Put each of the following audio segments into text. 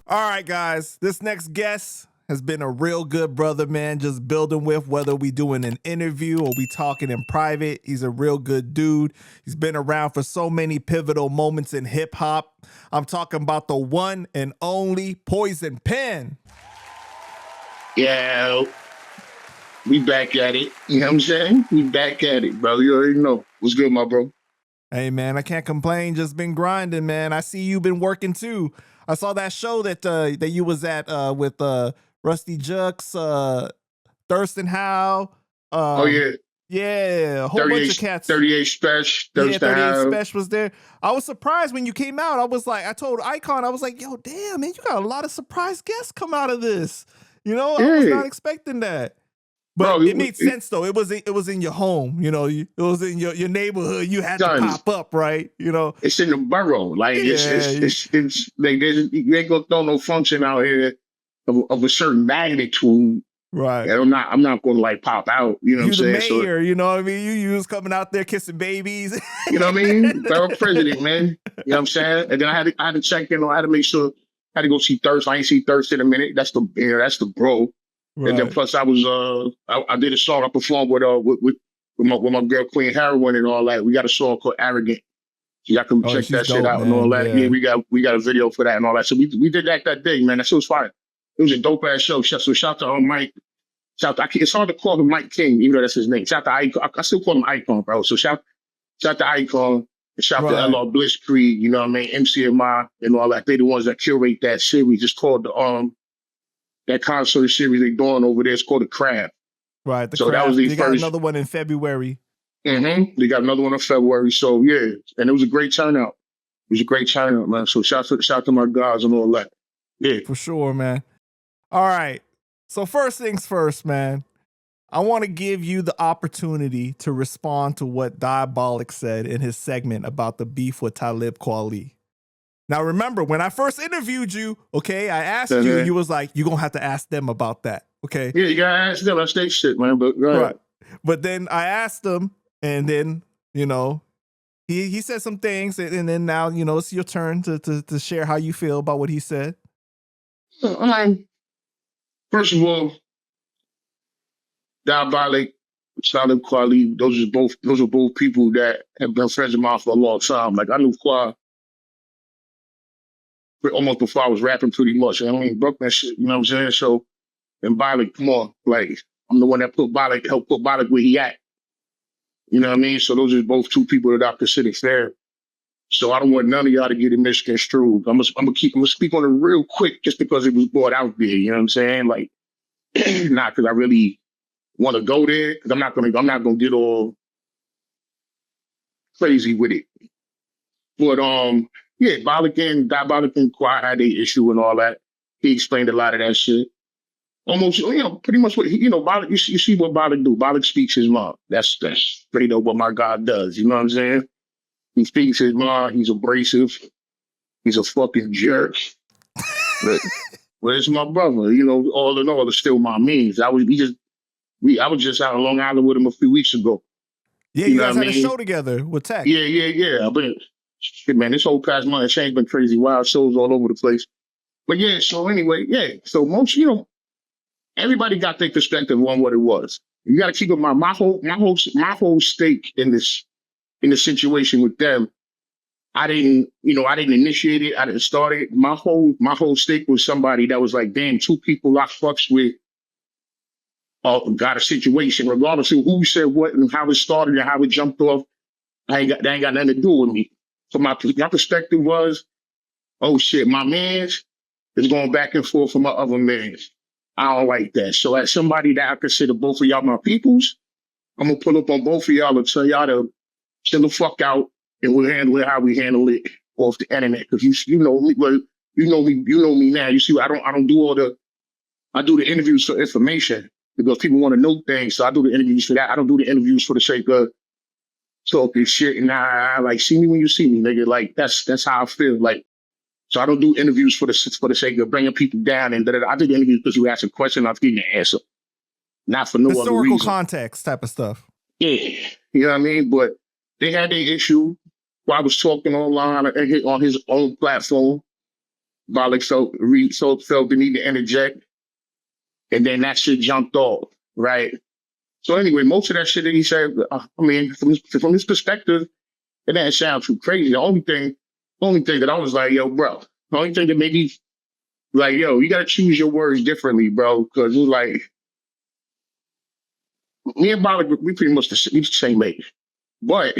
All right, guys, this next guest has been a real good brother, man, just building with, whether we doing an interview or we talking in private. He's a real good dude. He's been around for so many pivotal moments in hip hop. I'm talking about the one and only Poison Pen. Yeah, we back at it. You know what I'm saying? We back at it, bro. You already know. What's good, my bro? Hey, man, I can't complain. Just been grinding, man. I see you been working too. I saw that show that you was at with Rusty Jux, Thurston Howe. Oh, yeah. Yeah, a whole bunch of cats. 38 Special. Yeah, 38 Special was there. I was surprised when you came out. I told Icon, I was like, yo, damn, man, you got a lot of surprise guests come out of this. You know, I was not expecting that. But bro, it made sense though. It was in your home, you know. It was in your neighborhood. You had to pop up, right? You know, it's in the borough. Like it's like you ain't gonna throw no function out here of a certain magnitude, right? And I'm not gonna like pop out. You know what I'm saying? The mayor, you know what I mean? You was coming out there kissing babies. You know what I mean? Borough president, man. You know what I'm saying? And then I had to check in. I had to make sure. I had to go see Thirst. I ain't see Thirst in a minute. That's the bro. Right. And then plus I was I did a song I performed with my girl Queen Heroin and all that. We got a song called Arrogant. So y'all can check that shit out, man, and all that. Yeah, we got a video for that and all that. So we did that day, man. That shit was fire. It was a dope ass show. So shout out to Mike. It's hard to call him Mike King, even though that's his name. Shout out to Icon. I still call him Icon, bro. So shout to Icon. And shout out to LR Bliss Creed, you know what I mean? MCMI and all that. They the ones that curate that series. It's called the that concert series they doing over there. It's called The Craft. Right. So that was the first. Got another one in February. Mm-hmm. They got another one in February. So yeah, and it was a great turnout. It was a great turnout, man. So shout to my guys and all that. Yeah, for sure, man. All right. So first things first, man. I want to give you the opportunity to respond to what Diabolic said in his segment about the beef with Talib Kweli. Now, remember, when I first interviewed you, okay, I asked you, you was like, you're going to have to ask them about that, okay? Yeah, you got to ask them. That's their shit, man. But, right. But then I asked him, and then, you know, he said some things, and then now, you know, it's your turn to share how you feel about what he said. First of all, Diabolic, Talib Kweli, those are both people that have been friends of mine for a long time. Like I knew Kweli almost before I was rapping pretty much. I mean, broke that shit, you know what I'm saying? So, and Bollick, come on, like I'm the one that helped put Bollick where he at. You know what I mean? So those are both two people that I consider fair. So I don't want none of y'all to get it misconstrued. I'm gonna speak on it real quick just because it was brought out there. You know what I'm saying? Like, not because I really want to go there, because I'm not gonna get all crazy with it. But yeah, Diabolic and Kweli had the issue and all that. He explained a lot of that shit. Almost, you know, pretty much what Bollick. You see what Bollick do. Bollick speaks his mind. That's straight up what my God does. You know what I'm saying? He speaks his mind. He's abrasive. He's a fucking jerk. but it's my brother. You know, all in all, it's still my means. I was just out on Long Island with him a few weeks ago. Yeah, you guys had a show together with Tech. Yeah. But shit, man, this whole past month, change been crazy. Wild shows all over the place. But yeah, so anyway, yeah. So most, you know, everybody got their perspective on what it was. You got to keep in mind my whole stake in this situation with them. I didn't initiate it. I didn't start it. My whole stake was somebody that was like, damn, two people I fucks with got a situation, regardless of who said what and how it started and how it jumped off. That ain't got nothing to do with me. So my perspective was, oh shit, my man's is going back and forth for my other man's. I don't like that. So as somebody that I consider both of y'all my peoples, I'm gonna pull up on both of y'all and tell y'all to chill the fuck out and we'll handle it how we handle it off the internet. Because you know me, well, you know me now. You see, I do the interviews for information because people want to know things. So I do the interviews for that. I don't do the interviews for the sake of talking shit and I like see me when you see me, nigga. Like that's how I feel. Like, so I don't do interviews for the sake of bringing people down and I do the interviews because you ask a question, I'll give you an answer. Not for no other reason. Historical context type of stuff. Yeah. You know what I mean? But they had their issue. while I was talking online on his own platform, Bollock felt the need to interject. And then that shit jumped off, right? So anyway, most of that shit that he said, I mean, from his perspective, it didn't sound too crazy. The only thing that I was like, yo, bro, the only thing that made me like, yo, you got to choose your words differently, bro. Because it was like, me and Bollock, we pretty much the same age. But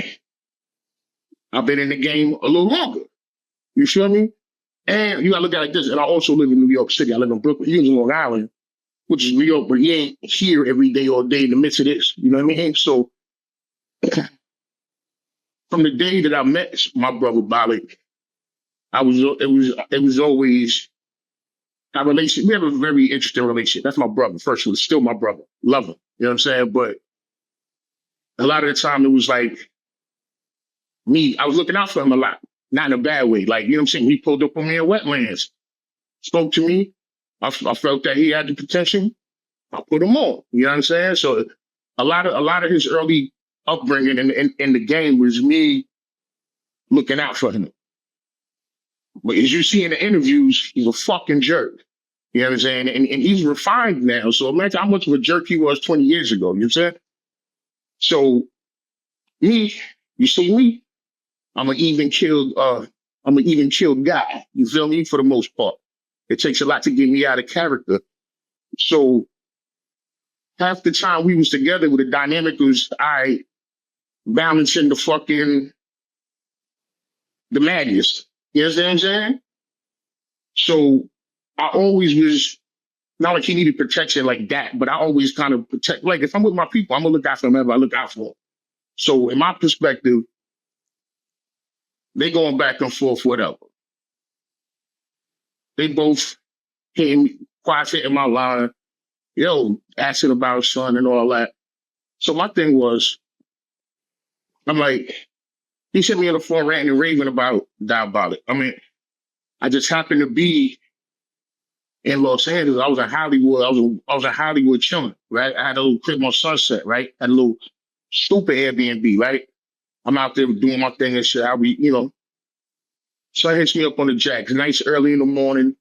I've been in the game a little longer. You feel me? And you got to look at it like this. And I also live in New York City. I live in Brooklyn. He was in Long Island, which is New York, but he ain't here every day all day in the midst of this. You know what I mean? So from the day that I met my brother Bollock, it was always our relationship. We have a very interesting relationship. That's my brother. First, was still my brother. Love him. You know what I'm saying? But a lot of the time it was like me, I was looking out for him a lot. Not in a bad way. Like, you know what I'm saying? He pulled up on me in wetlands, spoke to me. I felt that he had the potential. I put him on. You know what I'm saying? So a lot of his early upbringing in the game was me looking out for him. But as you see in the interviews, he's a fucking jerk. You know what I'm saying? And he's refined now. So imagine how much of a jerk he was 20 years ago. You know what I'm saying? So me, you see me, I'm an even killed guy. You feel me? For the most part. It takes a lot to get me out of character. So half the time we was together with the dynamic was I balancing the madness. You know what I'm saying? So I always was, not like he needed protection like that, but I always kind of protect, like if I'm with my people, I'm gonna look out for them, I look out for them. So in my perspective, they going back and forth, whatever. They both hitting my line, yo, asking about son and all that. So my thing was, I'm like, he sent me on the phone ranting and raving about Diabolic. I mean, I just happened to be in Los Angeles. I was in Hollywood. I was in Hollywood chilling, right? I had a little crib on Sunset, right? Had a little stupid Airbnb, right? I'm out there doing my thing and shit. I'll be, you know. So he hits me up on the jack. Nice early in the morning.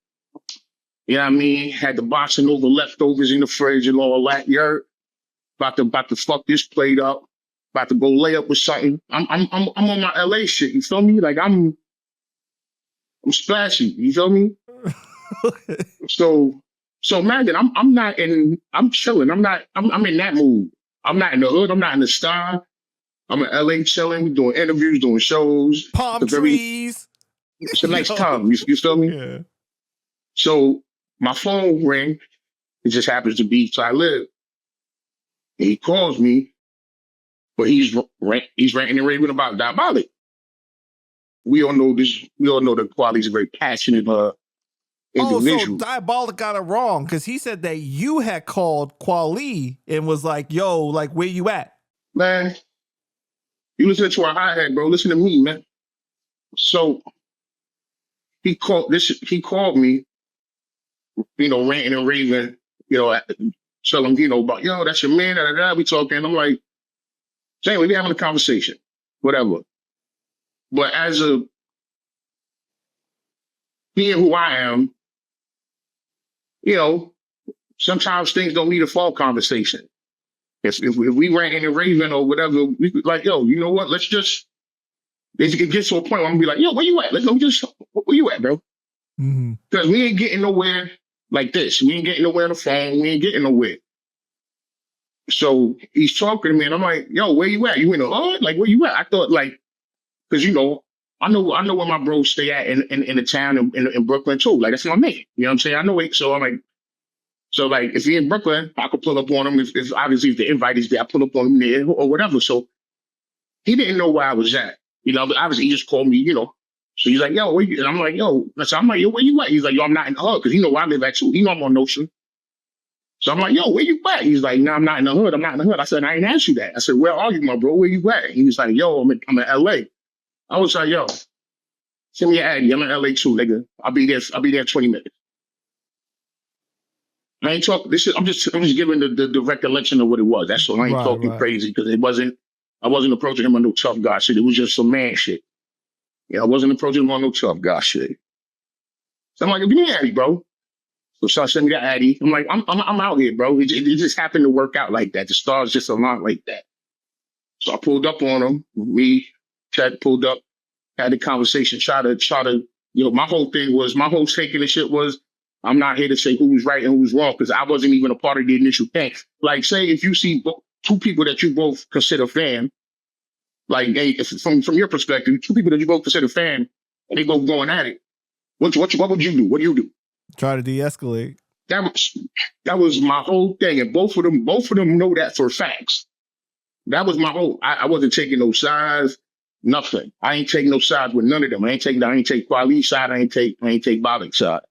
You know what I mean? Had the boxing over leftovers in the fridge and all that. You're about to fuck this plate up. About to go lay up with something. I'm on my LA shit. You feel me? Like I'm splashy. You feel me? So Maggie, I'm chilling. I'm in that mood. I'm not in the hood. I'm not in the star. I'm in LA chilling, doing interviews, doing shows. Palm trees. It's a nice time. You feel me? Yeah. So my phone rang. It just happens to be Talib. He calls me, but he's ranting and raving about Diabolic. We all know this. We all know that Kweli's a very passionate individual. So Diabolic got it wrong because he said that you had called Kweli and was like, "Yo, like, where you at?" Man, you listen to our hi-hat, bro. Listen to me, man. So he called me, you know, ranting and raving, you know, telling him, you know, about, yo, that's your man, we talking. I'm like, anyway, we having a conversation, whatever. But as being who I am, you know, sometimes things don't need a full conversation. If we ranting and raving or whatever, we could like, yo, you know what? Let's get to a point where I'm gonna be like, yo, where you at? Where you at, bro? Because we ain't getting nowhere like this. We ain't getting nowhere on the phone. We ain't getting nowhere. So he's talking to me, and I'm like, yo, where you at? You in the hood? Like, where you at? I thought, like, because, you know, I know where my bros stay at in the town in Brooklyn, too. Like, that's my man. You know what I'm saying? I know it. So I'm like, if he in Brooklyn, I could pull up on him. If obviously if the invite is there, I pull up on him there or whatever. So he didn't know where I was at. You know, but obviously he just called me, you know. So he's like, yo, where you? And I'm like, yo, where you at? He's like, yo, I'm not in the hood, because he know where I live at too. He know I'm on Notion. So I'm like, yo, where you at? He's like, no, I'm not in the hood. I'm not in the hood. I said, I ain't asked you that. I said, where are you, my bro? Where you at? He was like, yo, I'm in LA. I was like, yo, send me your ad. I'm in LA too, nigga. I'll be there in 20 minutes. I ain't talking this shit. I'm just giving the recollection of what it was. That's all. I ain't talking crazy, because I wasn't approaching him on no tough guy shit. It was just some man shit. Yeah, I wasn't approaching him on no tough guy shit. So I'm like, give me an Addy, bro. So Shaw sent me the Addy. I'm like, I'm out here, bro. It just happened to work out like that. The stars just aligned like that. So I pulled up on him. We pulled up, had the conversation, try to, my whole take in the shit was, I'm not here to say who was right and who was wrong, because I wasn't even a part of the initial thing. Like, say if you see two people that you both consider fan, like, hey, from your perspective, two people that you both consider fan, and they both going at it, what would you do? What do you do? Try to de-escalate. That was my whole thing, and both of them know that for facts. That was my whole. I wasn't taking no sides, nothing. I ain't taking no sides with none of them. I ain't take Kweli's side. I ain't take Bolic's side.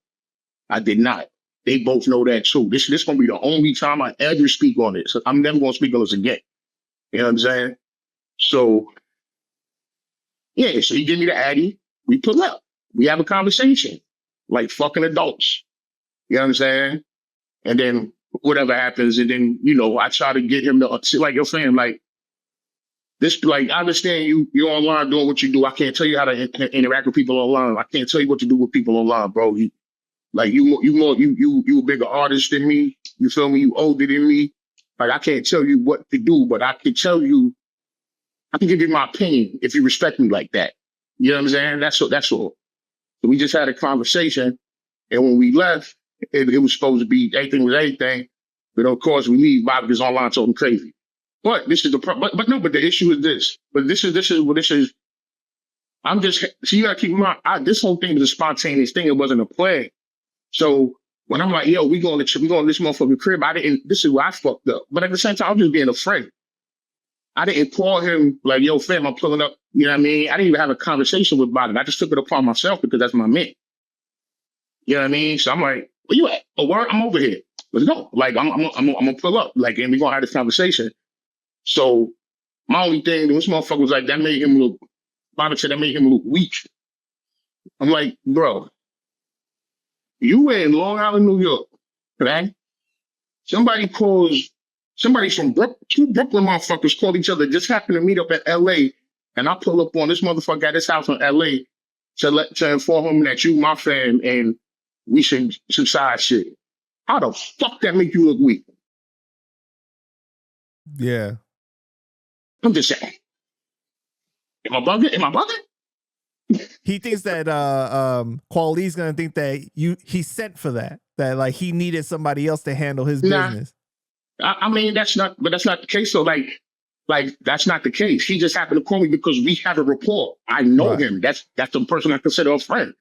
I did not. They both know that too. This gonna be the only time I ever speak on it. So I'm never gonna speak on this again. You know what I'm saying? So yeah, so he give me the Addy. We pull up. We have a conversation like fucking adults. You know what I'm saying? And then whatever happens, and then I try to get him to like your fam, like this. Like I understand you're online doing what you do. I can't tell you how to interact with people online. I can't tell you what to do with people online, bro. You a bigger artist than me. You feel me? You older than me. Like I can't tell you what to do, but I can tell you, I can give you my opinion if you respect me like that. You know what I'm saying? That's all. So we just had a conversation, and when we left, it was supposed to be everything was everything, but of course we leave. Bob is online talking crazy. But this is but the issue is this. But this is. I'm just so you gotta keep in mind. This whole thing was a spontaneous thing. It wasn't a plan. So when I'm like, yo, we going to this motherfucking crib, this is where I fucked up. But at the same time, I'm just being a friend. I didn't call him like, yo, fam, I'm pulling up. You know what I mean? I didn't even have a conversation with Budden. I just took it upon myself because that's my man. You know what I mean? So I'm like, where you at? Oh, word, I'm over here. Let's go. Like, I'm gonna pull up. Like, and we're gonna have this conversation. So my only thing, this motherfucker was like, Budden said that made him look weak. I'm like, bro, you were in Long Island, New York, right? Somebody from two Brooklyn motherfuckers called each other, just happened to meet up at LA, and I pull up on this motherfucker at his house in LA to inform him that you my fan and we should subside shit. How the fuck that make you look weak? Yeah. I'm just saying. Am I bugging? He thinks that Kweli's gonna think that he sent for that like he needed somebody else to handle his business. I mean that's not the case. So like that's not the case. He just happened to call me because we have a rapport. I know him. That's the person I consider a friend.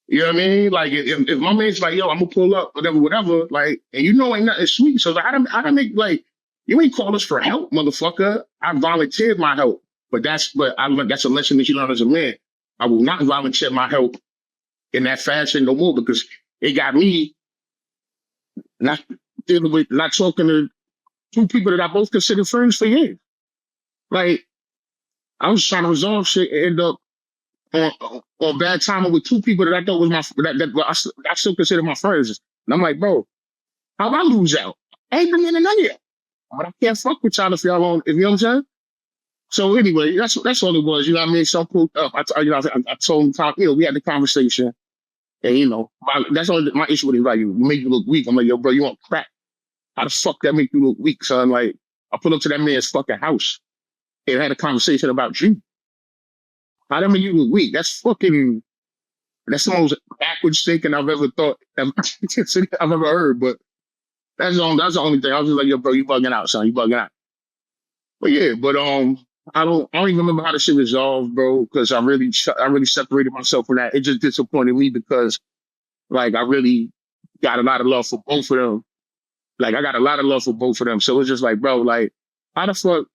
You know what I mean? Like if my man's like, yo, I'm gonna pull up, whatever, like, and ain't nothing sweet. So like, I don't make like you ain't call us for help, motherfucker. I volunteered my help. But that's a lesson that you learn as a man. I will not volunteer my help in that fashion no more because it got me not talking to two people that I both consider friends for years. Like I was trying to resolve shit and end up on bad timing with two people that I thought was I still consider my friends. And I'm like, bro, how'd I lose out? I ain't been in none yet. But I can't fuck with y'all if y'all on. You know what I'm saying? So anyway, that's all it was. You know what I mean? So I pulled up. I told him, we had the conversation, and that's only my issue with it. Like, you make you look weak. I'm like, yo, bro, you want crack? How the fuck that make you look weak? So I'm like, I pulled up to that man's fucking house and had a conversation about you. How that make you look weak? That's the most backwards thinking I've ever thought. I've ever heard. But that's the only thing. I was just like, yo, bro, you bugging out, son. You bugging out. But yeah, I don't even remember how the shit resolved, bro, because I really separated myself from that. It just disappointed me because, like, I really got a lot of love for both of them. Like, I got a lot of love for both of them. So it's just like, bro, like, how the fuck?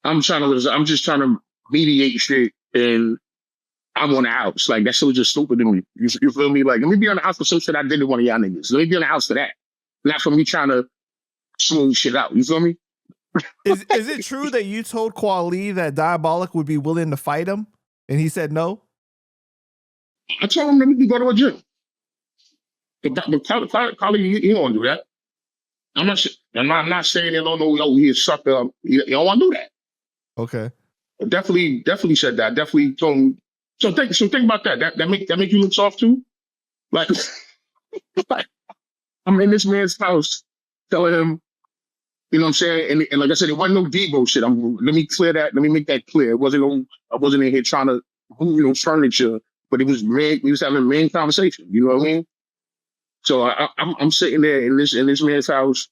I'm just trying to mediate shit, and I'm on the house. Like, that shit was just stupid to me. You feel me? Like, let me be on the house for some shit I did to one of y'all niggas. Let me be on the house for that. Not for me trying to smooth shit out. You feel me? Is it true that you told Kweli that Diabolic would be willing to fight him, and he said no? I told him that we could go to a gym. But Kweli, he don't do that. I'm not saying they don't know, he's a sucker. You don't want to do that. Okay. Definitely said that. Definitely told him. So think about that. That make you look soft too? Like, like I'm in this man's house telling him, you know what I'm saying? And like I said, it wasn't no Debo shit. Let me clear that. Let me make that clear. It wasn't no, I wasn't in here trying to, furniture, but it was man, we was having a main conversation. You know what I mean? So I'm sitting there in this man's house,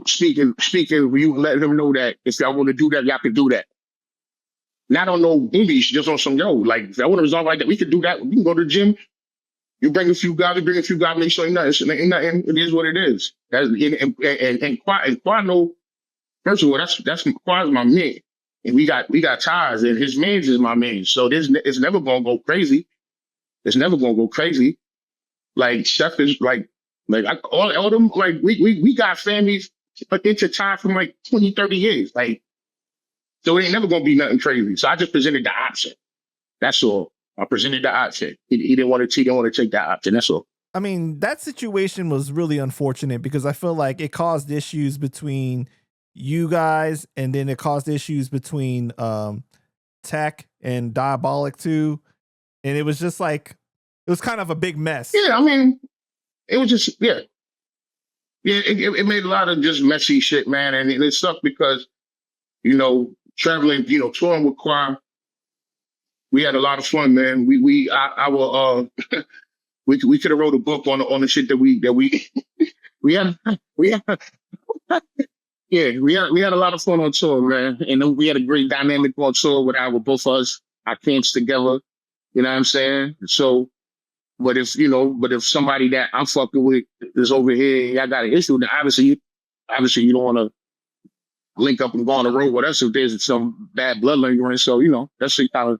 speaking, you letting him know that if y'all want to do that, y'all can do that. Not on no English, just on some, like, if I want to resolve like that, we could do that. We can go to the gym. You bring a few guys, make sure ain't nothing. It is what it is. And Quad know, first of all, that's Quad's my man. And we got ties, and his man is my man. So it's never gonna go crazy. It's never gonna go crazy. Like Chef is like all them, like we got families intertied from like 20, 30 years. Like, so it ain't never gonna be nothing crazy. So I just presented the option. That's all. I presented the option. He didn't want to take that option. That's all. I mean, that situation was really unfortunate because I feel like it caused issues between you guys, and then it caused issues between Tech and Diabolic too. And it was just like, it was kind of a big mess. Yeah, I mean, it was just, yeah. Yeah, it made a lot of just messy shit, man. And it sucked because, traveling, touring with Choir, we had a lot of fun, man. We could have wrote a book on the shit that we had a lot of fun on tour, man. And we had a great dynamic on tour with both of us, our camps together. You know what I'm saying? So, but if somebody that I'm fucking with is over here, and I got an issue, then obviously you don't want to link up and go on the road with us if there's some bad bloodline going. So, that shit kind of,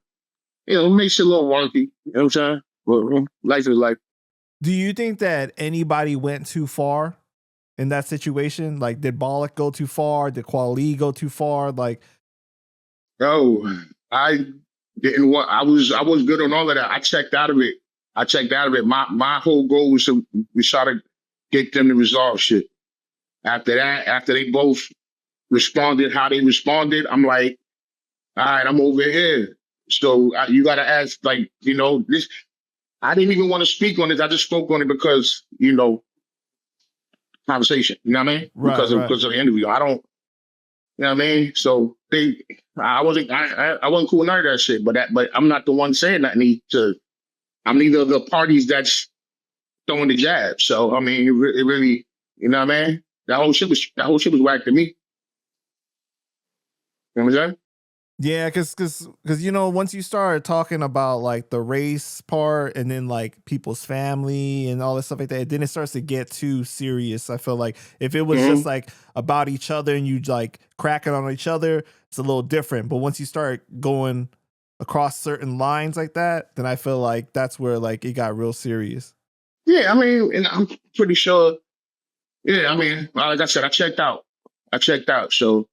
it makes it a little wonky. You know what I'm saying? But life is life. Do you think that anybody went too far in that situation? Like, did Bollock go too far? Did Kweli go too far? Like, I didn't want. I was good on all of that. I checked out of it. My whole goal was to try to get them to resolve shit. After that, after they both responded how they responded, I'm like, all right, I'm over here. So you got to ask, like, this. I didn't even want to speak on this. I just spoke on it because, conversation. You know what I mean? Right, because of the interview. I don't. You know what I mean? So I wasn't cool with none of that shit. But I'm not the one saying nothing. I'm neither of the parties that's throwing the jab. So I mean, it really, you know what I mean? That whole shit was whack to me. You know what I'm saying? Yeah, because once you start talking about like the race part and then like people's family and all this stuff like that, then it starts to get too serious. I feel like if it was just like about each other and you like cracking on each other, it's a little different. But once you start going across certain lines like that, then I feel like that's where like it got real serious. Yeah, I mean, and I'm pretty sure. Yeah, I mean, like I said, I checked out. So.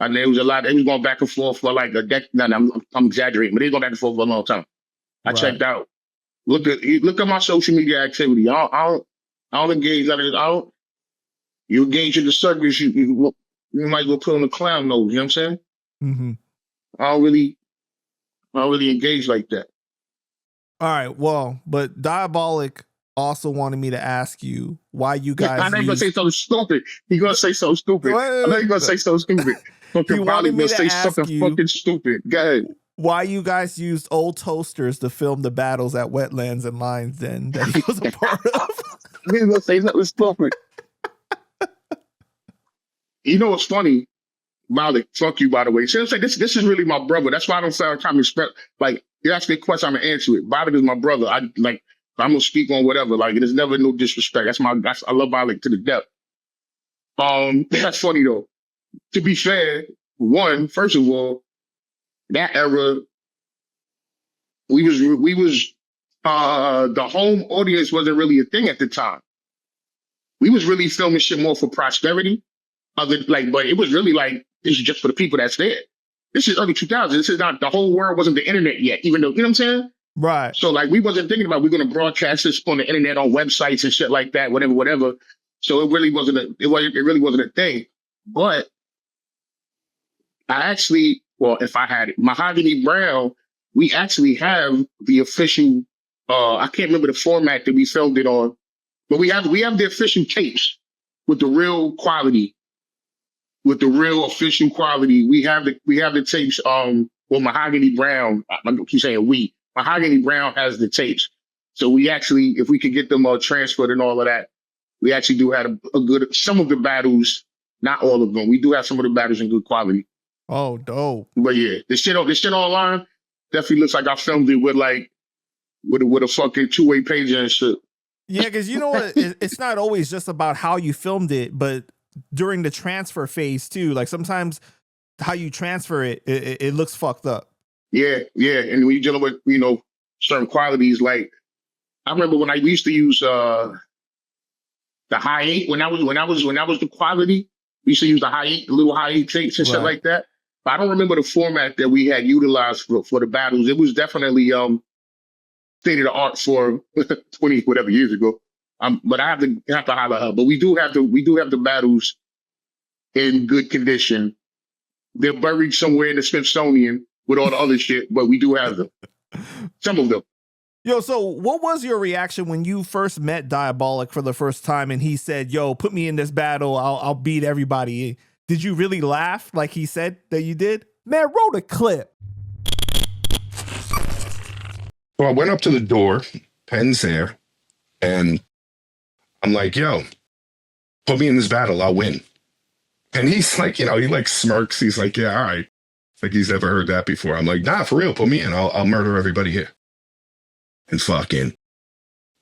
And there was a lot. They was going back and forth for like a decade. No, I'm exaggerating, but they was going back and forth for a long time. I checked out. Look at my social media activity. I don't engage. You engage in the service. You might as well put on the clown nose. You know what I'm saying? Mm-hmm. I don't really engage like that. All right. Well, but Diabolic also wanted me to ask you why you guys. I know you're gonna say something stupid. He's gonna say something stupid. I know you're gonna say something stupid. He wanted me to say something fucking stupid. Go ahead. Why you guys used old toasters to film the battles at Wetlands and Lions Den that he was a part of? He's gonna say something stupid. You know what's funny? Malik, fuck you, by the way. So this is really my brother. That's why I don't sound kind of like you ask me a question, I'm gonna answer it. Malik is my brother. I'm gonna speak on whatever. Like, there's never no disrespect. I love Malik to the depth. That's funny though. To be fair, first of all, that era, we was the home audience wasn't really a thing at the time. We was really filming shit more for prosperity. But it was really like, this is just for the people that's there. This is early 2000s. This is not, the whole world wasn't the internet yet, even though, you know what I'm saying? Right. So like, we wasn't thinking about we're going to broadcast this on the internet, on websites and shit like that, whatever. So it really wasn't a thing. But I actually well, if I had it, Mahogany Brown, we actually have the official, I can't remember the format that we filmed it on, but we have the official tapes with the real quality, with the real official quality. We have the tapes, well, Mahogany Brown, I keep saying we, Mahogany Brown has the tapes. So we actually, if we could get them transferred and all of that, we actually do have a good, some of the battles, not all of them. We do have some of the battles in good quality. Oh, dope. But yeah, the shit online definitely looks like I filmed it with a fucking 2-way pager and shit. Yeah, because you know what? It's not always just about how you filmed it, but during the transfer phase too. Like sometimes how you transfer it looks fucked up. Yeah. And when you're dealing with, certain qualities, like I remember when I used to use the high 8 when I was the quality, we used to use the high 8, the little high 8 tapes and shit like that. But I don't remember the format that we had utilized for the battles. It was definitely state of the art for 20 whatever years ago. But I have to holler at her. But we do have the battles in good condition. They're buried somewhere in the Smithsonian with all the other shit, but we do have them. Some of them. Yo, so what was your reaction when you first met Diabolic for the first time and he said, yo, put me in this battle, I'll beat everybody? Did you really laugh like he said that you did? Man, roll the clip. So I went up to the door, Pen's there, and I'm like, yo, put me in this battle, I'll win. And he's like, he like smirks. He's like, yeah, all right. It's like he's never heard that before. I'm like, nah, for real, put me in. I'll murder everybody here. And fucking,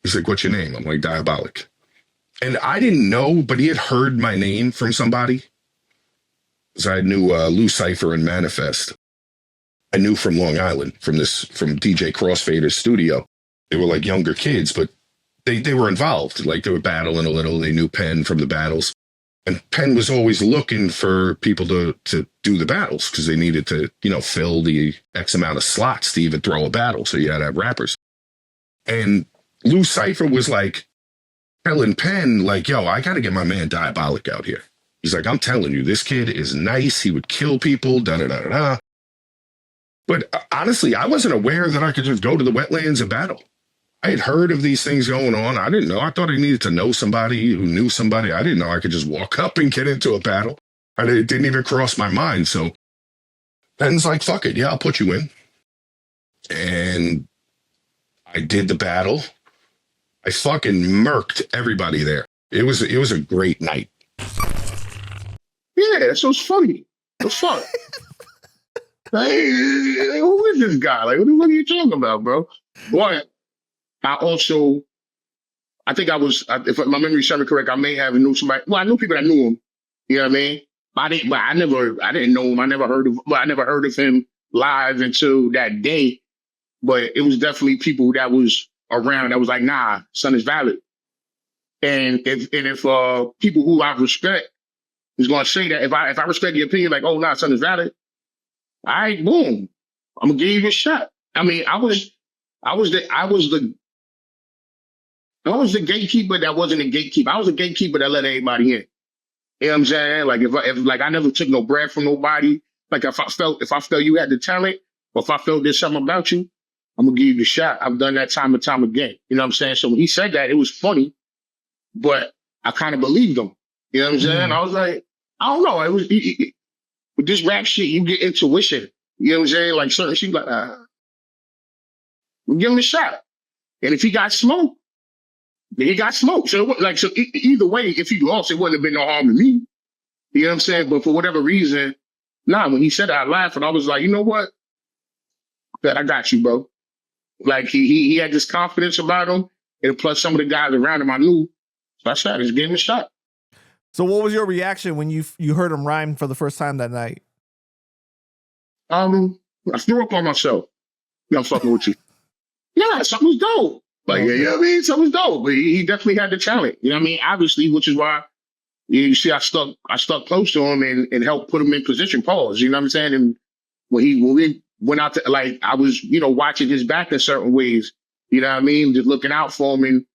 he's like, what's your name? I'm like, Diabolic. And I didn't know, but he had heard my name from somebody. So I knew Lou Cypher and Manifest. I knew from Long Island, from DJ Crossfader's studio. They were like younger kids, but they were involved. Like they were battling a little. They knew Penn from the battles. And Penn was always looking for people to do the battles because they needed to, fill the X amount of slots to even throw a battle. So you had to have rappers. And Lou Cypher was like telling Penn, like, yo, I got to get my man Diabolic out here. He's like, I'm telling you, this kid is nice. He would kill people, da-da-da-da-da. But honestly, I wasn't aware that I could just go to the wetlands and battle. I had heard of these things going on. I didn't know. I thought I needed to know somebody who knew somebody. I didn't know I could just walk up and get into a battle. It didn't even cross my mind. So Penn's like, fuck it. Yeah, I'll put you in. And I did the battle. I fucking murked everybody there. It was a great night. Yeah, so it's funny. It's fun. Hey, who is this guy? Like, what the fuck are you talking about, bro? But I think I was, if my memory serves me correct, I may have knew somebody. Well, I knew people that knew him. You know what I mean? I didn't know him. I never heard of him live until that day. But it was definitely people that was around that was like, nah, son is valid. And if people who I respect is going to say that, if I respect the opinion, like, oh, nah, son is valid, all right, boom, I'm gonna give you a shot. I mean, I was the gatekeeper that wasn't a gatekeeper. I was a gatekeeper that let everybody in. You know what I'm saying? Like if I never took no bread from nobody. Like if I felt you had the talent, or if I felt there's something about you, I'm gonna give you the shot. I've done that time and time again. You know what I'm saying? So when he said that, it was funny, but I kind of believed him. You know what I'm saying? I was like, I don't know. It was with this rap shit, you get intuition. You know what I'm saying? Like certain shit, like, we'll give him a shot. And if he got smoked, then he got smoked. So either way, if he lost, it wouldn't have been no harm to me. You know what I'm saying? But for whatever reason, when he said that, I laughed and I was like, you know what? That I got you, bro. Like he had this confidence about him, and plus some of the guys around him I knew. So I said, just give him a shot. So what was your reaction when you heard him rhyme for the first time that night? I threw up on myself. I'm fucking with you. Yeah, something was dope. Like, you know what I mean? Something was dope. But he definitely had the talent. You know what I mean? Obviously, which is why you see I stuck close to him and helped put him in position. Pause. You know what I'm saying? And when we went out to, like, I was, watching his back in certain ways. You know what I mean? Just looking out for him. And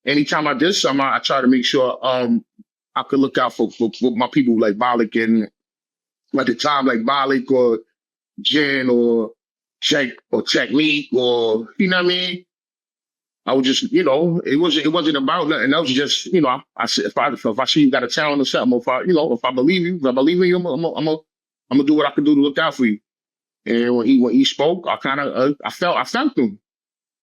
anytime I did something, I try to make sure I could look out for my people like Bollock and at the time like Bollock or Jin or technique or you know what I mean. I would just, it wasn't about nothing. That was just, I said, if I see you got a talent or something, if I believe you, if I believe in you, I'm gonna do what I can do to look out for you. And when he spoke, I kind of, I felt him.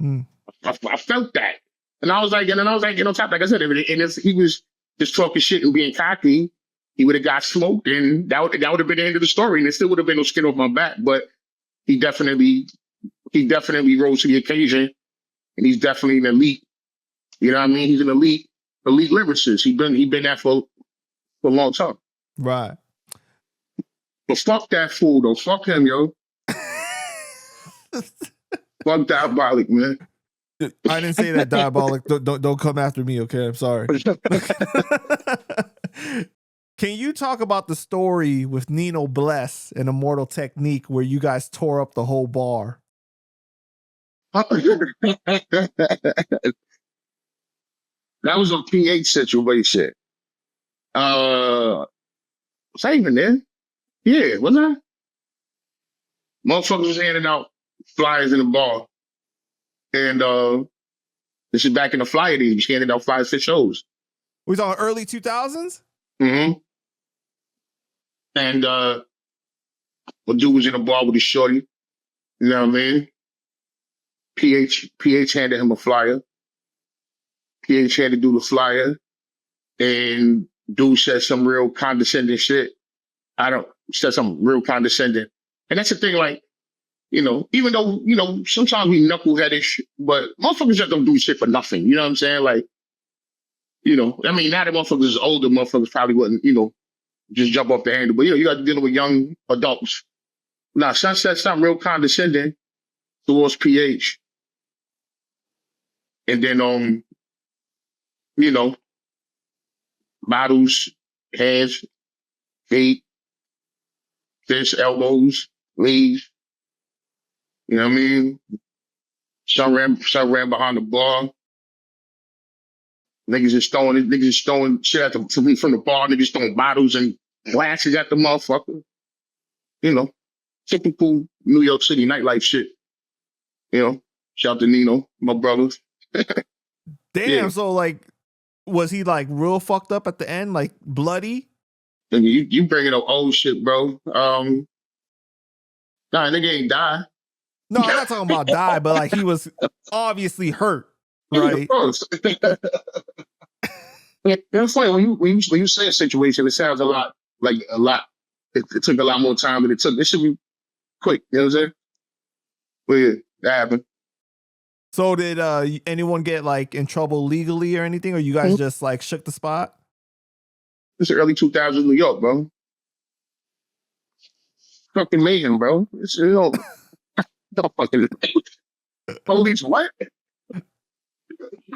Mm. I felt that, and I was like, top, like I said, and if he was just talking shit and being cocky, he would have got smoked, and that would have been the end of the story, and it still would have been no skin off my back. But he definitely rose to the occasion. And he's definitely an elite. You know what I mean? He's an elite lyricist. He been that for a long time. Right. But fuck that fool though. Fuck him, yo. Fuck Diabolic, man. I didn't say that, Diabolic. Don't come after me, okay? I'm sorry. Can you talk about the story with Nino Bless and Immortal Technique where you guys tore up the whole bar? That was a PH situation. Was I even there? Yeah, wasn't I? Motherfuckers was handing out flyers in the bar. And this is back in the flyer days. We handed out flyers for shows. We was on early 2000s? Mm-hmm. And a dude was in the bar with his shorty. You know what I mean? PH handed him a flyer. PH had to do the flyer. And dude said some real condescending shit. Said something real condescending. And that's the thing, like, even though, sometimes we knuckleheadish, but motherfuckers just don't do shit for nothing. You know what I'm saying? Like, now that motherfuckers is older, motherfuckers probably wouldn't, just jump off the handle. But, you got to deal with young adults. Now, son said something real condescending towards PH. And then, bottles, heads, feet, fists, elbows, legs. You know what I mean? Some ran behind the bar. Niggas is throwing shit at from the bar. Niggas throwing bottles and glasses at the motherfucker. Typical New York City nightlife shit. Shout out to Nino, my brothers. Damn, yeah. So like, was he like real fucked up at the end, like bloody? And you bringing up old shit, bro. Nah, nigga ain't die. No, I'm not talking about die, but like he was obviously hurt, right? It's funny when you say a situation, it sounds a lot. It took a lot more time than it took. It should be quick. You know what I'm saying? But yeah, that happened. So did anyone get like in trouble legally or anything, or you guys just like shook the spot? It's early 2000s New York, bro. Fucking mayhem, bro. It's don't fucking police what? You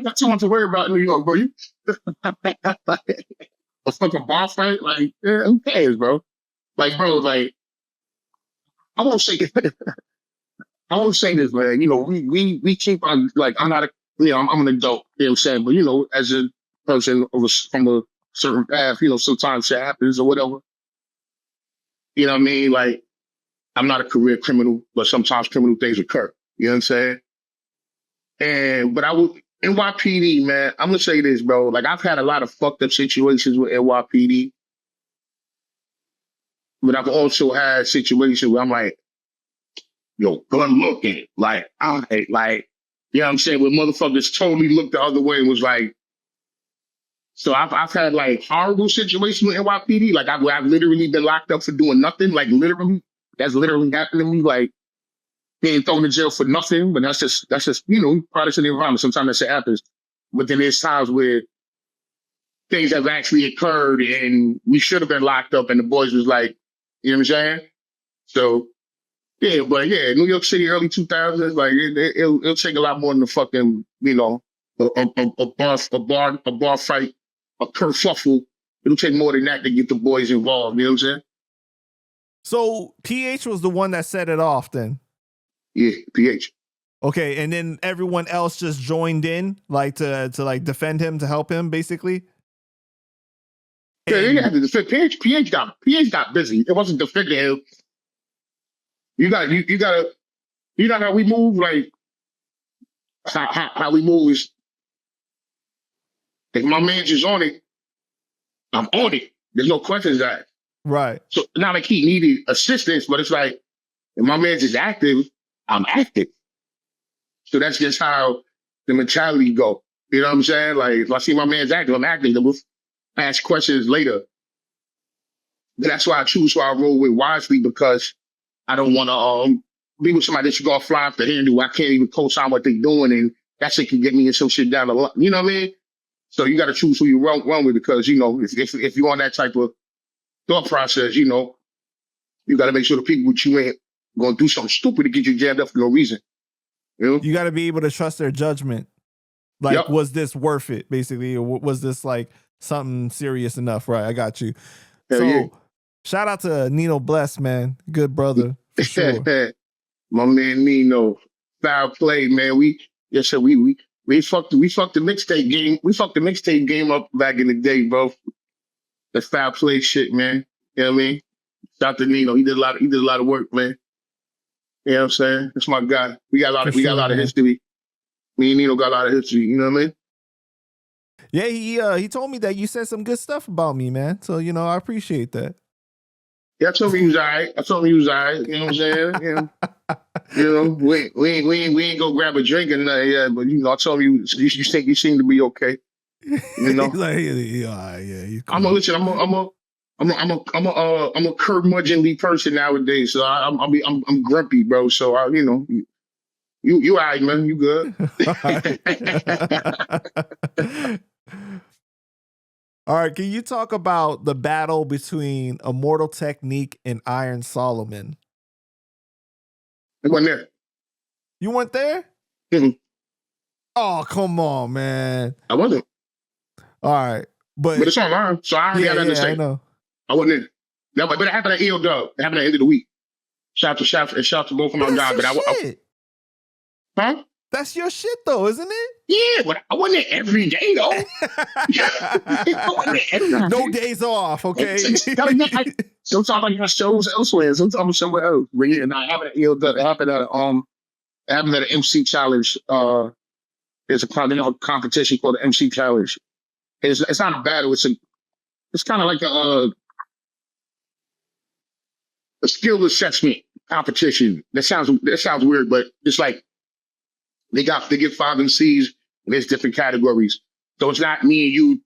got too much to worry about in New York, bro. A fucking bar fight, like, yeah, who cares, bro? Like, bro, like, I won't say this, man. We keep on, like, I'm not I'm an adult, you know what I'm saying? But, as a person from a certain path, sometimes shit happens or whatever. You know what I mean? Like, I'm not a career criminal, but sometimes criminal things occur. You know what I'm saying? But NYPD, man, I'm gonna say this, bro. Like, I've had a lot of fucked up situations with NYPD. But I've also had situations where I'm like, yo, good looking. Like, you know what I'm saying? Where motherfuckers totally looked the other way and was like, so I've had like horrible situations with NYPD. Like, I've literally been locked up for doing nothing. Like, literally, that's literally happened to me. Like, being thrown in jail for nothing. But that's just products of the environment. Sometimes that shit happens. But then there's times where things have actually occurred and we should have been locked up and the boys was like, you know what I'm saying? So, yeah, but yeah, New York City, early 2000s, like, it'll take a lot more than a fucking, a bar fight, a kerfuffle. It'll take more than that to get the boys involved, you know what I'm saying? So PH was the one that set it off then? Yeah, PH. Okay, and then everyone else just joined in, like, to like defend him, to help him, basically? Yeah, they had to defend. PH got busy. It wasn't defending him. You gotta how we move, like how we move is if my man's is on it, I'm on it. There's no questions asked. Right. So not like he needed assistance, but it's like if my man's is active, I'm active. So that's just how the mentality go. You know what I'm saying? Like if I see my man's active, I'm active. Then we'll ask questions later. But that's why I choose who I roll with wisely, because I don't want to be with somebody that you go fly off the handle. I can't even co-sign what they're doing, and that shit can get me in some shit down the line. You know what I mean? So you got to choose who you run with, because you know if you're on that type of thought process, you know you got to make sure the people with you ain't gonna do something stupid to get you jammed up for no reason. You know? You got to be able to trust their judgment. Like, Yep. was this worth it, basically? Or was this like something serious enough? Right, I got you. Hell so, yeah. shout out to Nino Bless, man. Good brother, for sure. My man Nino, foul play, man. We fucked the mixtape game. We fucked the mixtape game up back in the day, bro. That foul play shit, man. You know what I mean? Shout out to Nino. He did a lot of work, man. You know what I'm saying? That's my guy. We got a lot of history. Me and Nino got a lot of history. You know what I mean? Yeah, he told me that you said some good stuff about me, man. So, you know, I appreciate that. Yeah, I told me he was all right. You know what I'm saying? You know, we ain't go grab a drink and nothing yet, but you know, I told you think you seem to be okay. You know, He's like, yeah, he's cool. I'm a curmudgeonly person nowadays, so I'm grumpy, bro. So you know, you all right, man. You good? All right, can you talk about the battle between Immortal Technique and Iron Solomon? I wasn't there. You weren't there? Mhm. Oh, come on, man. I wasn't. All right. But it's online, so I already had that to say. I know. I wasn't in. No, but it happened at EO Dub. It happened at the end of the week. Shout to both of my guys. But huh? That's your shit, though, isn't it? Yeah, but I wasn't there every day, though. I wasn't there every day. No days off, okay? Sometimes I got shows elsewhere. Sometimes somewhere else. But yeah, no, it happened at EO Dub. It happened at an MC Challenge. There's a competition called the MC Challenge. It's not a battle. It's kind of like a skill assessment competition. That sounds weird, but it's like they give 5 MCs and there's different categories. So it's not me and you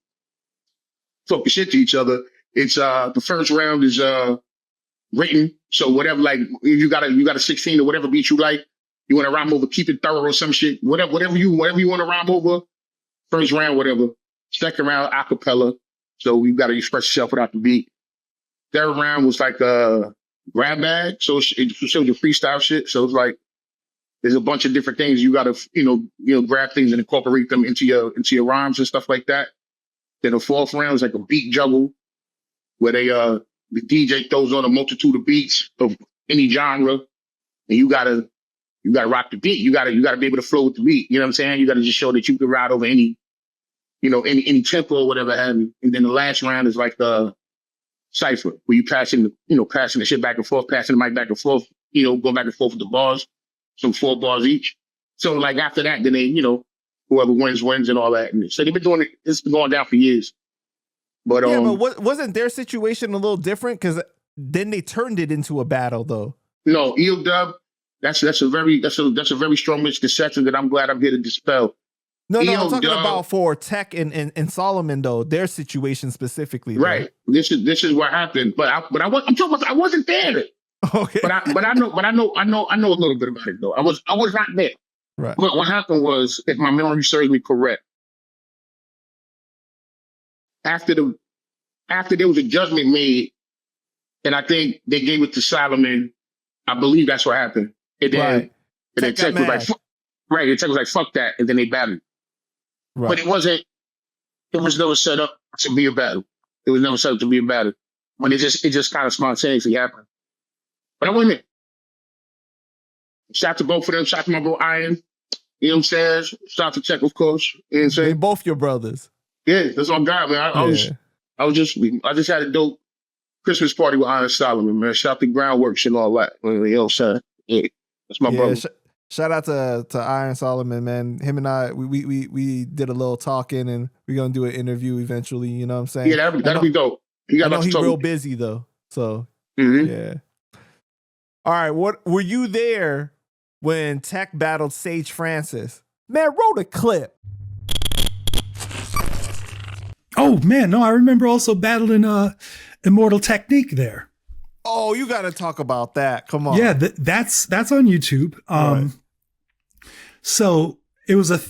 talking shit to each other. It's the first round is written. So whatever, like if you got a 16 or whatever beat you like, you want to rhyme over, keep it thorough or some shit. Whatever you want to rhyme over. First round, whatever. Second round, acapella. So you got to express yourself without the beat. Third round was like a grab bag. So it shows you freestyle shit. So it's like there's a bunch of different things you got to you know grab things and incorporate them into your rhymes and stuff like that. Then the fourth round is like a beat juggle, where the DJ throws on a multitude of beats of any genre, and you gotta rock the beat. You gotta be able to flow with the beat. You know what I'm saying? You gotta just show that you can ride over any tempo or whatever have you. And then the last round is like the cipher, where you passing the shit back and forth, passing the mic back and forth, going back and forth with the bars, some 4 bars each. So like after that, then they, whoever wins and all that. And so they've been doing it. It's been going down for years. But yeah, but wasn't their situation a little different? Because then they turned it into a battle, though. No, EO Dub. That's a very strong misconception that I'm glad I'm here to dispel. No, I'm talking about for Tech and Solomon, though, their situation specifically. Right. Though. This is what happened. But I'm talking about I wasn't there. Okay. But I know a little bit about it though. I was not there. Right. But what happened was, if my memory serves me correct, after there was a judgment made, and I think they gave it to Solomon. I believe that's what happened. And then Tech was like, right. And Tech was like, fuck that. And then they battled. Right. But it was never set up to be a battle. It was never set up to be a battle. But it just kind of spontaneously happened. But I went in. Shout out to both of them. Shout out to my bro Iron. You know what I'm saying? Shout out to Tech, of course. You know what I'm saying? They're both your brothers. Yeah, that's what I'm got, man. I just had a dope Christmas party with Iron Solomon, man. Shout out to Groundworks and all that. Yo, son. Yeah, that's my brother. Shout out to Iron Solomon, man. Him and I, we did a little talking, and we're gonna do an interview eventually. You know what I'm saying? Yeah, that'll be dope. I know he's real busy though, so yeah. All right, what were you there when Tech battled Sage Francis? Man, roll the clip. Oh man, no, I remember also battling Immortal Technique there. Oh, you got to talk about that. Come on. Yeah, that's on YouTube. Right. So it was a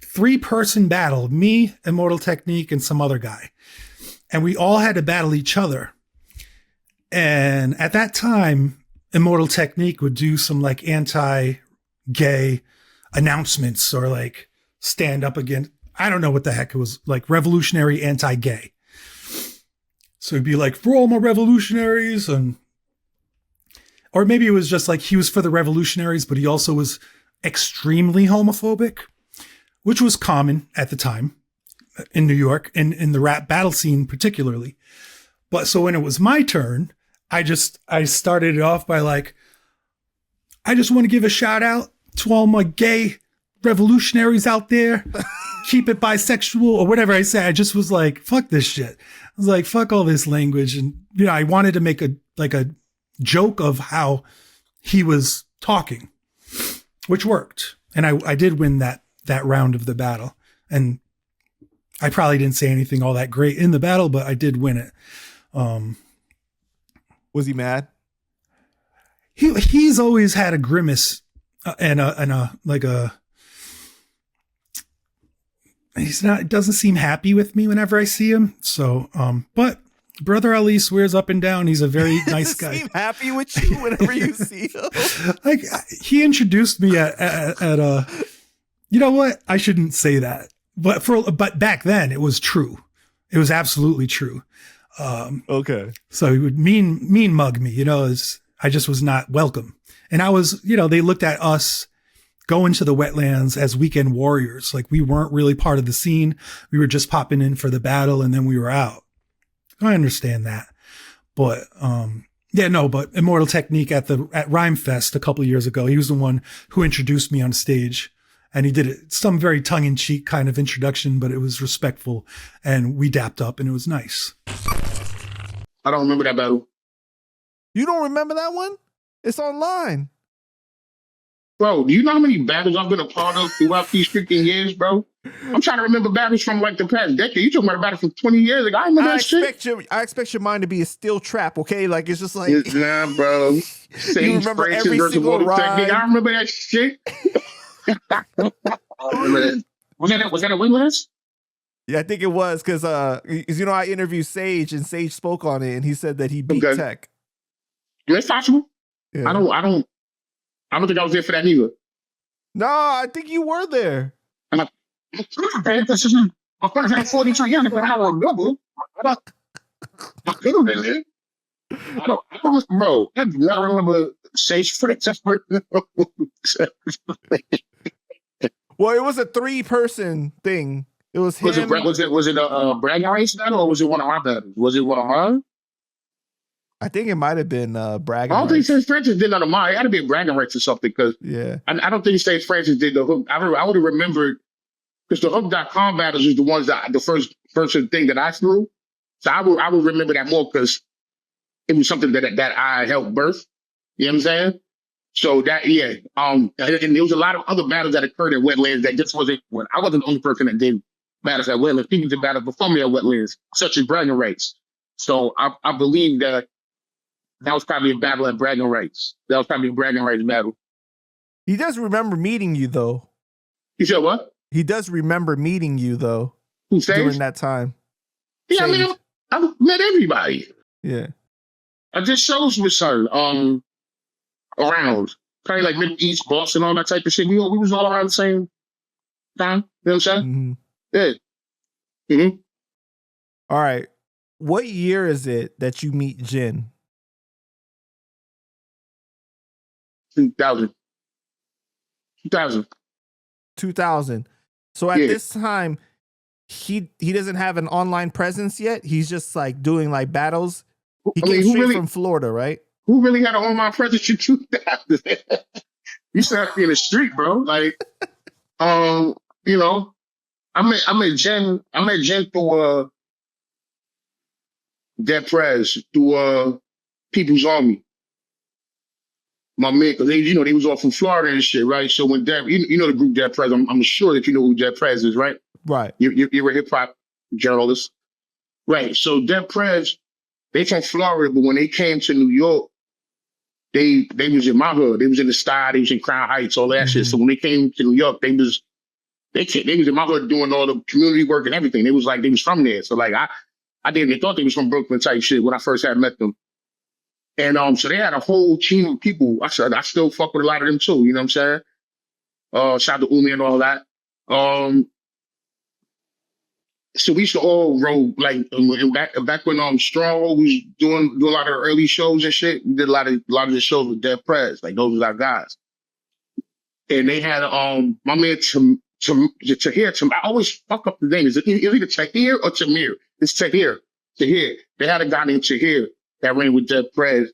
3-person battle, me, Immortal Technique, and some other guy. And we all had to battle each other. And at that time, Immortal Technique would do some like anti-gay announcements or like stand up against, I don't know what the heck it was, like revolutionary anti-gay. So he'd be like, for all my revolutionaries, or maybe it was just like he was for the revolutionaries, but he also was extremely homophobic, which was common at the time in New York and in the rap battle scene particularly. But so when it was my turn, I started it off by like, I just want to give a shout out to all my gay revolutionaries out there. Keep it bisexual or whatever I say. I just was like, fuck this shit. I was like, fuck all this language. And, you know, I wanted to make a joke of how he was talking, which worked. And I did win that round of the battle. And I probably didn't say anything all that great in the battle, but I did win it. Was he mad? He's always had a grimace doesn't seem happy with me whenever I see him. So, but Brother Ali swears up and down he's a very nice guy. Seem happy with you whenever you see him. Like he introduced me at you know what? I shouldn't say that, but back then it was true. It was absolutely true. Okay. So he would mean mug me, you know, I just was not welcome. And I was, you know, they looked at us going to the wetlands as weekend warriors. Like we weren't really part of the scene. We were just popping in for the battle and then we were out. I understand that. But, but Immortal Technique at Rhyme Fest a couple of years ago, he was the one who introduced me on stage, and he did it some very tongue in cheek kind of introduction, but it was respectful and we dapped up and it was nice. I don't remember that battle. You don't remember that one? It's online. Bro, do you know how many battles I've been a part of throughout these 15 years, bro? I'm trying to remember battles from like the past decade. You talking about a battle from 20 years ago? I remember that shit. I expect your mind to be a steel trap, okay? Like it's just like nah, bro. You remember every single rhyme. I remember that shit. Was that a win list? Yeah, I think it was because you know I interviewed Sage and Sage spoke on it and he said that he beat Tech. That's possible. Yeah. I don't think I was there for that either. No, I think you were there. And this is my first had 42 years ago. I don't remember. I could have been there. Bro, I do not remember Sage Fritz. Well, it was a 3-person thing. It was him. Was it a bragging rights battle or was it one of our battles? Was it one of mine? I think it might have been bragging. I don't think Sage Francis did none of mine. It had to be a bragging rights or something because I don't think Sage Francis did the hook. I would have remembered because the hook.com battles is the ones that the first thing that I threw. So I would remember that more because it was something that I helped birth. You know what I'm saying? So that and there was a lot of other battles that occurred at Wetlands that just wasn't. I wasn't the only person that did battles at Wetlands. People did battles before me at Wetlands, such as bragging rights. So I believe that was probably a battle at bragging rights. That was probably a bragging rights battle. He does remember meeting you though. You said what? He does remember meeting you though. Who Sage? During that time. Yeah, Sage. I mean, I've met everybody. Yeah. I did shows with her around. Probably like Middle East, Boston, all that type of shit. We was all around the same time. You know what I'm saying? Mm-hmm. Yeah. Mm-hmm. All right. What year is it that you meet Jin? 2000. 2000. So at this time, he doesn't have an online presence yet. He's just like doing like battles He I came mean, who straight really, from Florida, right? who really had an online presence in 2000? You still have to be in the street, bro. Like, you know, I met Jen through Dead Prez, through People's Army. My man, because they was all from Florida and shit, right? So when Dead, you know the group Dead Prez, I'm sure that you know who Dead Prez is, right? Right. You're a hip hop journalist, right? So Dead Prez, they from Florida, but when they came to New York, they was in my hood. They was in the Style, they was in Crown Heights, all that shit. So when they came to New York, they was in my hood doing all the community work and everything. They was from there. So like I didn't thought they was from Brooklyn type shit when I first had met them. And so they had a whole team of people. I still fuck with a lot of them too, you know what I'm saying? Shout out to Umi and all that. So we used to all roll like back when Strong was doing a lot of early shows and shit. We did a lot of the shows with Dead Prez. Like those was our guys. And they had my man Tahir. I always fuck up the name. Is it either Tahir or Tamir? It's Tahir. Tahir. They had a guy named Tahir that ran with Dead Prez.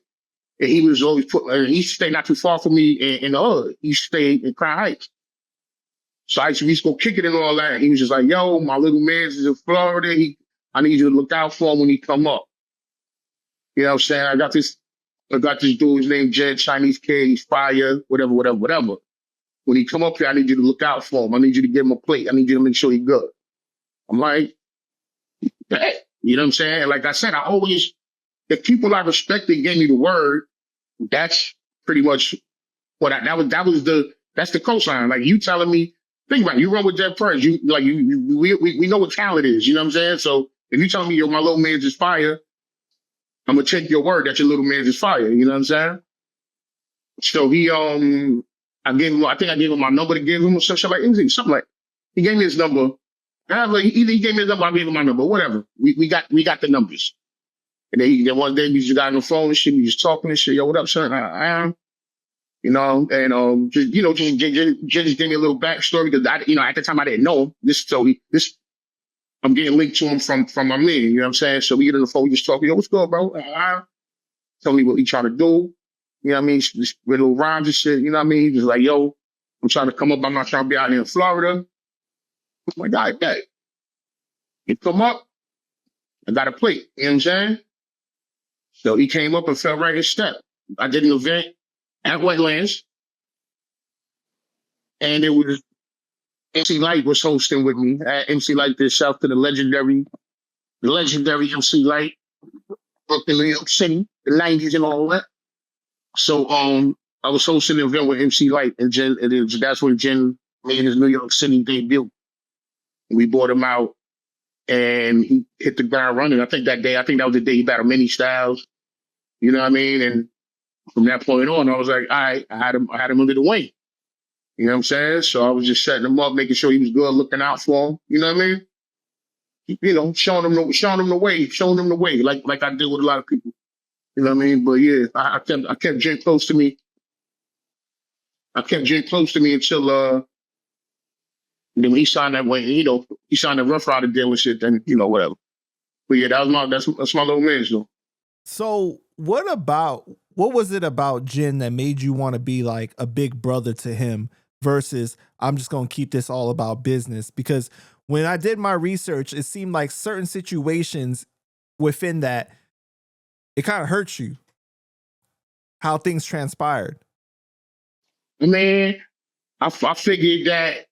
And he was always he used to stay not too far from me in the hood. He used to stay in Crown Heights. So we used to go kick it and all that. He was just like, yo, my little man's is in Florida. I need you to look out for him when he come up. You know what I'm saying? I got this dude, his name Jed, Chinese kid, he's fire, whatever. When he come up here, I need you to look out for him. I need you to give him a plate. I need you to make sure he's good. I'm like, hey. You know what I'm saying? Like I said, if people I respected gave me the word, that's pretty much what that's the cosign. Like you telling me, think about it, you run with Dead Prez, we know what talent is, you know what I'm saying? So if you telling me my little man's is fire, I'm gonna take your word that your little man's is fire, you know what I'm saying? So he I think I gave him my number to give him or something like he gave me his number. Either he gave me his number, I gave him my number, whatever. We got the numbers. And then one day we just got on the phone and shit, we just talking and shit, yo, what up, son? I am. You know, and just gave me a little backstory because at the time I didn't know him. I'm getting linked to him from my man, you know what I'm saying? So we get on the phone, we just talking, yo, what's good, bro? Tell me what he trying to do. You know what I mean? Just with little rhymes and shit, you know what I mean? He just like, yo, I'm trying to come up, I'm not trying to be out here in Florida. I'm like, all right, bet. He come up, I got a plate, you know what I'm saying? So he came up and fell right in step. I did an event at Wetlands, and it was MC Light was hosting with me. MC Light did shout to the legendary MC Light, Brooklyn, New York City, the 90s and all that. So I was hosting an event with MC Light, and that's when Jen made his New York City debut. And we brought him out, and he hit the ground running. I think that was the day he battled Many Styles. You know what I mean? And from that point on, I was like, all right, I had him under the wing. You know what I'm saying? So I was just setting him up, making sure he was good, looking out for him. You know what I mean? You know, showing him the way, like I did with a lot of people. You know what I mean? But yeah, I kept Jen close to me. Until then when he signed that way, he signed the Rough Rider deal and shit, then whatever. But yeah, that's my little man, though. So what was it about Jin that made you want to be like a big brother to him versus I'm just going to keep this all about business? Because when I did my research, it seemed like certain situations within that, it kind of hurts you how things transpired. Man, I figured that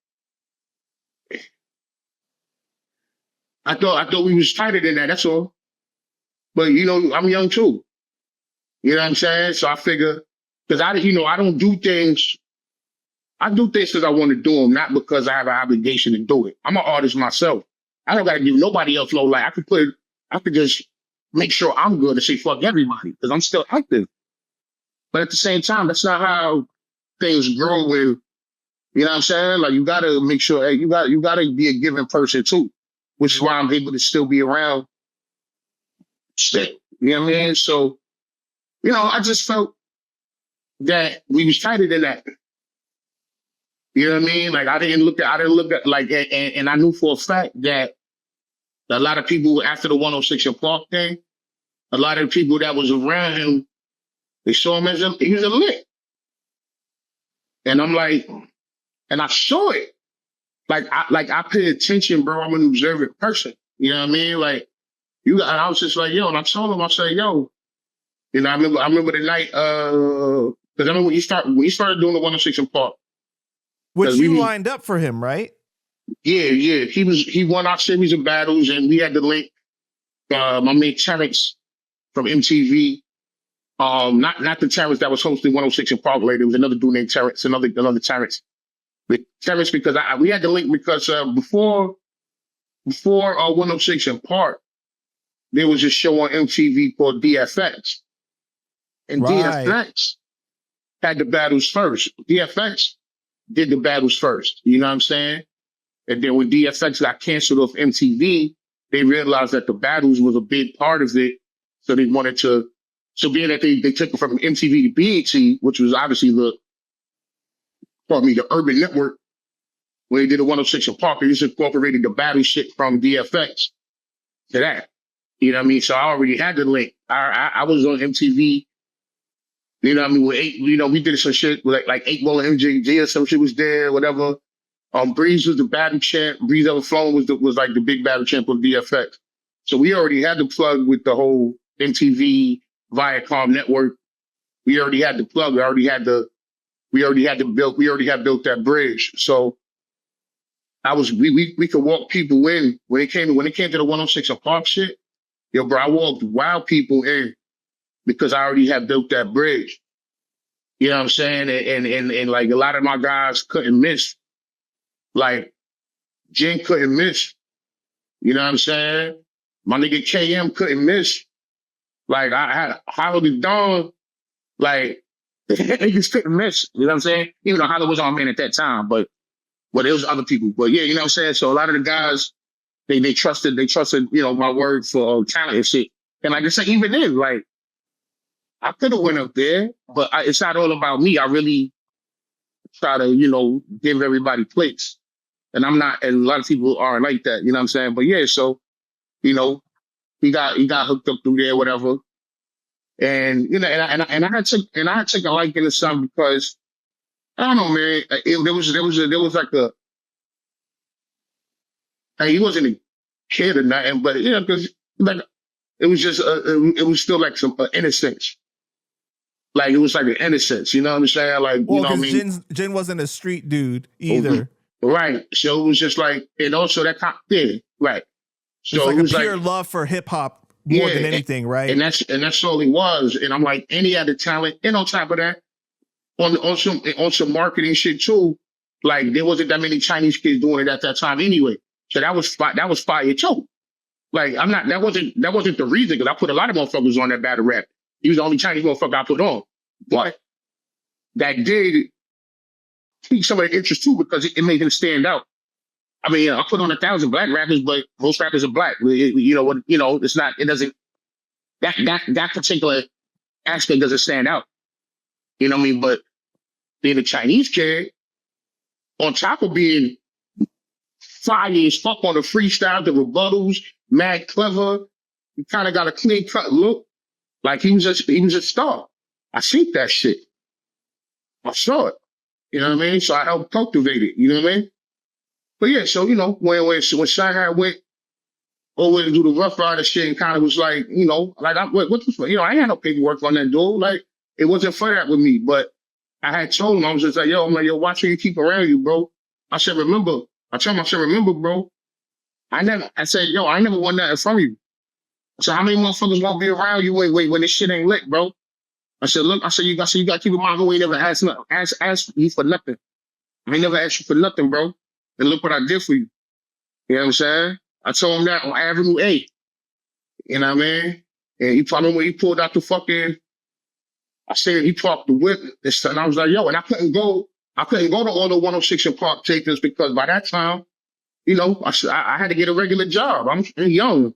I thought we was tighter than that, that's all. But I'm young too. You know what I'm saying? So I figure, because I don't do things. I do things because I want to do them, not because I have an obligation to do it. I'm an artist myself. I don't got to give nobody else no light. I could just make sure I'm good and say fuck everybody because I'm still active. But at the same time, that's not how things grow. With you know what I'm saying? Like you got to make sure, hey, you got to be a giving person too, which is why I'm able to still be around. Still, you know what I mean? So. I just felt that we was tighter than that. You know what I mean? Like I didn't look at like, and I knew for a fact that a lot of people after the 106 and Park thing, a lot of people that was around him, they saw him as he was a lick. And I'm like, and I saw it. I pay attention, bro. I'm an observant person. You know what I mean? Like, and I was just like, yo, and I told him, I said, yo, you know, I remember the night, because I remember when he started doing the 106 in Park. Which you lined up for him, right? Yeah. He won our series of battles, and we had to link my man Terrence from MTV. Not the Terrence that was hosting 106 in Park later. It was another dude named Terrence, another Terrence. But Terrence, because we had to link because before 106 in Park, there was a show on MTV called DFX. And right. DFX had the battles first. DFX did the battles first. You know what I'm saying? And then when DFX got canceled off MTV, they realized that the battles was a big part of it. So they wanted to, so being that they took it from MTV to BET, which was obviously the urban network, when they did the 106 in Park, they just incorporated the battle shit from DFX to that. You know what I mean? So I already had the link. I was on MTV. You know what I mean? We did some shit with like 8 Ball and MJG or some shit was there, whatever. Breeze was the battle champ. Breeze Ever Flown was like the big battle champ of DFX. So we already had the plug with the whole MTV Viacom network. We already had the plug. We already had built that bridge. So we could walk people in when it came to the 106 in Park shit. Yo, bro, I walked wild people in because I already had built that bridge. You know what I'm saying? And like a lot of my guys couldn't miss. Like Jin couldn't miss. You know what I'm saying? My nigga KM couldn't miss. Like I had Hollow the Dawn, like they just couldn't miss. You know what I'm saying? Even though Hollow was on man at that time, but there was other people. But yeah, you know what I'm saying? So a lot of the guys, they trusted, you know, my word for talent and shit. And like I said, even then, like I could have went up there, but it's not all about me. I really try to, you know, give everybody place. And I'm not, and a lot of people aren't like that, you know what I'm saying? But yeah, so, you know, he got hooked up through there, whatever. And, you know, and I had taken a liking to something because, I don't know, man, there was like he wasn't a kid or nothing, but, you know, because like, it was just, it was still like some innocence. Like, it was like an innocence, you know what I'm saying? Like, well, you know what I mean? Jin wasn't a street dude either. Mm-hmm. Right. So it was just like, and also that kind of thing. Right. So it's like it was a pure love for hip hop more than anything, right? And that's all he was. And I'm like, and he had the talent. And on top of that, on some marketing shit too, like there wasn't that many Chinese kids doing it at that time anyway. So that was fire too. Like that wasn't the reason, because I put a lot of motherfuckers on that battle rap. He was the only Chinese motherfucker I put on. But that did pique some of the interest too, because it made him stand out. I mean, I put on 1,000 black rappers, but most rappers are black. You know what? You know, it's not. It doesn't. That particular aspect doesn't stand out. You know what I mean? But being a Chinese kid, on top of being fire as fuck on the freestyle, the rebuttals, mad clever, he kind of got a clean cut look. Like he was a star. I seen that shit. I saw it. You know what I mean? So I helped cultivate it. You know what I mean? But yeah, so you know, when Shanghai went over to do the Rough Rider shit, and kind of was like, you know, like what the fuck? You know, I ain't had no paperwork on that dude. Like it wasn't for that with me. But I had told him, I was just like, yo, watch who you keep around you, bro. I said, remember. I told him, I said, remember, bro. I said, yo, I ain't never won nothing from you. So how many motherfuckers won't be around you when this shit ain't lit, bro? I said, look, you got to keep in mind who ain't never asked you for nothing. I ain't never asked you for nothing, bro. And look what I did for you. You know what I'm saying? I told him that on Avenue 8. You know what I mean? And he probably when he pulled out the fucking, I said he parked the whip and stuff. And I was like, yo, and I couldn't go to all the 106 in Park takers because by that time, you know, I had to get a regular job. I'm young.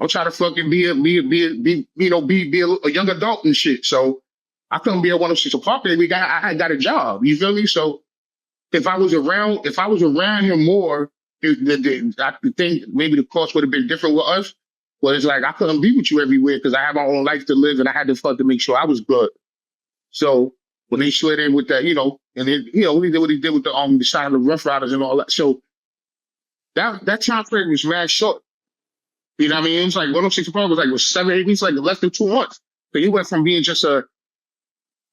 I'm trying to fucking be a young adult and shit. So I couldn't be at 106 in Park. I had got a job. You feel me? So if I was around him more, I think maybe the cost would have been different with us. But it's like I couldn't be with you everywhere because I had my own life to live and I had to fuck to make sure I was good. So when they slid in with that, and then, when he did what he did with the shot of the Rough Riders and all that. So that time frame was mad short. You know what I mean? It was like 106 Park was 7, 8 weeks, like less than 2 months. So he went from being just a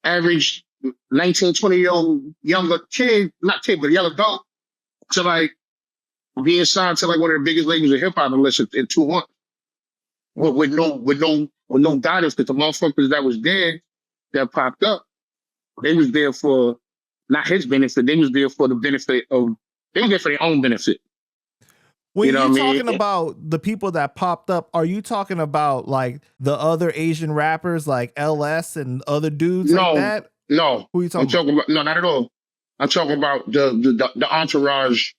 average 19, 20-year-old younger kid, not kid, but young adult, to like being signed to like one of the biggest labels of hip hop in 2 months. With no guidance, because the motherfuckers that was there that popped up, they was there for not his benefit, they was there for the benefit of, they were there for their own benefit. When you're talking about the people that popped up, are you talking about like the other Asian rappers like LS and other dudes like that? No. Who are you talking about? No, not at all. I'm talking about the entourage.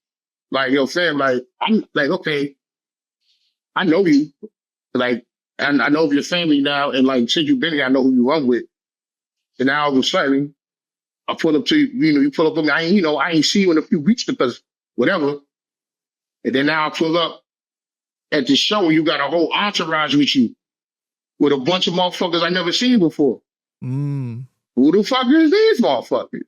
Like, fam, like, I'm like, okay, I know you. Like, and I know of your family now, and like, since you've been here, I know who you run with. And now all of a sudden, I pull up to you, you pull up on me, I ain't see you in a few weeks because whatever. And then now I pull up at the show and you got a whole entourage with you with a bunch of motherfuckers I never seen before. Who the fuck is these motherfuckers?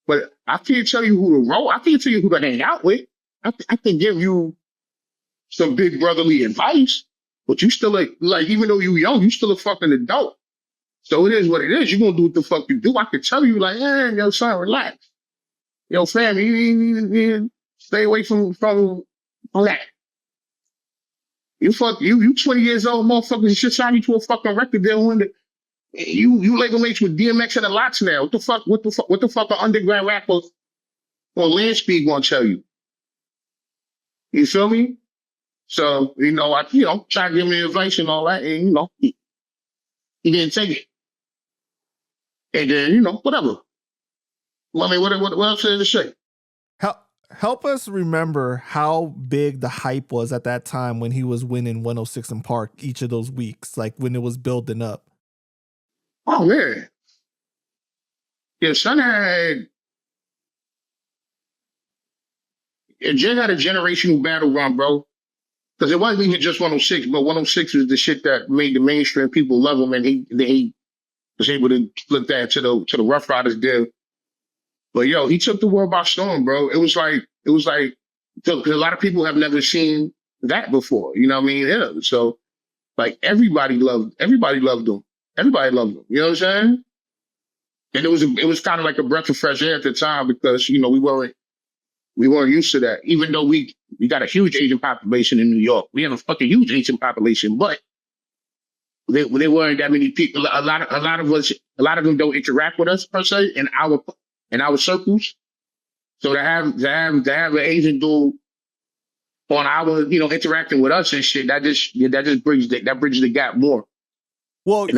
But I can't tell you who to roll. I can't tell you who to hang out with. I can give you some big brotherly advice, but you still like even though you young, you still a fucking adult. So it is what it is. You're going to do what the fuck you do. I can tell you like, yo, son, relax. Yo, fam, you stay away from that. You 20 years old, motherfuckers, you should sign you to a fucking record deal. You label mates with DMX and the Lots now. What the fuck are underground rappers on land speed gonna tell you? You feel me? So, I try to give me advice and all that, and he didn't take it. And then, whatever. I mean, what else is to say? Help us remember how big the hype was at that time when he was winning 106 in Park each of those weeks, like when it was building up. Oh, man. Yeah, son Jin had a generational battle run, bro. Because it wasn't even just 106, but 106 was the shit that made the mainstream people love him, and he was able to flip that to the Rough Riders deal. But he took the world by storm, bro. It was like, because a lot of people have never seen that before. You know what I mean? Yeah. So like everybody loved him. Everybody loved him. You know what I'm saying? And it was kind of like a breath of fresh air at the time because, we weren't used to that. Even though we got a huge Asian population in New York. We have a fucking huge Asian population, but there weren't that many people. A lot of them don't interact with us per se in our circles. So to have an Asian dude on our, interacting with us and shit, that just bridges the gap more. Well,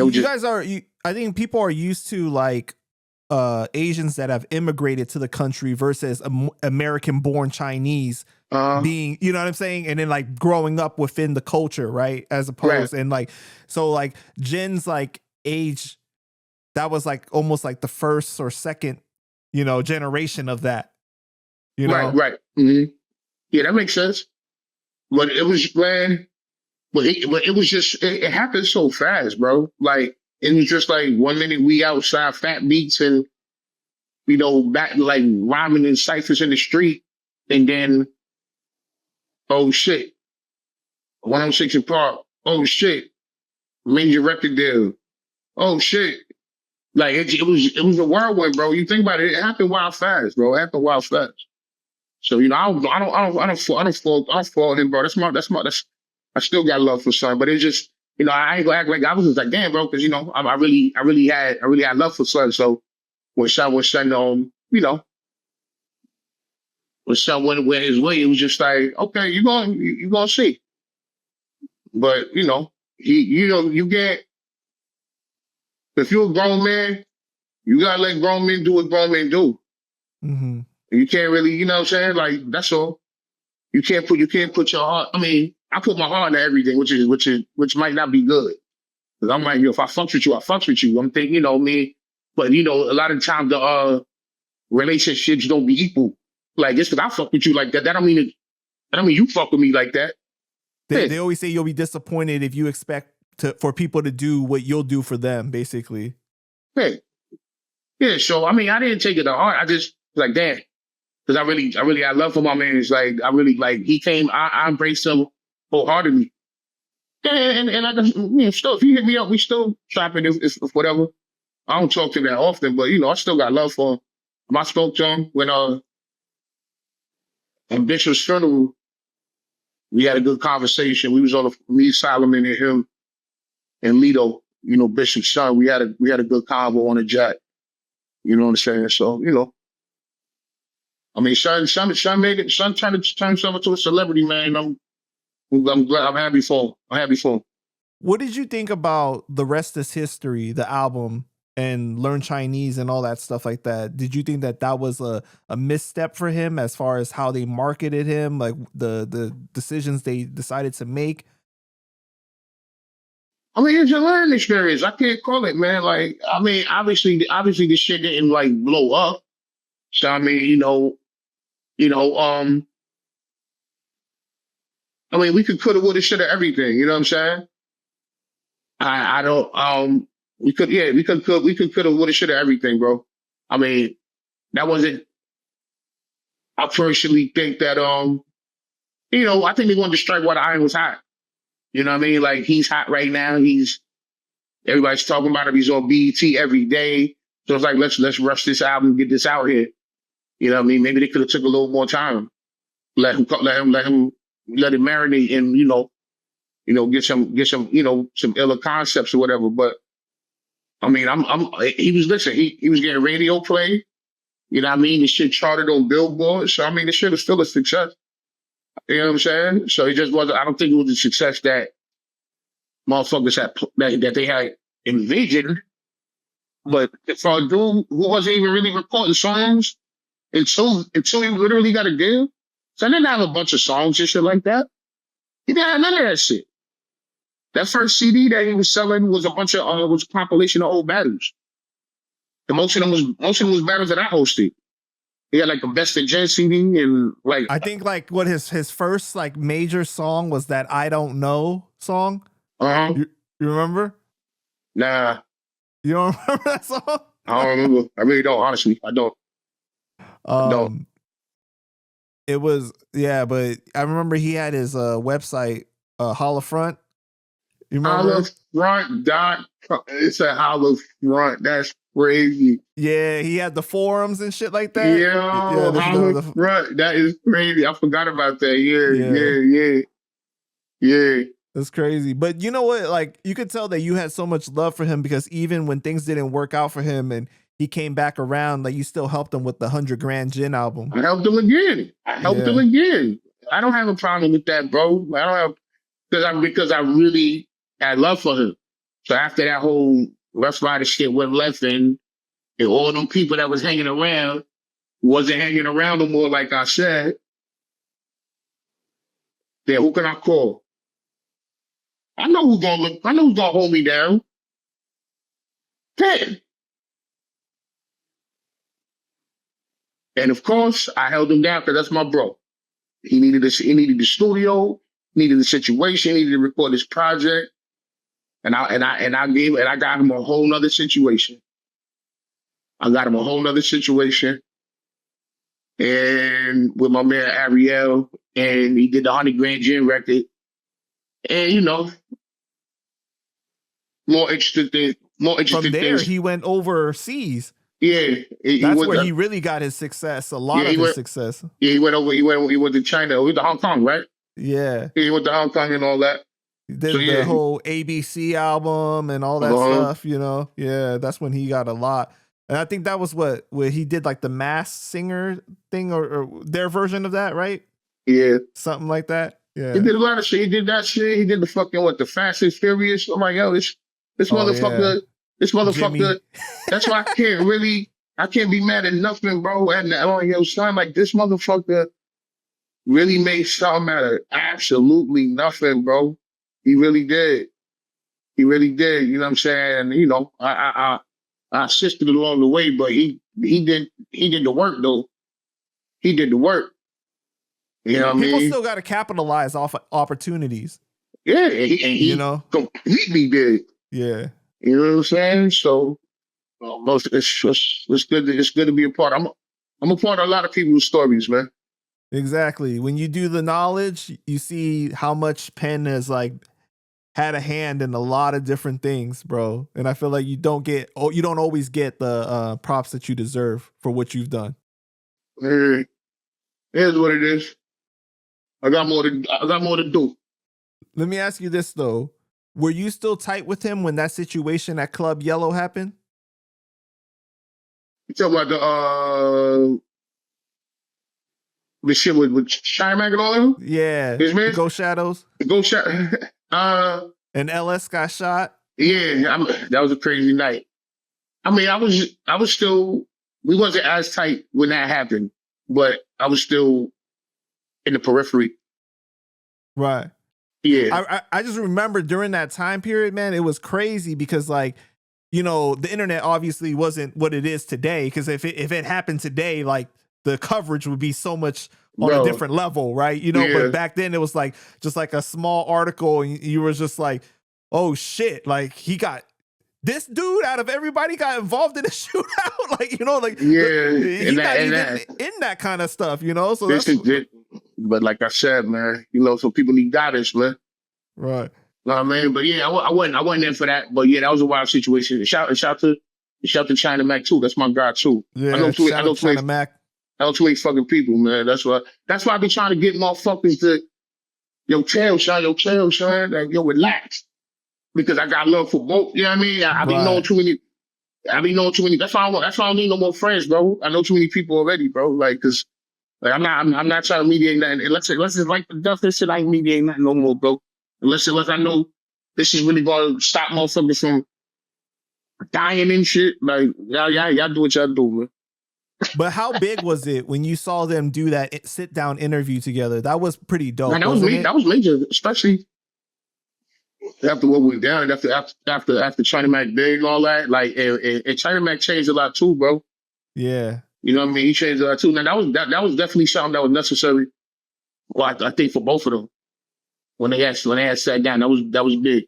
I think people are used to like Asians that have immigrated to the country versus American-born Chinese being, you know what I'm saying? And then like growing up within the culture, right? As opposed, and like, so like Jin's like age, that was like almost like the first or second, generation of that. Right. Mm-hmm. Yeah, that makes sense. But it was, man, but it was just, it happened so fast, bro. Like, it was just like 1 minute we outside fat beats and, back like rhyming in ciphers in the street. And then, oh shit, 106 in Park. Oh shit, major record deal. Oh shit. Like it was a whirlwind, bro. You think about it, it happened wild fast, bro. It happened wild fast. So I don't fault him, bro. I still got love for Son, but it's just I ain't gonna act like I was just like damn, bro, because I really had love for Son. So when Son when Son went his way, it was just like okay, you gonna see. But you get. If you're a grown man, you gotta let grown men do what grown men do. Mm-hmm. You can't really, you know what I'm saying? Like, that's all. You can't put your heart. I mean, I put my heart into everything, which might not be good. Because I'm like, if I fucks with you, I fucks with you. I'm thinking, me. But a lot of times the relationships don't be equal. Like, just because I fuck with you like that, that don't mean you fuck with me like that. They always say you'll be disappointed if you expect for people to do what you'll do for them, basically. Yeah. So I mean, I didn't take it to heart. I just like, damn, because I really had love for my man. It's like I really like he came. I embraced him wholeheartedly. And I just still, if he hit me up, we still chopping if whatever. I don't talk to him that often, but I still got love for him. I spoke to him when on Bishop's funeral. We had a good conversation. We was on me, Solomon, and him, and Lito. Bishop's son. We had a good convo on the jet. You know what I'm saying? So I mean, son made it. Son turned himself into a celebrity, man. I'm glad. I'm happy for him. What did you think about The Rest Is History, the album, and Learn Chinese and all that stuff like that? Did you think that was a misstep for him as far as how they marketed him, like the decisions they decided to make? I mean, it's a learning experience. I can't call it, man. Like, I mean, obviously this shit didn't like blow up. So I mean, I mean, we coulda, woulda, shoulda, everything. You know what I'm saying? I don't. We could, coulda, woulda, shoulda, everything, bro. I mean, that wasn't. I personally think that I think they wanted to strike while the iron was hot. You know what I mean? Like, he's hot right now. Everybody's talking about him. He's on BET every day. So it's like, let's rush this album, get this out here. You know what I mean? Maybe they could have took a little more time. Let him marinate and, get some iller concepts or whatever. But I mean, he was getting radio play. You know what I mean? The shit charted on Billboard. So I mean, the shit is still a success. You know what I'm saying? So it just wasn't, I don't think it was the success that motherfuckers that they had envisioned. But for a dude who wasn't even really recording songs until he literally got a deal, so I didn't have a bunch of songs and shit like that. He didn't have none of that shit. That first CD that he was selling was was a compilation of old battles. And most of them was battles that I hosted. He had like a Best of Jen CD and like I think like what his first like major song was that I Don't Know song. You remember? Nah. You don't remember that song? I don't remember. I really don't, honestly. I don't. It was, yeah, but I remember he had his website, Holla Front. You remember? Hollafront.com. It's a Holla Front. That's crazy. Yeah, he had the forums and shit like that. Yeah, Holla Front. That is crazy. I forgot about that. Yeah. That's crazy. But you know what? Like, you could tell that you had so much love for him because even when things didn't work out for him and he came back around, like, you still helped him with the 100 Grand Gin album. I helped him again. I don't have a problem with that, bro. I don't have, because I really had love for him. So after that whole Rough Rider shit went left and all them people that was hanging around wasn't hanging around no more, like I said, then who can I call? I know who's gonna hold me down. Ted. And of course, I held him down because that's my bro. He needed the studio, needed the situation, needed to record this project. And I got him a whole nother situation. And with my man Ariel, and he did the 100 Grand Gin record. And more interested From there, things. he went overseas. Yeah, that's where he really got his success. A lot of his success. Yeah, he went to China. He went to Hong Kong, right? Yeah. He went to Hong Kong and all that. He did the whole ABC album and all that stuff. Yeah, that's when he got a lot. And I think that was where he did like the Masked Singer thing or their version of that, right? Yeah, something like that. Yeah, he did a lot of shit. He did that shit. He did the fucking the Fast and Furious. I'm like, yo, this motherfucker. Yeah. This motherfucker. Jimmy. That's why I can't be mad at nothing, bro. And I'm like, yo, son, like this motherfucker really made something out of absolutely nothing, bro. He really did. You know what I'm saying? And, I assisted along the way, but he did the work though. He did the work. You know what I People mean? still got to capitalize off of opportunities. Yeah, and he You know? completely did. Yeah. You know what I'm saying? So it's good to be a part. I'm a part of a lot of people's stories, man. Exactly. When you do the knowledge, you see how much Penn has like had a hand in a lot of different things, bro. And I feel like you don't always get the props that you deserve for what you've done. It is what it is. I got more to do. Let me ask you this though. Were you still tight with him when that situation at Club Yellow happened? You talking about the shit with Shy Mac and all of them? Yeah. His man? Ghost Shadows? Go shot. And LS got shot? Yeah, that was a crazy night. I mean, I was still, we wasn't as tight when that happened, but I was still in the periphery. Right. Yeah. I just remember during that time period, man, it was crazy because like, you know, the internet obviously wasn't what it is today. Because if it happened today, like the coverage would be so much on a different level, right? You know, but back then it was like just like a small article, and you were just like, oh shit, like this dude out of everybody got involved in a shootout, like, you know, like he's not even in that kind of stuff, you know. So but like I said, man, you know, so people need guidance, man. Right. Know what I mean? But yeah, I wasn't in for that. But yeah, that was a wild situation. Shout to China Mac too. That's my guy too. Yeah, I know China Mac. I know 2 fucking people, man. That's why I be trying to get motherfuckers to yo chill, Sean. Like, yo, relax. Because I got love for both. You know what I mean? I be knowing too many. That's why I don't need no more friends, bro. I know too many people already, bro. Like, cause like I'm not trying to mediate nothing. Unless it's like the death, this shit, I ain't mediating nothing no more, bro. Unless I know this is really going to stop motherfuckers from dying and shit. Like, y'all do what y'all do, man. But how big was it when you saw them do that sit-down interview together? That was pretty dope. Man, that was major, especially after what went down, after China Mac did and all that. Like, and China Mac changed a lot too, bro. Yeah. You know what I mean? He changed a lot too. Now that was definitely something that was necessary. Well, I think for both of them. When they had sat down, that was big.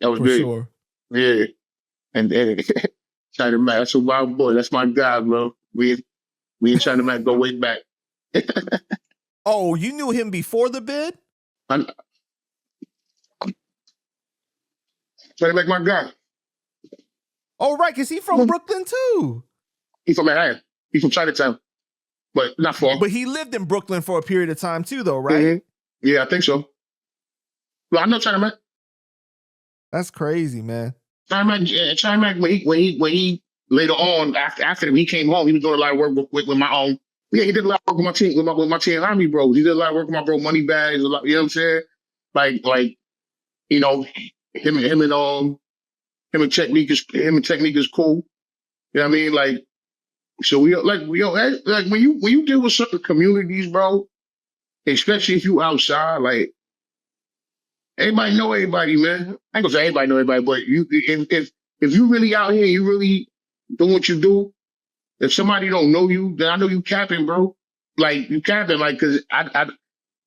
That was big. Sure. Yeah. And China Mac, that's a wild boy. That's my guy, bro. We and China Mac go way back. Oh, you knew him before the bid? China Mac, my guy. Oh, right, because he's from Brooklyn too. He's from Manhattan. He's from Chinatown. But not far. But he lived in Brooklyn for a period of time too, though, right? Mm-hmm. Yeah, I think so. Well, I know China Mac. That's crazy, man. China Mac, when he later on after he came home, he was doing a lot of work with my own. Yeah, he did a lot of work with my team, with my team Army bros. He did a lot of work with my bro Moneybags, a lot. You know what I'm saying? Like, you know, him and Technique is cool. You know what I mean? Like, so we like when you deal with certain communities, bro, especially if you outside, like. Everybody know everybody, man. I ain't gonna say everybody know everybody, but if you really out here, you really doing what you do. If somebody don't know you, then I know you capping, bro. Like you capping, like because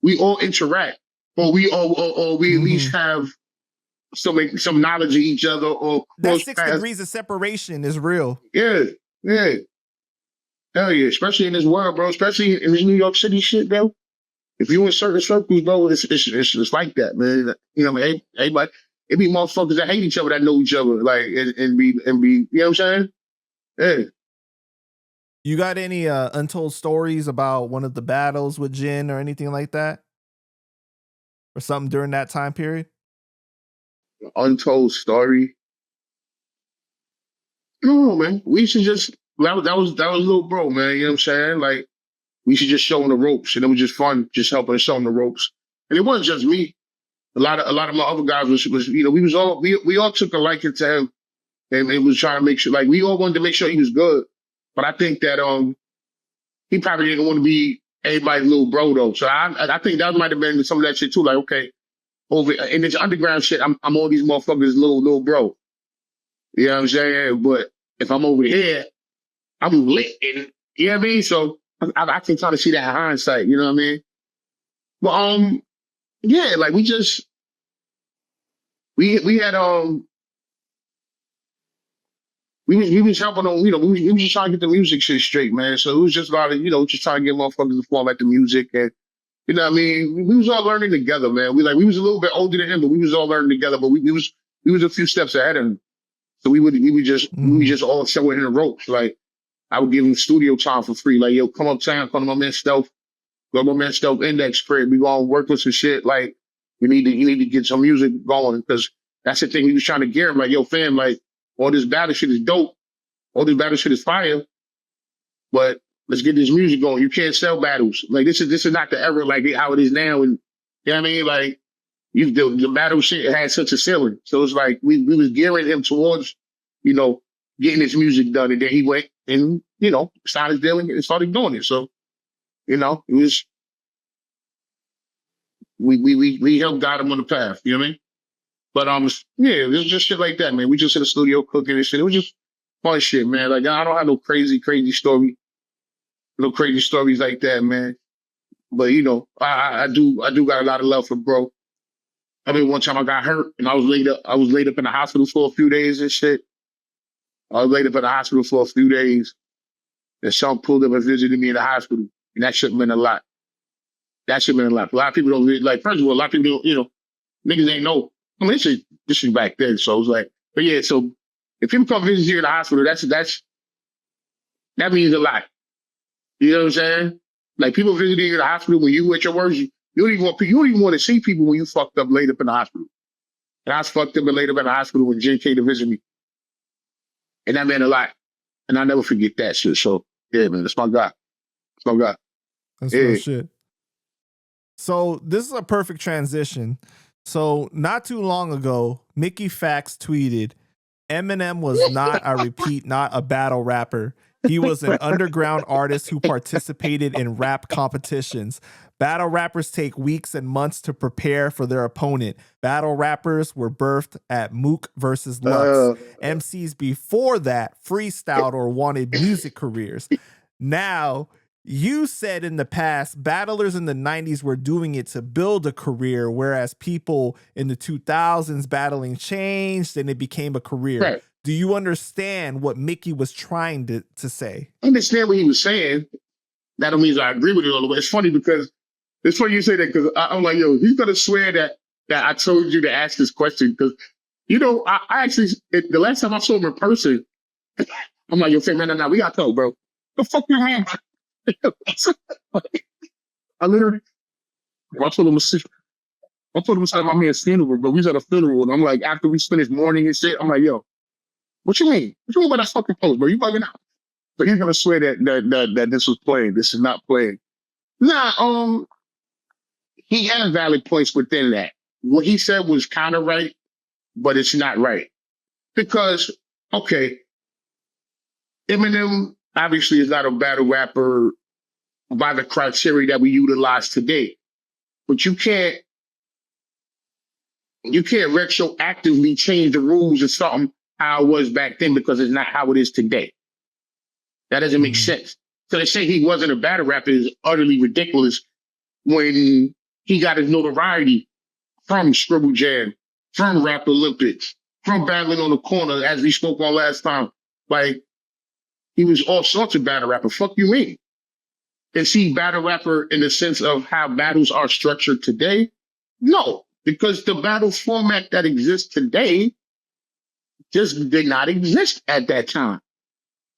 we all interact, or we at least have some knowledge of each other. Or that 6 degrees of separation is real. Yeah. Hell yeah, especially in this world, bro. Especially in this New York City shit, bro. If you in certain circles, bro, it's like that, man. You know, what I mean, everybody, it be motherfuckers that hate each other that know each other, like and be, you know what I'm saying? Yeah. You got any untold stories about one of the battles with Jin or anything like that, or something during that time period? Untold story? No, man. We should just that was little bro, man. You know what I'm saying? Like. We should just show him the ropes, and it was just fun, just helping us show him the ropes. And it wasn't just me. A lot of my other guys was you know, we all took a liking to him, and it was trying to make sure, like we all wanted to make sure he was good. But I think that he probably didn't want to be everybody's little bro though. So I think that might have been some of that shit too. Like okay, over in this underground shit, I'm all these motherfuckers little bro. You know what I'm saying? But if I'm over here, I'm lit, and you know what I mean. So. I can kind of see that in hindsight, you know what I mean? But yeah, like we had we was helping on, we was just trying to get the music shit straight, man. So it was just a lot of, just trying to get motherfuckers to format the music, and you know what I mean? We was all learning together, man. We was a little bit older than him, but we was all learning together, but we was a few steps ahead of him. So we just all showing him the ropes. Like I would give him studio time for free. Like, yo, come uptown, come to my man Stealth, go to my man Stealth Index crib. We gonna work with some shit. Like you need to get some music going, because that's the thing. We was trying to gear him, like, yo, fam, like all this battle shit is dope. All this battle shit is fire. But let's get this music going. You can't sell battles. Like this is not the era like how it is now. And you know what I mean? Like the battle shit had such a ceiling. So it's like we was gearing him towards, getting his music done. And then he went and, started dealing and started doing it. So, it was we helped guide him on the path, you know what I mean? But yeah, it was just shit like that, man. We just in the studio cooking and shit. It was just fun shit, man. Like I don't have no crazy story. No crazy stories like that, man. But I do got a lot of love for bro. I mean, one time I got hurt and I was laid up in the hospital for a few days and shit. I was laid up in the hospital for a few days. And someone pulled up and visited me in the hospital. And that shit meant a lot. That shit meant a lot. A lot of people don't like, first of all, a lot of people don't, niggas ain't know. I mean, this is back then. So it was like, but yeah, so if people come visit you in the hospital, that means a lot. You know what I'm saying? Like people visiting you in the hospital when you at your worst, you don't even want to see people when you fucked up laid up in the hospital. And I was fucked up and laid up in the hospital when Jin came to visit me. And that meant a lot. And I'll never forget that shit. So yeah, man, that's my guy. That's my guy. That's real shit. So this is a perfect transition. So not too long ago, Mickey Fax tweeted, Eminem was not, I repeat, not a battle rapper. He was an underground artist who participated in rap competitions. Battle rappers take weeks and months to prepare for their opponent. Battle rappers were birthed at Mook versus Lux. MCs before that freestyled or wanted music careers. Now, you said in the past, battlers in the 90s were doing it to build a career, whereas people in the 2000s battling changed and it became a career. Right. Do you understand what Mickey was trying to say? I understand what he was saying. That don't mean I agree with it all the way. It's funny you say that, because I'm like, yo, he's going to swear that I told you to ask this question. Because, I actually, the last time I saw him in person, I'm like, yo, fam, no, we got to talk, bro. The fuck your hand? I literally, I told him to sit at my man's funeral, but we was at a funeral, and I'm like, after we finished mourning and shit, I'm like, yo, what you mean? What you mean by that fucking post, bro? You bugging out? But he's gonna swear that this was playing. This is not playing. Nah, he had valid points within that. What he said was kind of right, but it's not right. Because, okay, Eminem obviously is not a battle rapper by the criteria that we utilize today. But you can't retroactively change the rules of something how it was back then, because it's not how it is today. That doesn't make sense. So to say he wasn't a battle rapper is utterly ridiculous when he got his notoriety from Scribble Jam, from Rap Olympics, from battling on the corner, as we spoke on last time. Like, he was all sorts of battle rapper. Fuck you mean? Is he battle rapper in the sense of how battles are structured today? No, because the battle format that exists today just did not exist at that time.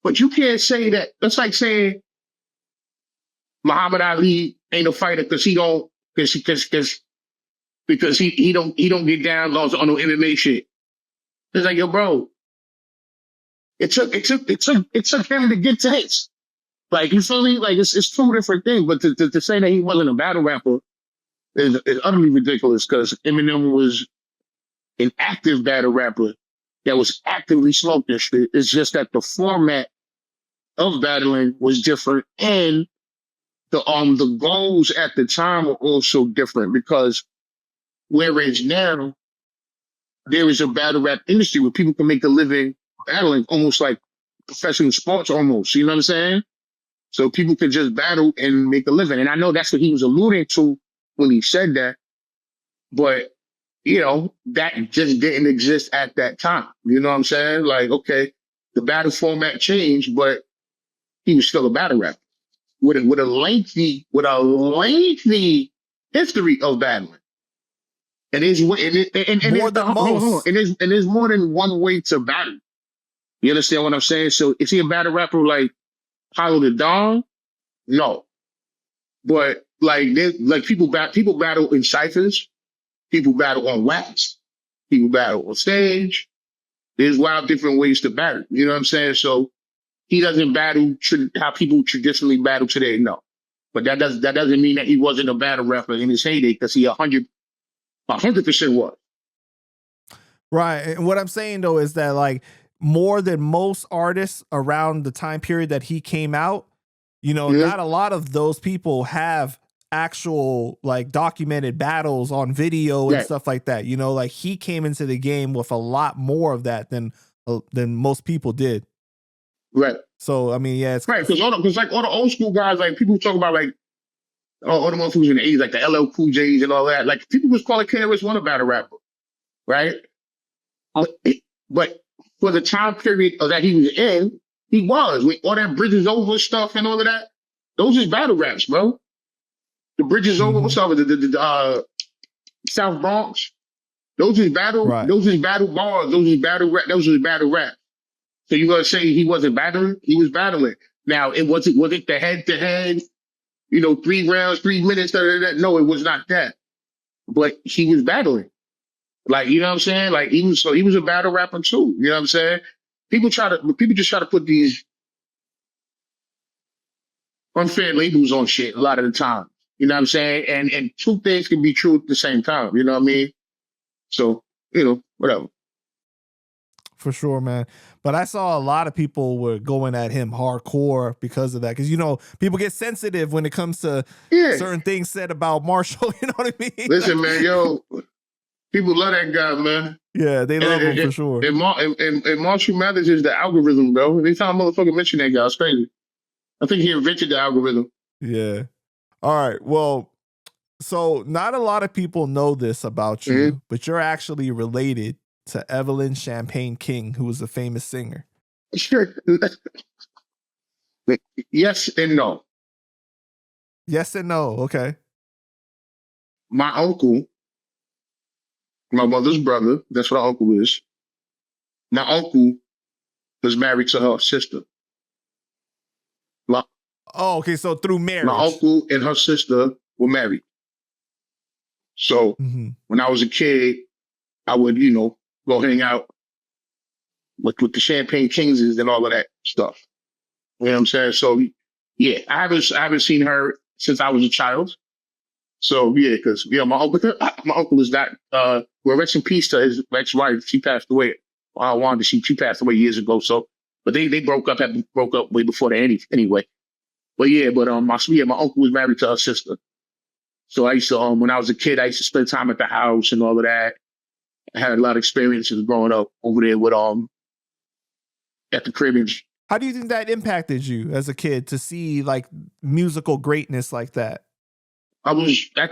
But you can't say that. That's like saying Muhammad Ali ain't a fighter because he don't get down laws on no MMA shit. It's like, yo, bro, it took him to get to hits. Like, you feel me? Like, it's two different things. But to say that he wasn't a battle rapper is utterly ridiculous, because Eminem was an active battle rapper that was actively smoking shit. It's just that the format of battling was different, and the goals at the time were also different, because whereas now there is a battle rap industry where people can make a living battling, almost like professional sports almost, you know what I'm saying? So people can just battle and make a living. And I know that's what he was alluding to when he said that. But, you know, that just didn't exist at that time. You know what I'm saying? Like, okay, the battle format changed, but he was still a battle rapper with a lengthy history of battling. And there's more than one way to battle. You understand what I'm saying? So is he a battle rapper like Hollow the Dawn? No. But like people battle in ciphers, people battle on wax, people battle on stage. There's wild different ways to battle. You know what I'm saying? So he doesn't battle how people traditionally battle today. No. But that doesn't mean that he wasn't a battle rapper in his heyday, because he 100% was. Right. And what I'm saying though is that like more than most artists around the time period that he came out, you know, not a lot of those people have actual like documented battles on video and stuff like that. You know, like he came into the game with a lot more of that than most people did. Right. So I mean, yeah, it's right, because all the old school guys, like people talk about like all the motherfuckers in the 80s, like the LL Cool J's and all that. Like people was calling KRS-One a battle rapper, right? But for the time period that he was in, he was with all that Bridges Over stuff and all of that. Those is battle raps, bro. The Bridges Over, what's up with the South Bronx? Those is battle. Right. Those is battle bars. Those is battle rap. Those is battle rap. So you gonna say he wasn't battling? He was battling. Now it wasn't the head to head, you know, 3 rounds, 3 minutes. No, it was not that. But he was battling. Like, you know what I'm saying? Like he was a battle rapper too. You know what I'm saying? People just try to put these unfair labels on shit a lot of the time. You know what I'm saying? And two things can be true at the same time. You know what I mean? So, you know, whatever. For sure, man. But I saw a lot of people were going at him hardcore because of that. Because, you know, people get sensitive when it comes to certain things said about Marshall. You know what I mean? Listen, man, yo, people love that guy, man. Yeah, they love him for sure. And Marshall Mathers is the algorithm, bro. Anytime a motherfucker mention that guy, it's crazy. I think he invented the algorithm. Yeah. All right. Well, so not a lot of people know this about you, but you're actually related to Evelyn Champagne King, who was a famous singer. Sure. Yes and no. Yes and no. Okay. My uncle, my mother's brother, that's what an uncle is. My uncle was married to her sister. Oh, okay. So through marriage. My uncle and her sister were married. So when I was a kid, I would, you know, go hang out with the Champagne Kings and all of that stuff. You know what I'm saying? So yeah, I haven't seen her since I was a child. So yeah, because my uncle is not well, rest in peace to his ex-wife. She passed away. She passed away years ago. So but they broke up way before that anyway. But yeah, my uncle was married to her sister. So I used to when I was a kid, I used to spend time at the house and all of that. I had a lot of experiences growing up over there with at the Caribbean. How do you think that impacted you as a kid to see like musical greatness like that? At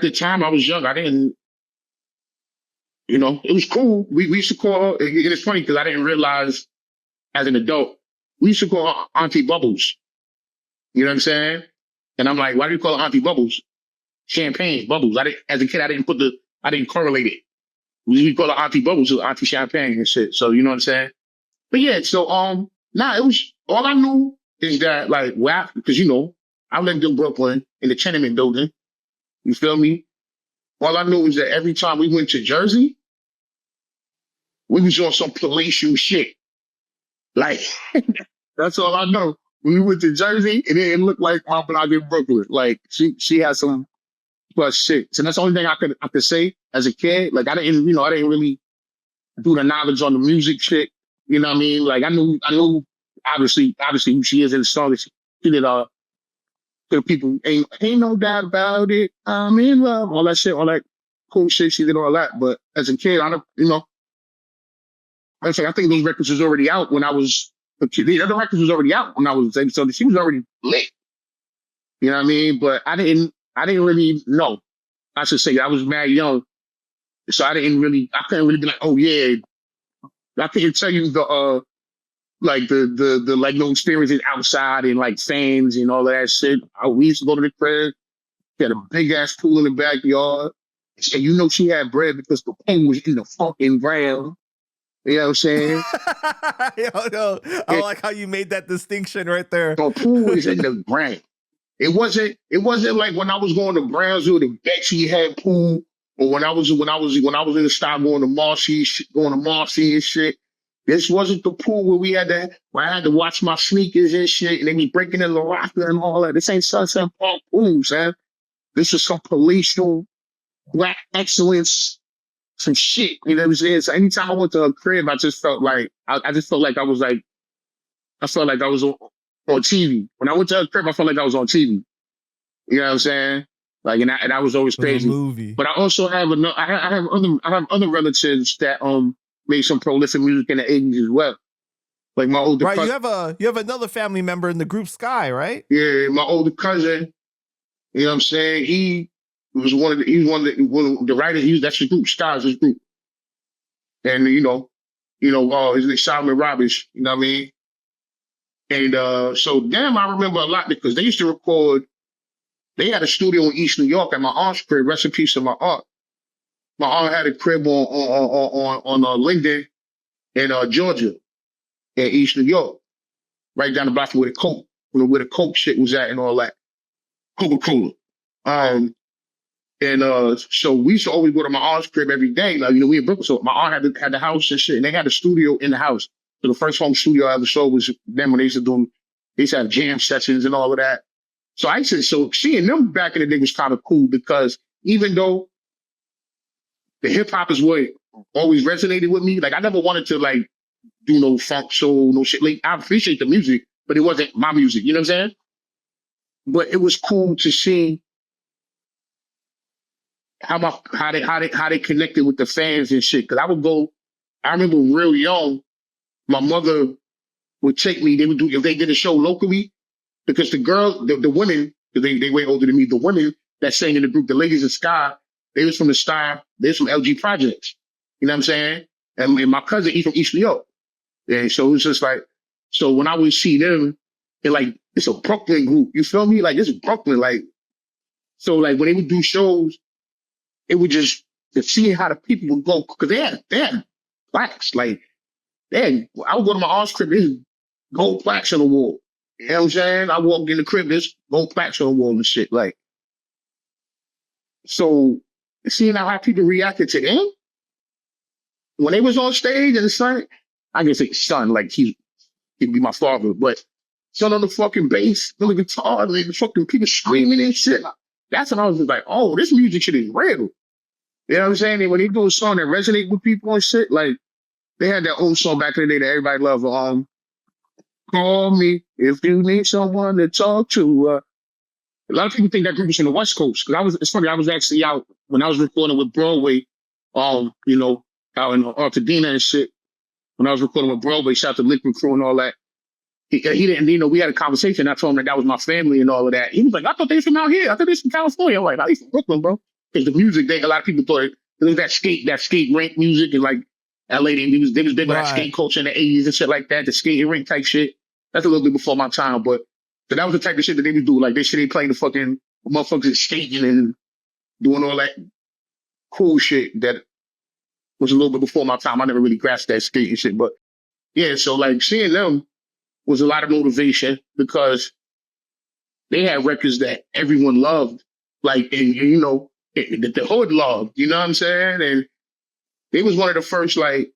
the time I was young. I didn't, you know, it was cool. We used to call her, and it's funny because I didn't realize as an adult, we used to call her Auntie Bubbles. You know what I'm saying? And I'm like, why do you call her Auntie Bubbles? Champagne, Bubbles. As a kid, I didn't correlate it. We call her Auntie Bubbles or Auntie Champagne and shit. So you know what I'm saying? But yeah, so it was all I knew is that like because you know, I lived in Brooklyn in the tenement building. You feel me? All I knew is that every time we went to Jersey, we was on some palatial shit. Like that's all I know. When we went to Jersey, it didn't look like my block in Brooklyn. Like she had some plus shit. So that's the only thing I could say as a kid. Like I didn't really do the knowledge on the music shit. You know what I mean? Like I knew obviously who she is in the song. She did the people ain't no doubt about it. I'm in love. All that shit, all that cool shit. She did all that. But as a kid, I don't, you know. I think those records was already out when I was a kid. The other records was already out when I was so she was already lit. You know what I mean? But I didn't really know I should say I was mad young. So I couldn't really be like, oh yeah. I couldn't tell you the like the like no experiences outside and like fans and all of that shit. We used to go to the crib. She had a big ass pool in the backyard. And you know she had bread because the pool was in the fucking ground. You know what I'm saying? Yo, I like how you made that distinction right there. The pool was in the ground. It wasn't like when I was going to Brownsville, the Betsy had pool, or when I was in the style going to Marcy and shit. This wasn't the pool where I had to watch my sneakers and shit, and they be breaking in the locker and all that. This ain't Sunset Park pool, man. This is some palatial black excellence, some shit. You know what I'm saying? So anytime I went to a crib, I just felt like I was on TV. When I went to a crib, I felt like I was on TV. You know what I'm saying? Like, and that was always crazy. Movie. But I also have other relatives that made some prolific music in the 80s as well. Like my older cousin. You have another family member in the group Sky, right? Yeah, my older cousin. You know what I'm saying? He was one of the writers. That's his group, Sky's his group. And his name Solomon Robbins. You know what I mean? And so them I remember a lot because they used to record. They had a studio in East New York at my aunt's crib. Rest in peace to my aunt. My aunt had a crib on Linden in Georgia, in East New York, right down the block from where the Coke shit was at and all that, Coca-Cola. So we used to always go to my aunt's crib every day. Like, we in Brooklyn, so my aunt had the house and shit, and they had a studio in the house. So the first home studio I ever saw was them when they used to have jam sessions and all of that. So seeing them back in the day was kind of cool because even though the hip hop is what always resonated with me, like I never wanted to like do no funk soul, no shit. Like I appreciate the music, but it wasn't my music. You know what I'm saying? But it was cool to see how they connected with the fans and shit. Cause I remember real young, my mother would take me. They would do if they did a show locally. Because the women, because they way older than me, the women that sang in the group, the ladies in Sky, they was from LG Projects. You know what I'm saying? And my cousin, he's from East New York. And so it was just like, so when I would see them, they're like, it's a Brooklyn group. You feel me? Like, this is Brooklyn. Like, so like when they would do shows, it would just, seeing how the people would go, because they had plaques. Like, I would go to my aunt's crib, there's gold plaques on the wall. You know what I'm saying? I walked in the crib, there's gold plaques on the wall and shit. Like, so seeing how people reacted to them when they was on stage and the son, I can say son, like he'd be my father, but son on the fucking bass, the guitar, and the fucking people screaming and shit. That's when I was just like, oh, this music shit is real. You know what I'm saying? And when they do a song that resonates with people and shit, like they had that old song back in the day that everybody loved. Call me if you need someone to talk to. A lot of people think that group was from the West Coast. Because it's funny, I was actually out when I was recording with Broadway, out in Altadena and shit. When I was recording with Broadway, shout out to Liquid Crew and all that. He didn't, we had a conversation. I told him that was my family and all of that. He was like, I thought they was from out here. I thought they was from California. I'm like, no, he's from Brooklyn, bro. Because the music, a lot of people thought it was that skate rink music and like LA, they was big with that skate culture in the 80s and shit like that, the skating rink type shit. That's a little bit before my time, but so that was the type of shit that they would do. Like, they shit ain't playing the fucking motherfuckers skating and doing all that cool shit that was a little bit before my time. I never really grasped that skating shit, but yeah, so like seeing them was a lot of motivation because they had records that everyone loved, like, and the hood loved, you know what I'm saying? And they was one of the first, like,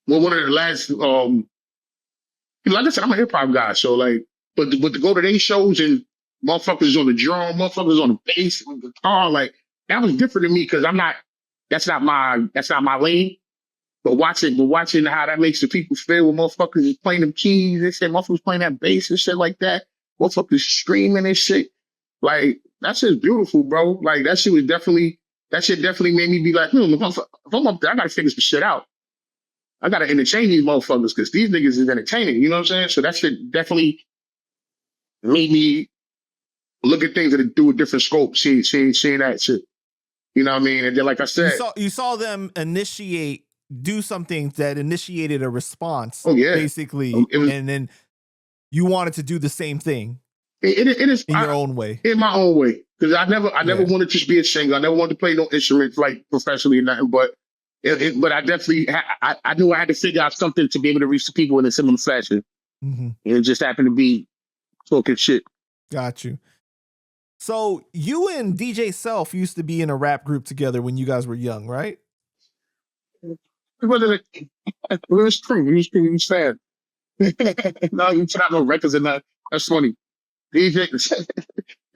one of the last, like I said, I'm a hip hop guy, so like, but to go to these shows and motherfuckers on the drum, motherfuckers on the bass, on the guitar, like that was different to me because that's not my lane. But watching how that makes the people feel when motherfuckers is playing them keys and shit, motherfuckers playing that bass and shit like that, motherfuckers screaming and shit, like that shit's beautiful, bro. Like that shit definitely made me be like, if I'm up there, I gotta figure some shit out. I gotta entertain these motherfuckers because these niggas is entertaining, you know what I'm saying? So that shit definitely made me look at things through a different scope, seeing that shit. You know what I mean? And then, like I said, you saw them do something that initiated a response. Oh yeah, basically, and then you wanted to do the same thing. It is in your own way. In my own way, because I never wanted to just be a singer. I never wanted to play no instruments like professionally or nothing. But I definitely I knew I had to figure out something to be able to reach the people in a similar fashion. Mm-hmm. And it just happened to be talking shit. Got you. So you and DJ Self used to be in a rap group together when you guys were young, right? It was true. It was sad. No, you put out no records and that. That's funny. DJ,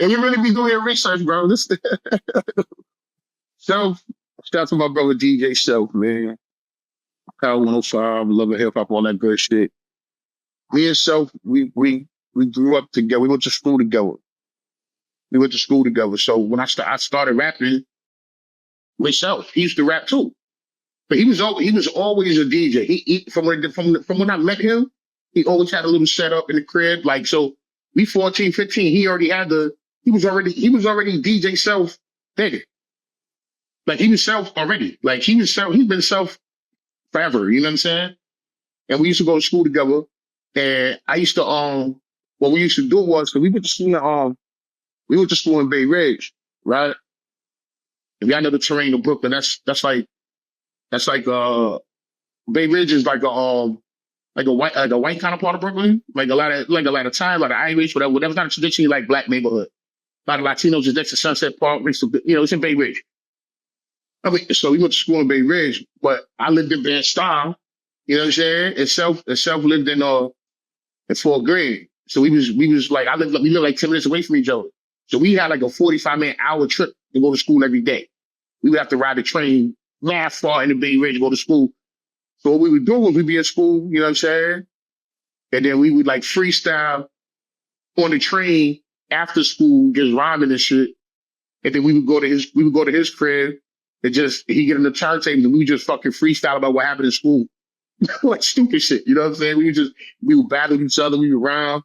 and you really be doing your research, bro. Self, shout out to my brother DJ Self, man. Power 105, love of hip hop, all that good shit. Me and Self, we grew up together. We went to school together. So when I started rapping with Self, he used to rap too. But he was always a DJ. He from when I met him, he always had a little setup in the crib. Like, so we 14, 15, he was already DJ Self then. Like, he was Self already. Like, he's been Self forever, you know what I'm saying? And we used to go to school together. And I used to what we used to do was, because we went to school in Bay Ridge, right? If y'all know the terrain of Brooklyn, that's like Bay Ridge is like a white kind of part of Brooklyn, like a lot of Thai, a lot of Irish, whatever kind of traditionally like black neighborhood. A lot of Latinos is next to Sunset Park, it's in Bay Ridge. I mean, so we went to school in Bay Ridge, but I lived in Bed-Stuy, you know what I'm saying? And Self lived in Fort Greene. So we was like, we lived like 10 minutes away from each other. So we had like a 45-minute hour trip to go to school every day. We would have to ride the train mad far in the Bay Ridge to go to school. So what we would do was we'd be at school, you know what I'm saying? And then we would like freestyle on the train after school, just rhyming and shit. And then we would go to his crib and he get in the turntable and we would just fucking freestyle about what happened in school. Like stupid shit, you know what I'm saying? We would battle each other, we would round,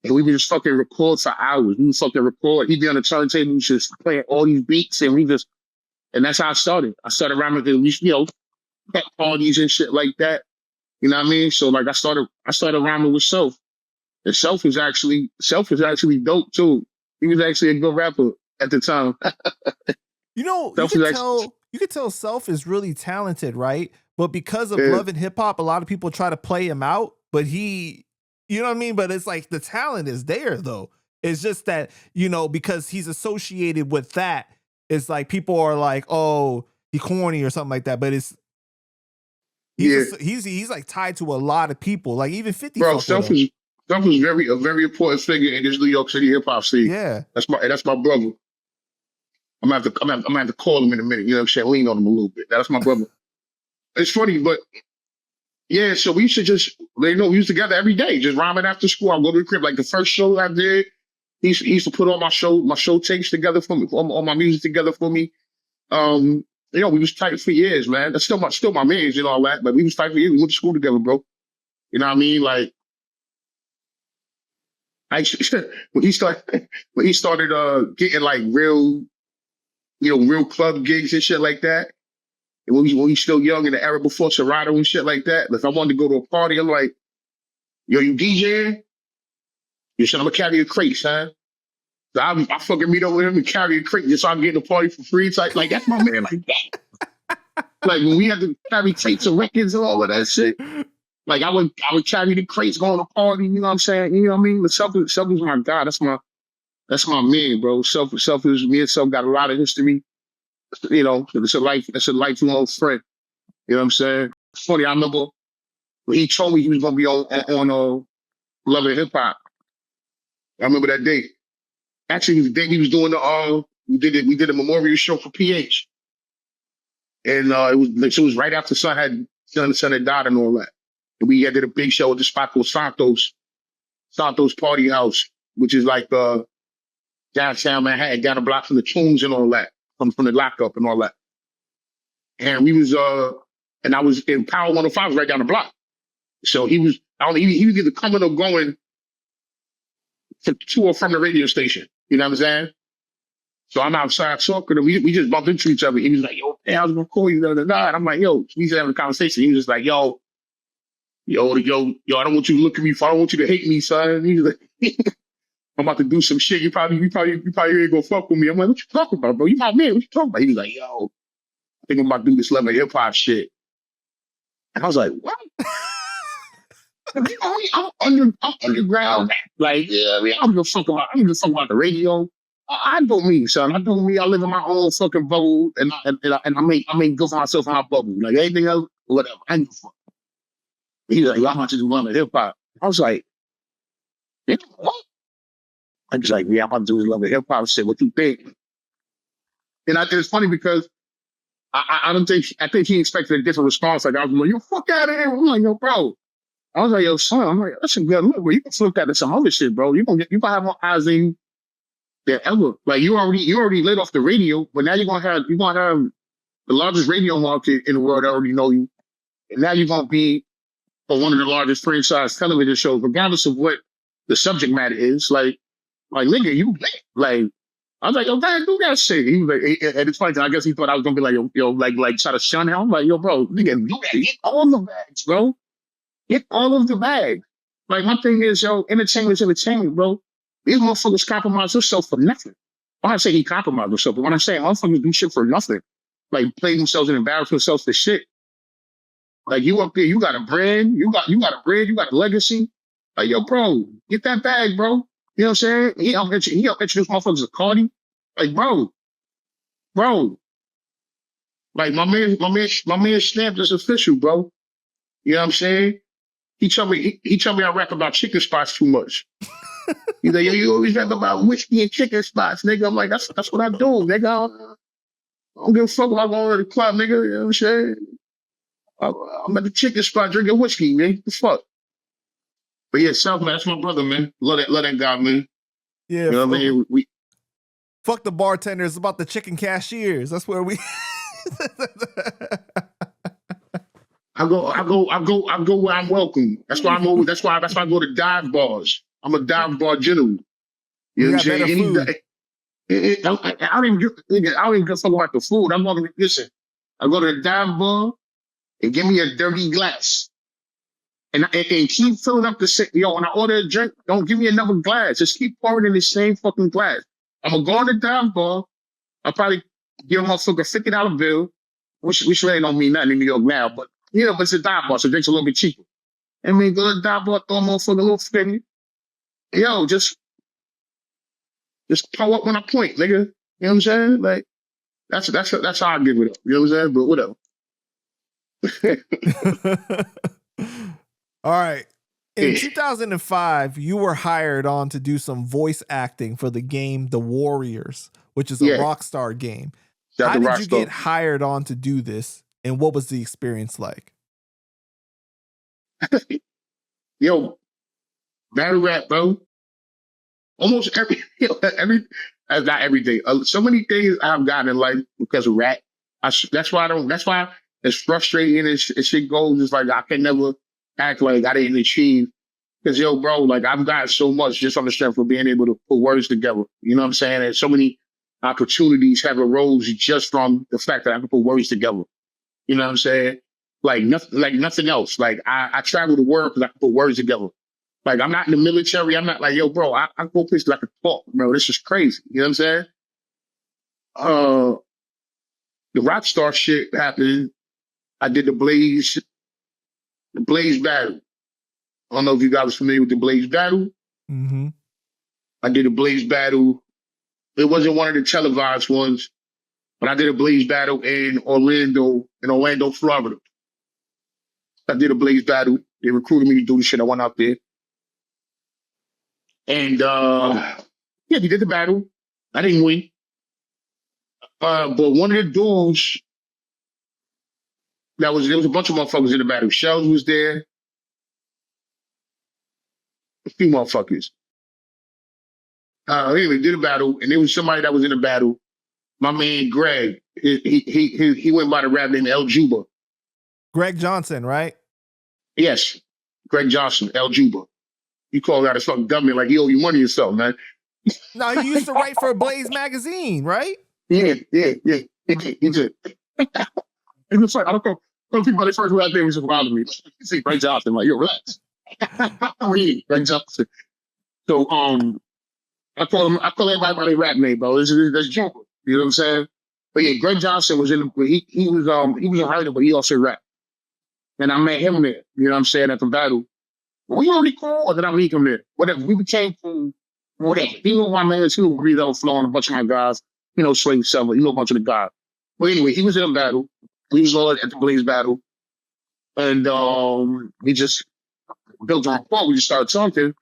and we would just fucking record for hours. We would fucking record. He'd be on the turntable, just playing all these beats, and and that's how I started. I started rhyming with, pet parties and shit like that. You know what I mean? So like I started rhyming with Self. And Self is actually dope too. He was actually a good rapper at the time. You could tell Self is really talented, right? But because of Love and Hip Hop, a lot of people try to play him out, but you know what I mean? But it's like the talent is there though. It's just that, because he's associated with that, it's like people are like, oh, he corny or something like that. But he's like tied to a lot of people, like even 50. Bro, Self is a very important figure in this New York City hip hop scene. Yeah, that's my brother. I'm gonna have to call him in a minute. You know what I'm saying? Lean on him a little bit. That's my brother. It's funny, but yeah. So we used to we used together every day, just rhyming after school. I'll go to the crib. Like the first show I did, he used to put all my show tapes together for me, all my music together for me. We was tight for years, man. That's still my mans and all that, but we was tight for years. We went to school together, bro. You know what I mean? Like, when he started getting like real club gigs and shit like that. And when we were still young in the era before Serato and shit like that, if I wanted to go to a party, I'm like, yo, you DJing? You said I'm gonna carry a crate, son. So I fucking meet up with him and carry a crate just so I can get in the party for free. It's like that's my man like that. Like when we had to carry tapes and records and all of that shit. Like I would carry the crates going to party, you know what I'm saying? You know what I mean? But Self is my God. That's my man, bro. Self is me and Self got a lot of history. It's a lifelong friend. You know what I'm saying? It's funny, I remember when he told me he was gonna be on Love and Hip Hop. I remember that day. Actually, the day he was doing we did a memorial show for PH. And it was right after son had died and all that. And we did a big show at the spot called Santos Party House, which is like downtown Manhattan, down the block from the Tombs and all that, from the lockup and all that. And we was and I was in Power 105 right down the block. So he was either coming or going to or from the radio station. You know what I'm saying? So I'm outside talking to him. We just bumped into each other. He was like, yo, hey, I was gonna call you, and I'm like, yo, we just having a conversation. He was just like, yo, I don't want you to look at me. I don't want you to hate me, son. And he was like, I'm about to do some shit. You probably ain't gonna fuck with me. I'm like, what you talking about, bro? You my man. What you talking about? He was like, yo, I think I'm about to do this love and hip hop shit. And I was like, what? I'm underground. Like, yeah, I mean, I don't give a fuck about the radio. I know me, son. I know me. I live in my own fucking bubble, and I make good for myself in my bubble. Like anything else, whatever. I don't give a fuck. He was like, y'all want to do love and hip hop. I was like, yeah, what? I was like, yeah, I'm about to do this love and hip hop shit. What you think? And it's funny because I think he expected a different response. Like I was like, yo, fuck out of here. I'm like, yo, bro. I was like, yo, son. I'm like, that's a good look, bro. You can flip that to some other shit, bro. You gonna have more eyes than ever. Like you already lit off the radio, but now you're gonna have the largest radio market in the world. I already know you, and now you're gonna be on one of the largest franchise television shows, regardless of what the subject matter is. Like nigga, you lit. Like I was like, yo, man, do that shit. He was like, and it's funny. I guess he thought I was gonna be like, yo, like try to shun him. I'm like, yo, bro, nigga, do that. Get all the bags, bro. Get all of the bags. Like my thing is, yo, entertainment, bro. These motherfuckers compromise themselves for nothing. When I say he compromised himself, but when I say motherfuckers do shit for nothing, like play themselves and embarrass themselves for shit. Like you up there, you got a brand, you got a legacy. Like, yo, bro, get that bag, bro. You know what I'm saying? He helped introduce motherfuckers to Cardi. Like, bro. Like my man stamped is official, bro. You know what I'm saying? He told me I rap about chicken spots too much. He's like, yo, you always rap about whiskey and chicken spots, nigga. I'm like, that's what I do, nigga. I don't give a fuck about going to the club, nigga. You know what I'm saying? I'm at the chicken spot drinking whiskey, man. What the fuck? But yeah, South, man, that's my brother, man. Love that guy, man. Yeah. You know what I mean? Fuck the bartenders, about the chicken cashiers. That's where we. I go where I'm welcome. That's why I go to dive bars. I'm a dive bar general. You know what I'm saying? I don't even give a fuck about the food. I'm going to listen. I go to the dive bar and give me a dirty glass. And keep filling up the same. Yo, when I order a drink, don't give me another glass. Just keep pouring in the same fucking glass. I'm gonna go on the dive bar. I'll probably give a motherfucker a $50 bill, which really don't mean nothing in New York now, but but it's a dive bar, so drink's a little bit cheaper. And we go to the dive bar, throw a motherfucker a little $50. Yo, just pull up when I point, nigga. You know what I'm saying? Like that's how I give it up. You know what I'm saying? But whatever. All right. In 2005, you were hired on to do some voice acting for the game The Warriors, which is a Rockstar game. How did you get hired on to do this, and what was the experience like? Yo, battle rap, bro. Almost not every day. So many things I've gotten in life because of rap. That's why it's frustrating as shit goes. It's like I can never act like I didn't achieve. Because, yo, bro, like I've got so much just on the strength of being able to put words together. You know what I'm saying? And so many opportunities have arose just from the fact that I can put words together. You know what I'm saying? Like nothing else. Like I travel the world because I can put words together. Like I'm not in the military. I'm not like, yo, bro, I go places I can talk, bro. This is crazy. You know what I'm saying? The Rockstar shit happened. I did the Blaze battle. I don't know if you guys are familiar with the Blaze battle. Mm-hmm. I did a Blaze battle. It wasn't one of the televised ones, but I did a Blaze battle in Orlando, Florida. I did a Blaze battle. They recruited me to do the shit. I went out there. And we did the battle. I didn't win. But one of the dudes, there was a bunch of motherfuckers in the battle. Shells was there. A few motherfuckers. Anyway, did a battle, and there was somebody that was in the battle. My man Greg, he went by the rap name El Juba. Greg Johnson, right? Yes, Greg Johnson, El Juba. You call that a fucking government like he owe you money or something, man. No, he used to write for Blaze magazine, right? Yeah. He did. It was like, I don't know. Some people, they first were out there was just wild to me. You see Greg Johnson, like, yo, relax. Greg Johnson. So, I call everybody by their rap name, bro. That's Jumper. You know what I'm saying? But yeah, Greg Johnson was in the, he was a writer, but he also rapped. And I met him there, you know what I'm saying, at the battle. We only cool, or did I meet him there? Whatever. We became cool, whatever. He was my man too, breathe out, flow, and a bunch of my guys, you know, Slave Seller, you know, a bunch of the guys. But anyway, he was in a battle. We was all at the Blaze battle. And we just built on rapport. We just started talking.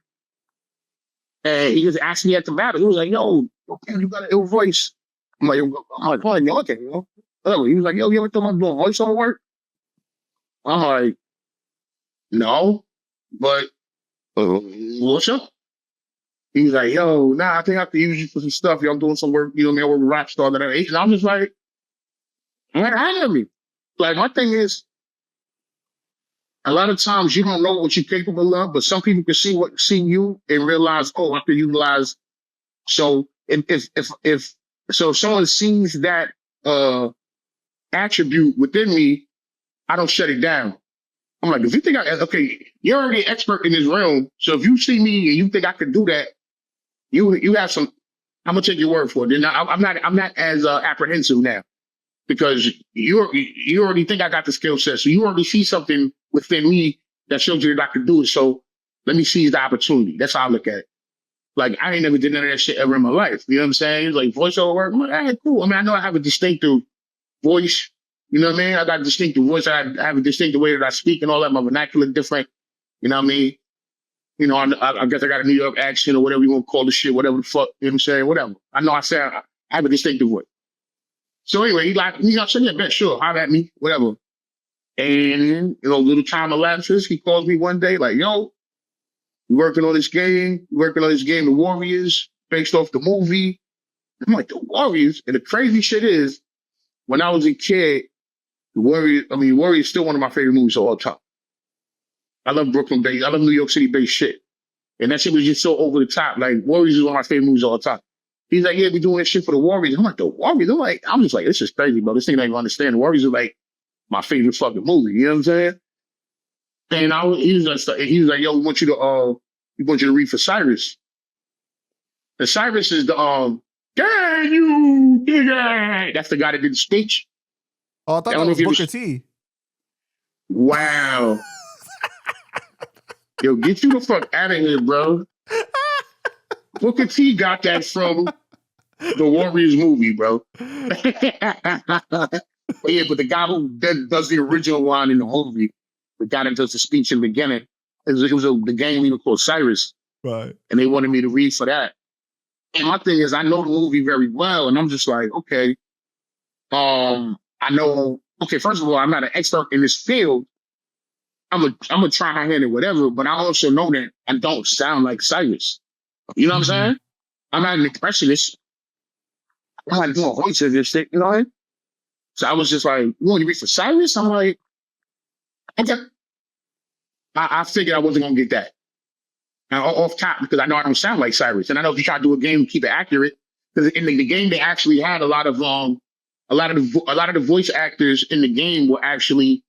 And he just asked me at the battle. He was like, yo, you got an ill voice. I'm like, oh, yeah, okay, you know. Whatever. He was like, yo, you ever thought about doing voiceover work? I'm like, no, but what's up? He was like, yo, nah, I think I have to use you for some stuff. Yo, I'm doing some work, you know, man, I work with rap star that age. And I'm just like, I at me. Like, my thing is, a lot of times you don't know what you're capable of, but some people can see you and realize, oh, I can utilize. So if someone sees that attribute within me, I don't shut it down. I'm like, if you think okay, you're already an expert in this realm. So if you see me and you think I could do that, you have some. I'm gonna take your word for it. Then I'm not as apprehensive now because you already think I got the skill set. So you already see something within me that shows you that I can do it. So let me seize the opportunity. That's how I look at it. Like, I ain't never did none of that shit ever in my life. You know what I'm saying? It's like voiceover work. I'm like, all right, cool. I mean, I know I have a distinctive voice. You know what I mean? I got a distinctive voice. I have a distinctive way that I speak and all that. My vernacular different. You know what I mean? You know, I guess I got a New York accent or whatever you want to call the shit, whatever the fuck, you know what I'm saying? Whatever. I know I have a distinctive voice. So anyway, he like, I said, yeah, bet, sure, holler at me, whatever. And, you know, little time elapses. He calls me one day, like, yo, you working on this game, The Warriors, based off the movie. I'm like, The Warriors? And the crazy shit is, when I was a kid, The Warriors is still one of my favorite movies of all time. I love Brooklyn based, I love New York City based shit. And that shit was just so over the top. Like, Warriors is one of my favorite movies of all time. He's like, yeah, we doing this shit for the Warriors. I'm like, the Warriors? I'm just like, this is crazy, bro. This thing don't even understand. The Warriors are like my favorite fucking movie. You know what I'm saying? And he was like, yo, we want you to read for Cyrus. And Cyrus is the can you dig it? That's the guy that did the speech. Oh, I thought that was Booker T. Wow. Yo, get you the fuck out of here, bro. Booker T got that from the Warriors movie, bro. But yeah, but the guy who does the original one in the movie, the guy that does the speech in the beginning, it was the gang leader called Cyrus. Right. And they wanted me to read for that. And my thing is, I know the movie very well, and I'm just like, okay, I know, okay, first of all, I'm not an expert in this field. I'm gonna try my hand at whatever, but I also know that I don't sound like Cyrus. You know what I'm saying? I'm not an impressionist. I'm not doing voices and shit, you know what I mean? So I was just like, you want to read for Cyrus? I'm like, okay. I figured I wasn't gonna get that. Now, off top, because I know I don't sound like Cyrus, and I know if you try to do a game, keep it accurate. Because in the game, they actually had a lot of the voice actors in the game were actually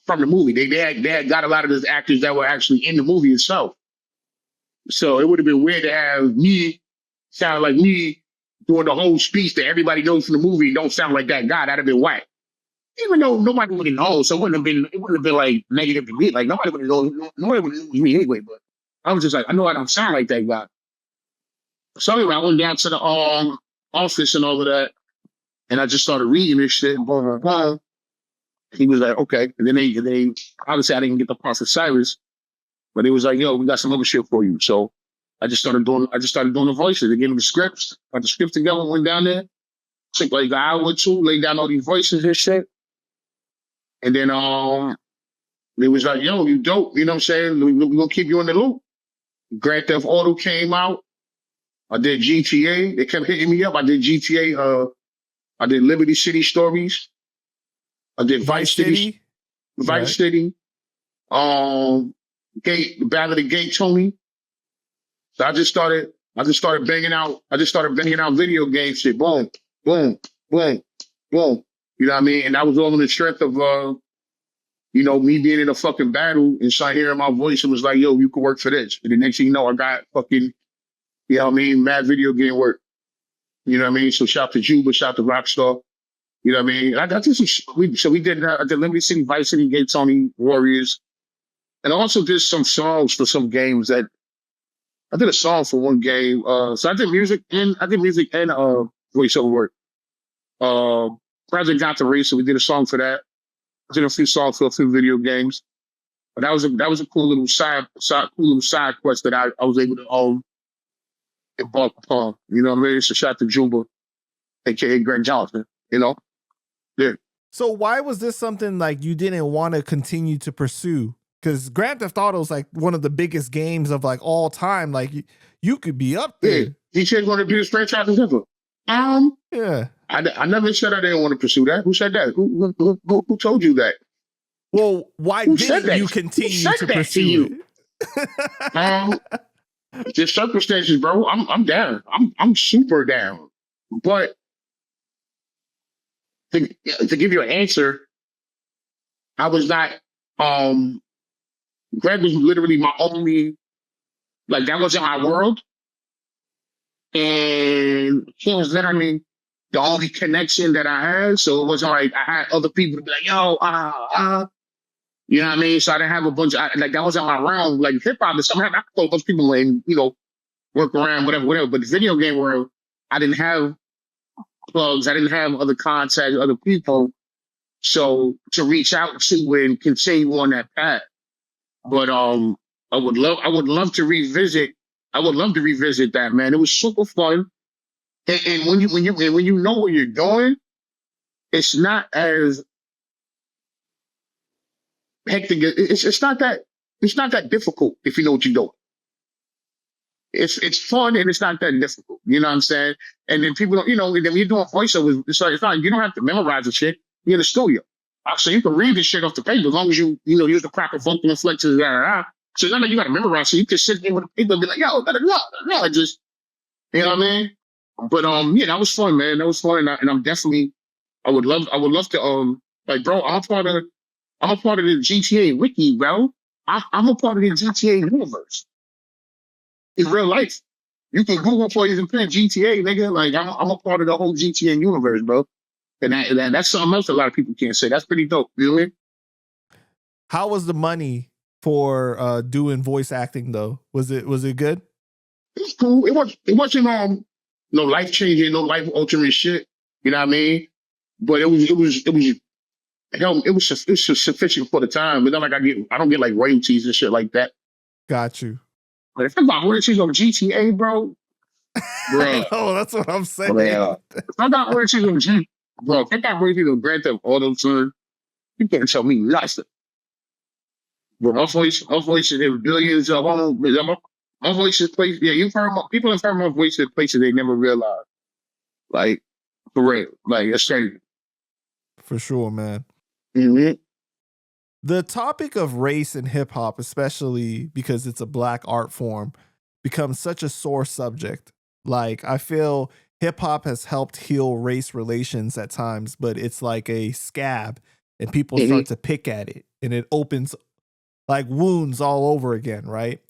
from the movie. They had got a lot of those actors that were actually in the movie itself. So it would have been weird to have me sound like me doing the whole speech that everybody knows from the movie and don't sound like that guy. That'd have been whack. Even though nobody would have known, so it wouldn't have been like negative to me. Like nobody would have known me anyway. But I was just like, I know I don't sound like that guy. So anyway, I went down to the office and all of that, and I just started reading this shit. And blah, blah, blah. He was like, okay. And then they obviously I didn't get the part for Cyrus, but it was like, yo, we got some other shit for you. So I just started doing the voices. They gave me the scripts. Got the script together, went down there, took like an hour or two, laid down all these voices and shit. And then it was like, yo, you dope. You know what I'm saying? We're gonna keep you in the loop. Grand Theft Auto came out. I did GTA. They kept hitting me up. I did GTA. I did Liberty City Stories. I did Vice City. Vice City. Battle of the Gate, Tony. So I just started I just started banging out video game shit. Boom, boom, boom, boom. You know what I mean? And that was all on the strength of me being in a fucking battle and started hearing my voice and was like, yo, you can work for this. And the next thing you know, I got fucking, you know what I mean, mad video game work. You know what I mean? So shout to Juba, shout to Rockstar. You know what I mean? I did we did Liberty City, Vice City, Gay Tony, Warriors. And I also did some songs for some games that I did a song for one game. So I did music and voiceover work. Project Got the Race, so we did a song for that. I did a few songs for a few video games. But that was a cool little side quest that I was able to embark upon. You know what I mean? So shout to Juba, aka Greg Johnson, you know? Yeah. So why was this something like you didn't want to continue to pursue? Because Grand Theft Auto is like one of the biggest games of like all time. Like you could be up there. Yeah, DJ's one of the biggest franchises ever. Yeah. I never said I didn't want to pursue that. Who said that? Who told you that? Well, why didn't you continue to pursue it? Just circumstances, bro. I'm down. I'm super down. But to give you an answer, I was not. Greg was literally my only. Like that wasn't my world, and he was literally the only connection that I had. So it wasn't like I had other people to be like, yo, you know what I mean? So I didn't have a bunch of, like, that wasn't my realm. Like, hip hop is something I could throw those people in, work around, whatever. But the video game world, I didn't have plugs. I didn't have other contacts, other people. So to reach out to and continue on that path. But I would love to revisit that, man. It was super fun. And when you know what you're doing, it's not as hectic. It's not that difficult if you know what you're doing. It's fun and it's not that difficult. You know what I'm saying? And then people don't, and then when you're doing voiceovers, it's not you don't have to memorize the shit. You're in the studio. So you can read this shit off the paper as long as you use the proper vocal inflections, So it's not like you gotta memorize. So you can sit there with the people and be like, yo, just, you know what I mean? But that was fun, man. That was fun, and I'm definitely, I would love to, like, bro, I'm a part of the GTA wiki, bro. I'm a part of the GTA universe. In real life, you can Google for you and print GTA, nigga. Like, I'm a part of the whole GTA universe, bro. And that's something else a lot of people can't say. That's pretty dope. You know what I mean? How was the money for doing voice acting though? Was it good? It was cool. It wasn't no life changing, no life altering shit. You know what I mean? But it was sufficient for the time. But then like I don't get like royalties and shit like that. Got you. But if I got royalties on GTA, bro. Oh, that's what I'm saying. If I got royalties on bro, if I got royalties on Grand Theft Auto, son, you can't tell me nothing. Bro, my voice is in billions of my voice is placed. Yeah, people have heard my voice in places they never realized. Like, for real. Like, it's crazy. For sure, man. Mm-hmm. The topic of race in hip hop, especially because it's a Black art form, becomes such a sore subject. Like, I feel hip hop has helped heal race relations at times, but it's like a scab and people start to pick at it and it opens like wounds all over again, right?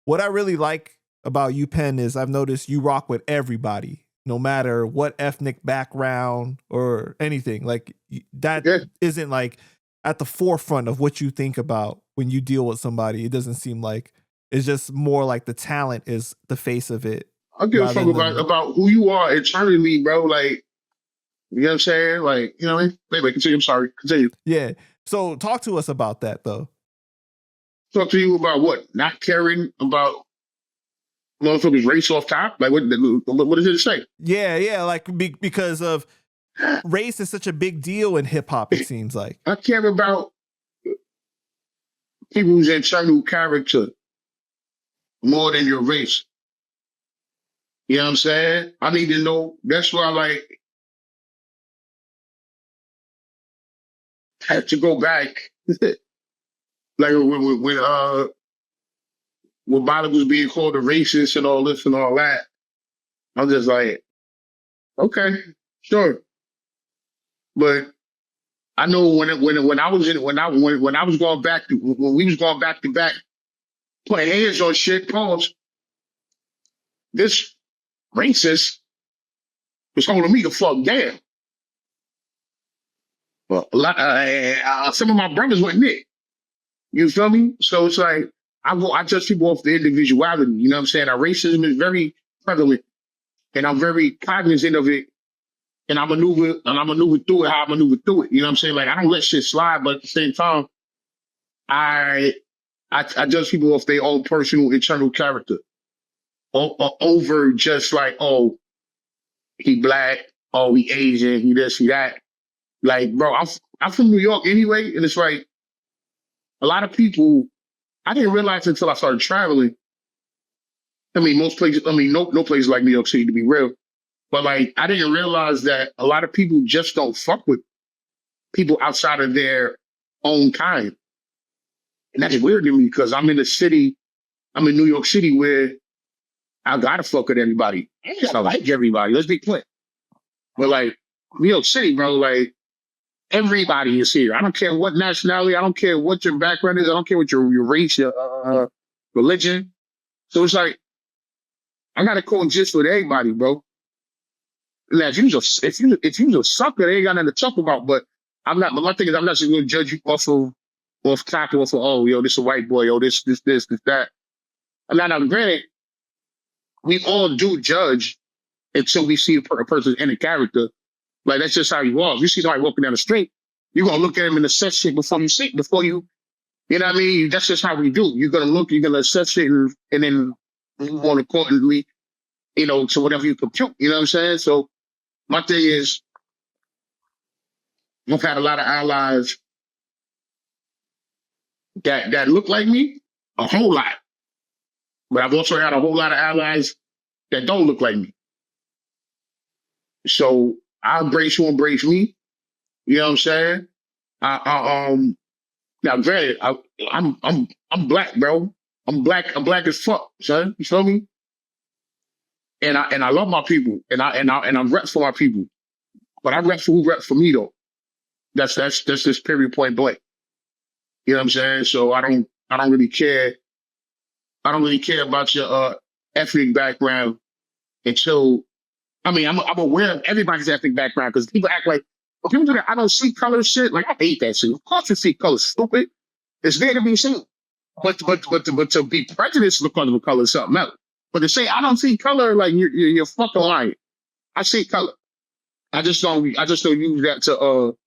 What I really like about you, Pen, is I've noticed you rock with everybody, no matter what ethnic background or anything. Like that isn't like at the forefront of what you think about when you deal with somebody. It doesn't seem like it's just more like the talent is the face of it. I give a fuck about who you are internally, bro. Like, you know what I'm saying? Like, you know what I mean? Wait, continue. I'm sorry. Continue. Yeah. So talk to us about that, though. Talk to you about what? Not caring about motherfuckers' race off top? Like, what does it say? Yeah. Like, because of race is such a big deal in hip hop, it seems like. I care about people's internal character more than your race. You know what I'm saying? I need to know. That's why, like, I have to go back. Like when when Bollock was being called a racist and all this and all that, I'm just like, okay, sure. But I know when I was going back to when we was going back to back putting hands on shit, pause. This racist was holding me the fuck down. But some of my brothers wasn't it. You feel me? So it's like I judge people off their individuality. You know what I'm saying? Our racism is very prevalent, and I'm very cognizant of it. And I maneuver through it how I maneuver through it. You know what I'm saying? Like I don't let shit slide, but at the same time, I judge people off their own personal internal character over just like, oh, he black, oh, he Asian, he this, he that. Like, bro, I'm from New York anyway, and it's like a lot of people. I didn't realize until I started traveling. I mean, most places. I mean, no place like New York City, to be real. But like, I didn't realize that a lot of people just don't fuck with people outside of their own kind. And that's weird to me because I'm in a city, I'm in New York City where I gotta fuck with everybody. I gotta like everybody. Let's be clear. But like, New York City, bro, like, everybody is here. I don't care what nationality, I don't care what your background is, I don't care what your race, your religion. So it's like, I gotta coexist with everybody, bro. Now, if you're a sucker, they ain't got nothing to talk about. But I'm not. But my thing is, I'm not just going to judge you off tackle, off of, oh, yo, this a white boy, yo, this, that. I'm not. Now, granted, we all do judge until we see a person's inner character. Like that's just how you walk. You see somebody walking down the street, you're gonna look at him and assess shit before you. You know what I mean? That's just how we do. You're gonna look, you're gonna assess shit, and then move on accordingly. You know, to whatever you compute. You know what I'm saying? So. My thing is, I've had a lot of allies that look like me, a whole lot. But I've also had a whole lot of allies that don't look like me. So I embrace who embrace me. You know what I'm saying? Now granted, I'm black, bro. I'm black as fuck, son. You feel me? And I love my people, and I'm rep for my people, but I rep for who rep for me though. That's just period point blank. You know what I'm saying? So I don't really care. I don't really care about your ethnic background until I'm aware of everybody's ethnic background because people act like people do that. I don't see color shit. Like I hate that shit. Of course you see color, stupid. It's there to be seen. But to be prejudiced because of the color is something else. But to say I don't see color, like you're fucking lying. I see color. I just don't use that to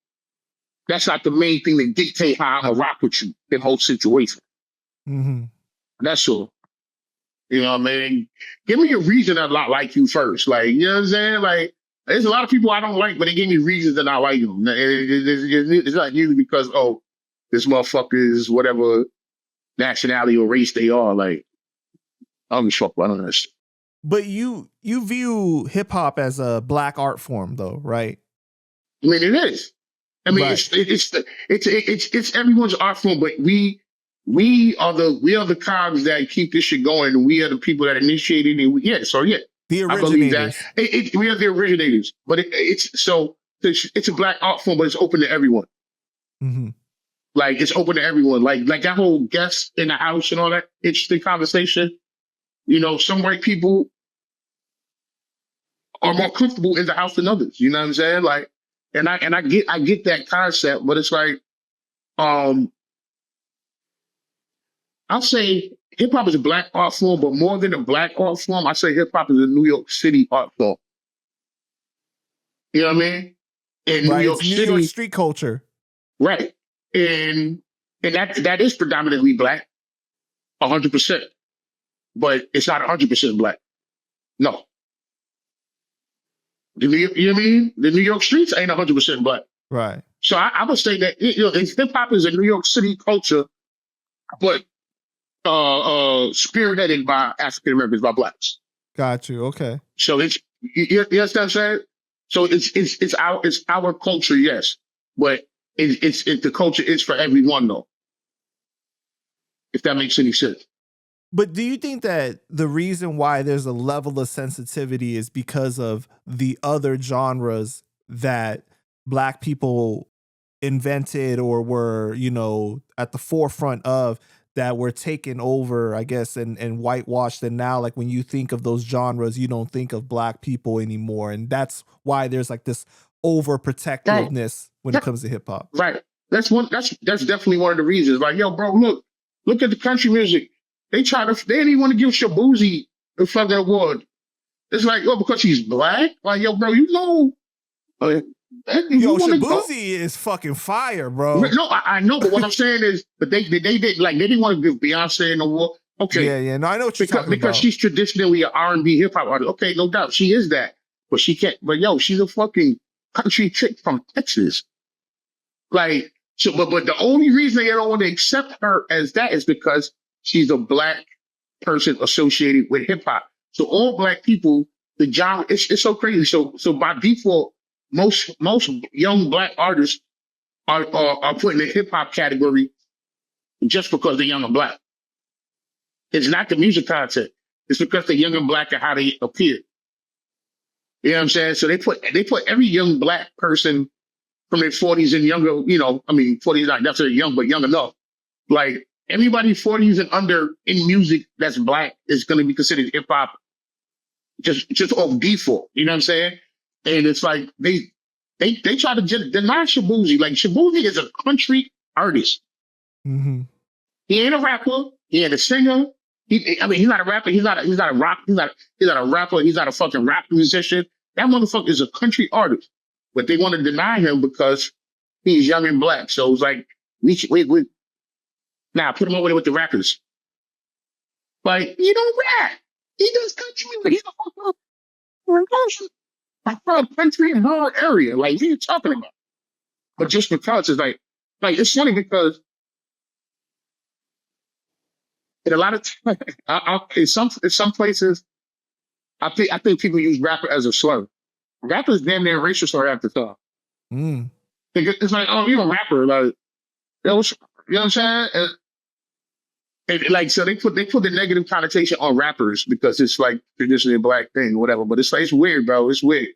that's not the main thing that dictate how I rock with you in the whole situation. Mm-hmm. That's all. You know what I mean? Give me a reason I not like you first. Like, you know what I'm saying? Like, there's a lot of people I don't like, but they give me reasons that I like them. It's not usually because, oh, this motherfucker is whatever nationality or race they are. Like, I don't give a fuck. I don't know. But you view hip hop as a black art form, though, right? I mean, it is. I mean, right. it's everyone's art form, but we are the cogs that keep this shit going, and we are the people that initiated it. The originators. I believe that we are the originators, but it's a black art form, but it's open to everyone. Mm-hmm. Like it's open to everyone. Like that whole guest in the house and all that interesting conversation. You know, some white people are more comfortable in the house than others. You know what I'm saying? Like, and I get that concept, but it's like, I'll say hip hop is a black art form, but more than a black art form, I say hip hop is a New York City art form. You know what I mean? In right, New York City, New York street culture, right? And that is predominantly black, 100%. But it's not 100% black. No. You know what I mean? The New York streets ain't 100% black. Right. So I would say that hip hop is a New York City culture, but spearheaded by African Americans, by blacks. Got you. Okay. So it's you understand what I'm saying? So it's our culture, yes, but it's the culture is for everyone though. If that makes any sense. But do you think that the reason why there's a level of sensitivity is because of the other genres that Black people invented or were, you know, at the forefront of, that were taken over, I guess, and whitewashed, and now like when you think of those genres, you don't think of Black people anymore, and that's why there's like this overprotectiveness when it comes to hip hop. Right. That's definitely one of the reasons. Like, yo, bro, look at the country music. They didn't even want to give Shabuzi the fucking award. It's like, oh, because he's Black? Like, yo, bro, you know. Yo, Shabuzi is fucking fire, bro. No, I know, but what I'm saying is, but they didn't want to give Beyonce an award. Okay. Yeah, no, I know what you're talking about. Because she's traditionally an R&B hip hop artist. Okay, no doubt, she is that. But she can't, but yo, she's a fucking country chick from Texas. Like, so, but the only reason they don't want to accept her as that is because she's a Black person associated with hip hop. So all Black people, the genre, it's so crazy. So by default, most young Black artists are put in the hip hop category just because they're young and Black. It's not the music content. It's because they're young and Black and how they appear. You know what I'm saying? So they put every young Black person from their 40s and younger, you know, I mean, 40s not necessarily young, but young enough. Like, everybody 40s and under in music that's Black is going to be considered hip hop just off default. You know what I'm saying? And it's like they try to deny Shabuzi. Like, Shabuzi is a country artist. Mm-hmm. He ain't a rapper. He ain't a singer. He's not a rapper. He's not a rock. He's not a rapper. He's not a fucking rap musician. That motherfucker is a country artist. But they want to deny him because he's young and Black. So it's like, we now put him over there with the rappers. Like, he don't rap. He does country music. He's a fucking country and hard area. Like, what are you talking about? But just because it's like it's funny because in a lot of in some places, I think people use rapper as a slur. Rappers damn near racist or half the time. Mm. It's like, oh, you're a rapper, like, you know what I'm saying? And like, so they put the negative connotation on rappers because it's like traditionally a Black thing or whatever. But it's like, it's weird, bro. It's weird.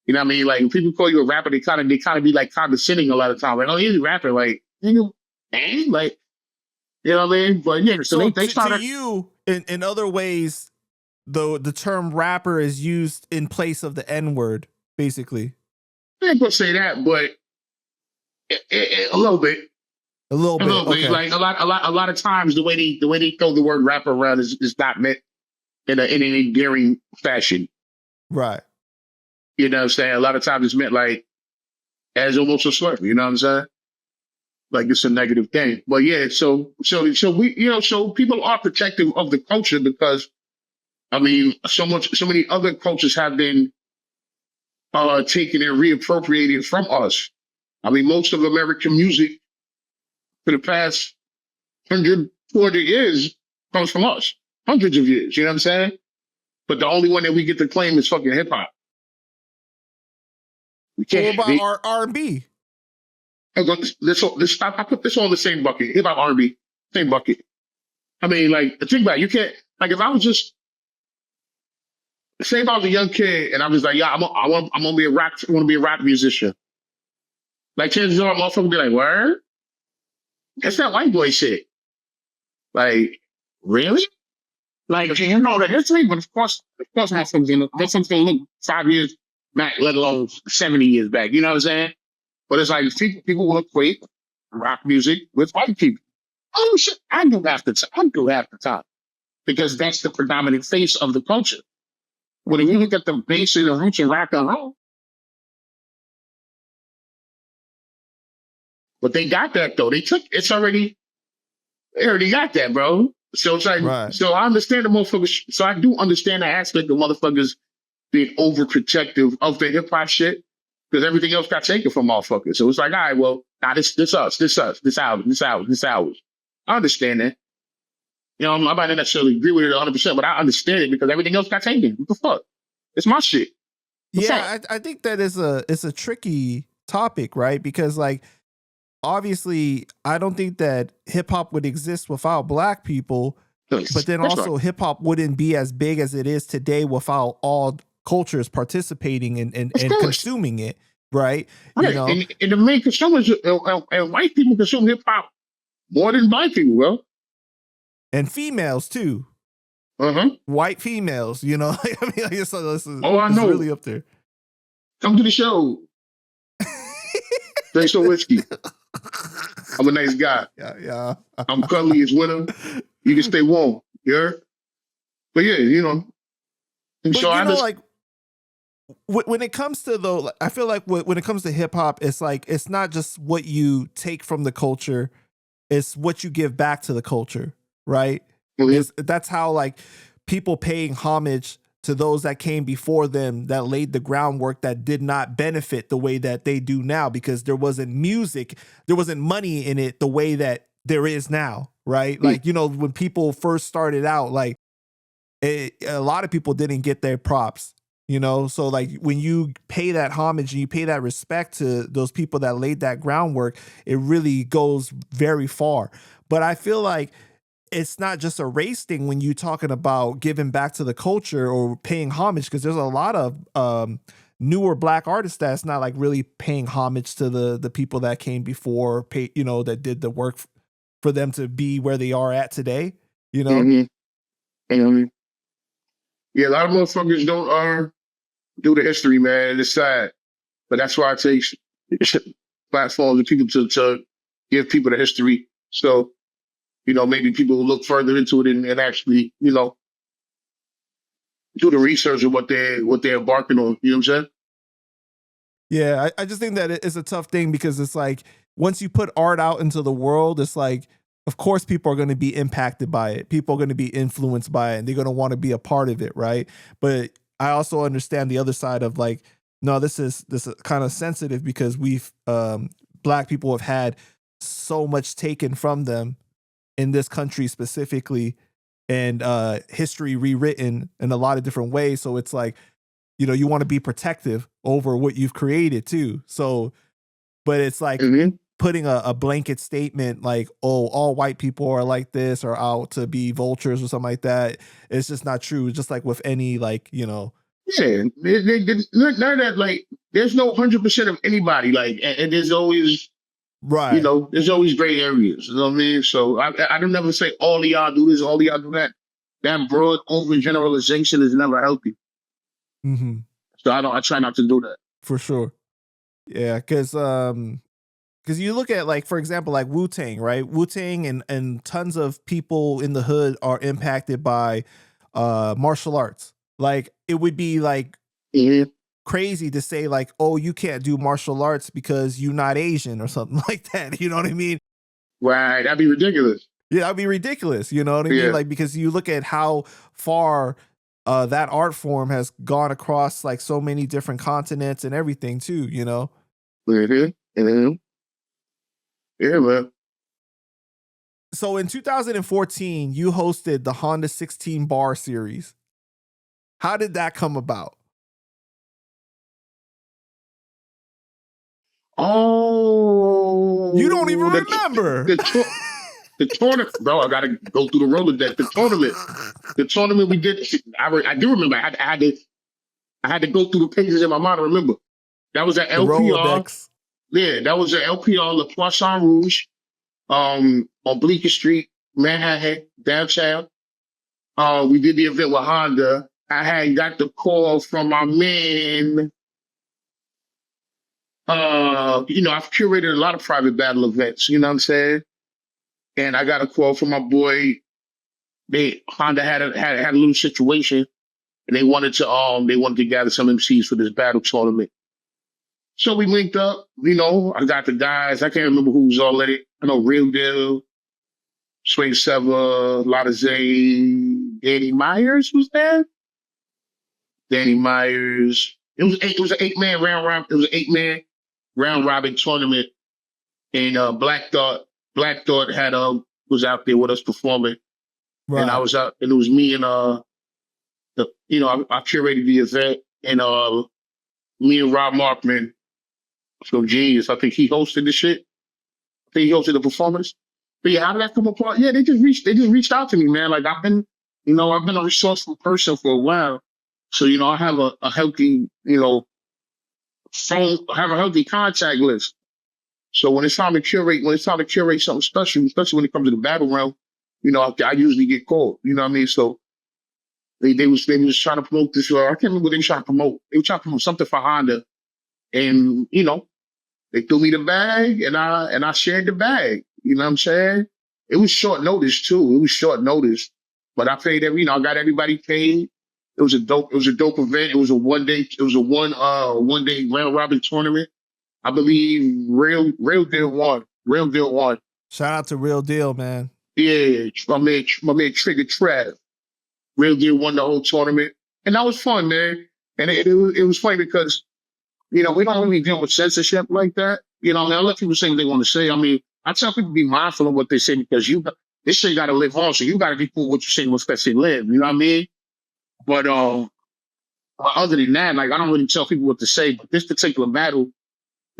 You know what I mean? Like, when people call you a rapper, they kind of be like condescending a lot of times. Like, oh, he's a rapper, like, like, you know what I mean? But yeah, so they started. To you, in other ways, the term rapper is used in place of the N-word, basically. I ain't gonna say that, but a little bit. A little bit. Okay. Like a lot of times, the way they throw the word rapper around is not meant in an endearing fashion. Right. You know what I'm saying? A lot of times it's meant like as almost a slur. You know what I'm saying? Like it's a negative thing. But yeah, so we, you know, so people are protective of the culture because, I mean, so many other cultures have been taken and reappropriated from us. I mean, most of American music for the past 100, 200 years comes from us. Hundreds of years, you know what I'm saying? But the only one that we get to claim is fucking hip hop. We can't. What about R&B? Let's stop. I put this all in the same bucket. Hip hop, R&B, same bucket. I mean, like, think about it. You can't, like, if I was just, say if I was a young kid and I was like, yeah, I'm gonna be a rock, I want to be a rock musician. Like, chances are, motherfucker would be like, word? That's that white boy shit. Like, really? Like, you know the history, but of course, not something. That's something look 5 years back, let alone 70 years back. You know what I'm saying? But it's like people will equate rock music with white people. Oh shit, I do half the time because that's the predominant face of the culture. When you look at the base of the roots of rock and roll, but they got that though. They already got that, bro. So it's like, right. So I understand the motherfuckers. So I do understand the aspect of motherfuckers being overprotective of the hip hop shit because everything else got taken from motherfuckers. So it's like, all right, well, nah, this us, this ours. I understand that. You know, I might not necessarily agree with it 100%, but I understand it because everything else got taken. What the fuck? It's my shit. I think that it's a tricky topic, right? Because like, obviously, I don't think that hip hop would exist without Black people, But then also hip hop wouldn't be as big as it is today without all cultures participating and consuming it, right? Right. You know, and the main consumers and white people consume hip hop more than black people, bro. And females too. White females, you know. I mean, like, so this is, I know. Really up there. Come to the show. Drink some whiskey. I'm a nice guy. Yeah. I'm cuddly as winter. You can stay warm. You heard? But yeah, you know. But so you know, like, when it comes to though, I feel like when it comes to hip hop, it's like it's not just what you take from the culture, it's what you give back to the culture, right? That's how like people paying homage to those that came before them that laid the groundwork that did not benefit the way that they do now because there wasn't music, there wasn't money in it the way that there is now, right? Like, you know, when people first started out, like a lot of people didn't get their props, you know? So like when you pay that homage and you pay that respect to those people that laid that groundwork, it really goes very far. But I feel like it's not just a race thing when you're talking about giving back to the culture or paying homage, because there's a lot of newer black artists that's not like really paying homage to the people that came before, you know, that did the work for them to be where they are at today, you know? Yeah, a lot of motherfuckers don't do the history, man. It's sad. But that's why I take platforms and people to give people the history. So, you know, maybe people will look further into it and actually, you know, do the research of what they're embarking on. You know what I'm saying? Yeah, I just think that it's a tough thing because it's like once you put art out into the world, it's like, of course, people are going to be impacted by it. People are going to be influenced by it. And they're going to want to be a part of it, right? But I also understand the other side of like, no, this is kind of sensitive because we've black people have had so much taken from them in this country specifically, and history rewritten in a lot of different ways. So it's like, you know, you want to be protective over what you've created too. So, but it's like putting a blanket statement like, oh, all white people are like this or out to be vultures or something like that. It's just not true. It's just like with any, like, you know. Yeah, none of that, like, there's no 100% of anybody, like, and there's always, right, you know, there's always gray areas, you know what I mean? So I don't never say all of y'all do this, all of y'all do that. That broad overgeneralization is never healthy. So I try not to do that. For sure. Yeah, because you look at, like, for example, like Wu-Tang, right? Wu-Tang and tons of people in the hood are impacted by martial arts. Like, it would be like crazy to say like, oh, you can't do martial arts because you're not Asian or something like that. You know what I mean? Right. That'd be ridiculous. Yeah, that'd be ridiculous. You know what I mean? Like, because you look at how far that art form has gone across like so many different continents and everything too, you know? Yeah, man. So in 2014, you hosted the Honda 16 Bar Series. How did that come about? Oh, you don't even remember the tournament, bro. I gotta go through the Rolodex. The tournament we did. I do remember. I had to go through the pages in my mind to remember. That was at LPR. Yeah, that was at LPR, Le Poisson Rouge, on Bleecker Street, Manhattan, downtown. We did the event with Honda. I had got the call from my man. You know, I've curated a lot of private battle events, you know what I'm saying? And I got a call from my boy. Honda had a little situation, and they wanted to gather some MCs for this battle tournament. So we linked up, you know, I got the guys, I can't remember who was all in it. I know Real Deal, Sway Seva, Lotta Zay, Danny Myers was there. Danny Myers. It was an 8-man round. It was an 8-man round robin tournament, and Black Thought had was out there with us performing, right. And I was out, and it was me and I curated the event, and me and Rob Markman from Genius. I think he hosted the shit. I think he hosted the performance, But yeah, how did that come apart? Yeah, they just reached out to me, man. Like I've been a resourceful person for a while. So, I have a healthy, phone, I have a healthy contact list. So when it's time to curate something special, especially when it comes to the battle realm, I usually get called. You know what I mean? So they was trying to promote this. I can't remember what they were trying to promote. They were trying to promote something for Honda, and they threw me the bag, and I shared the bag. You know what I'm saying? It was short notice too. It was short notice, but I paid every. I got everybody paid. It was a dope event. It was a one day round robin tournament. I believe Real Deal won. Real Deal won. Shout out to Real Deal, man. Yeah, my man Trigger Trav. Real Deal won the whole tournament, and that was fun, man. And it was funny because we don't really deal with censorship like that. I let people say what they want to say. I mean, I tell people to be mindful of what they say because this shit got to live on, so you got to be cool with what you say, what's best to live. You know what I mean? But other than that, like I don't really tell people what to say. But this particular battle,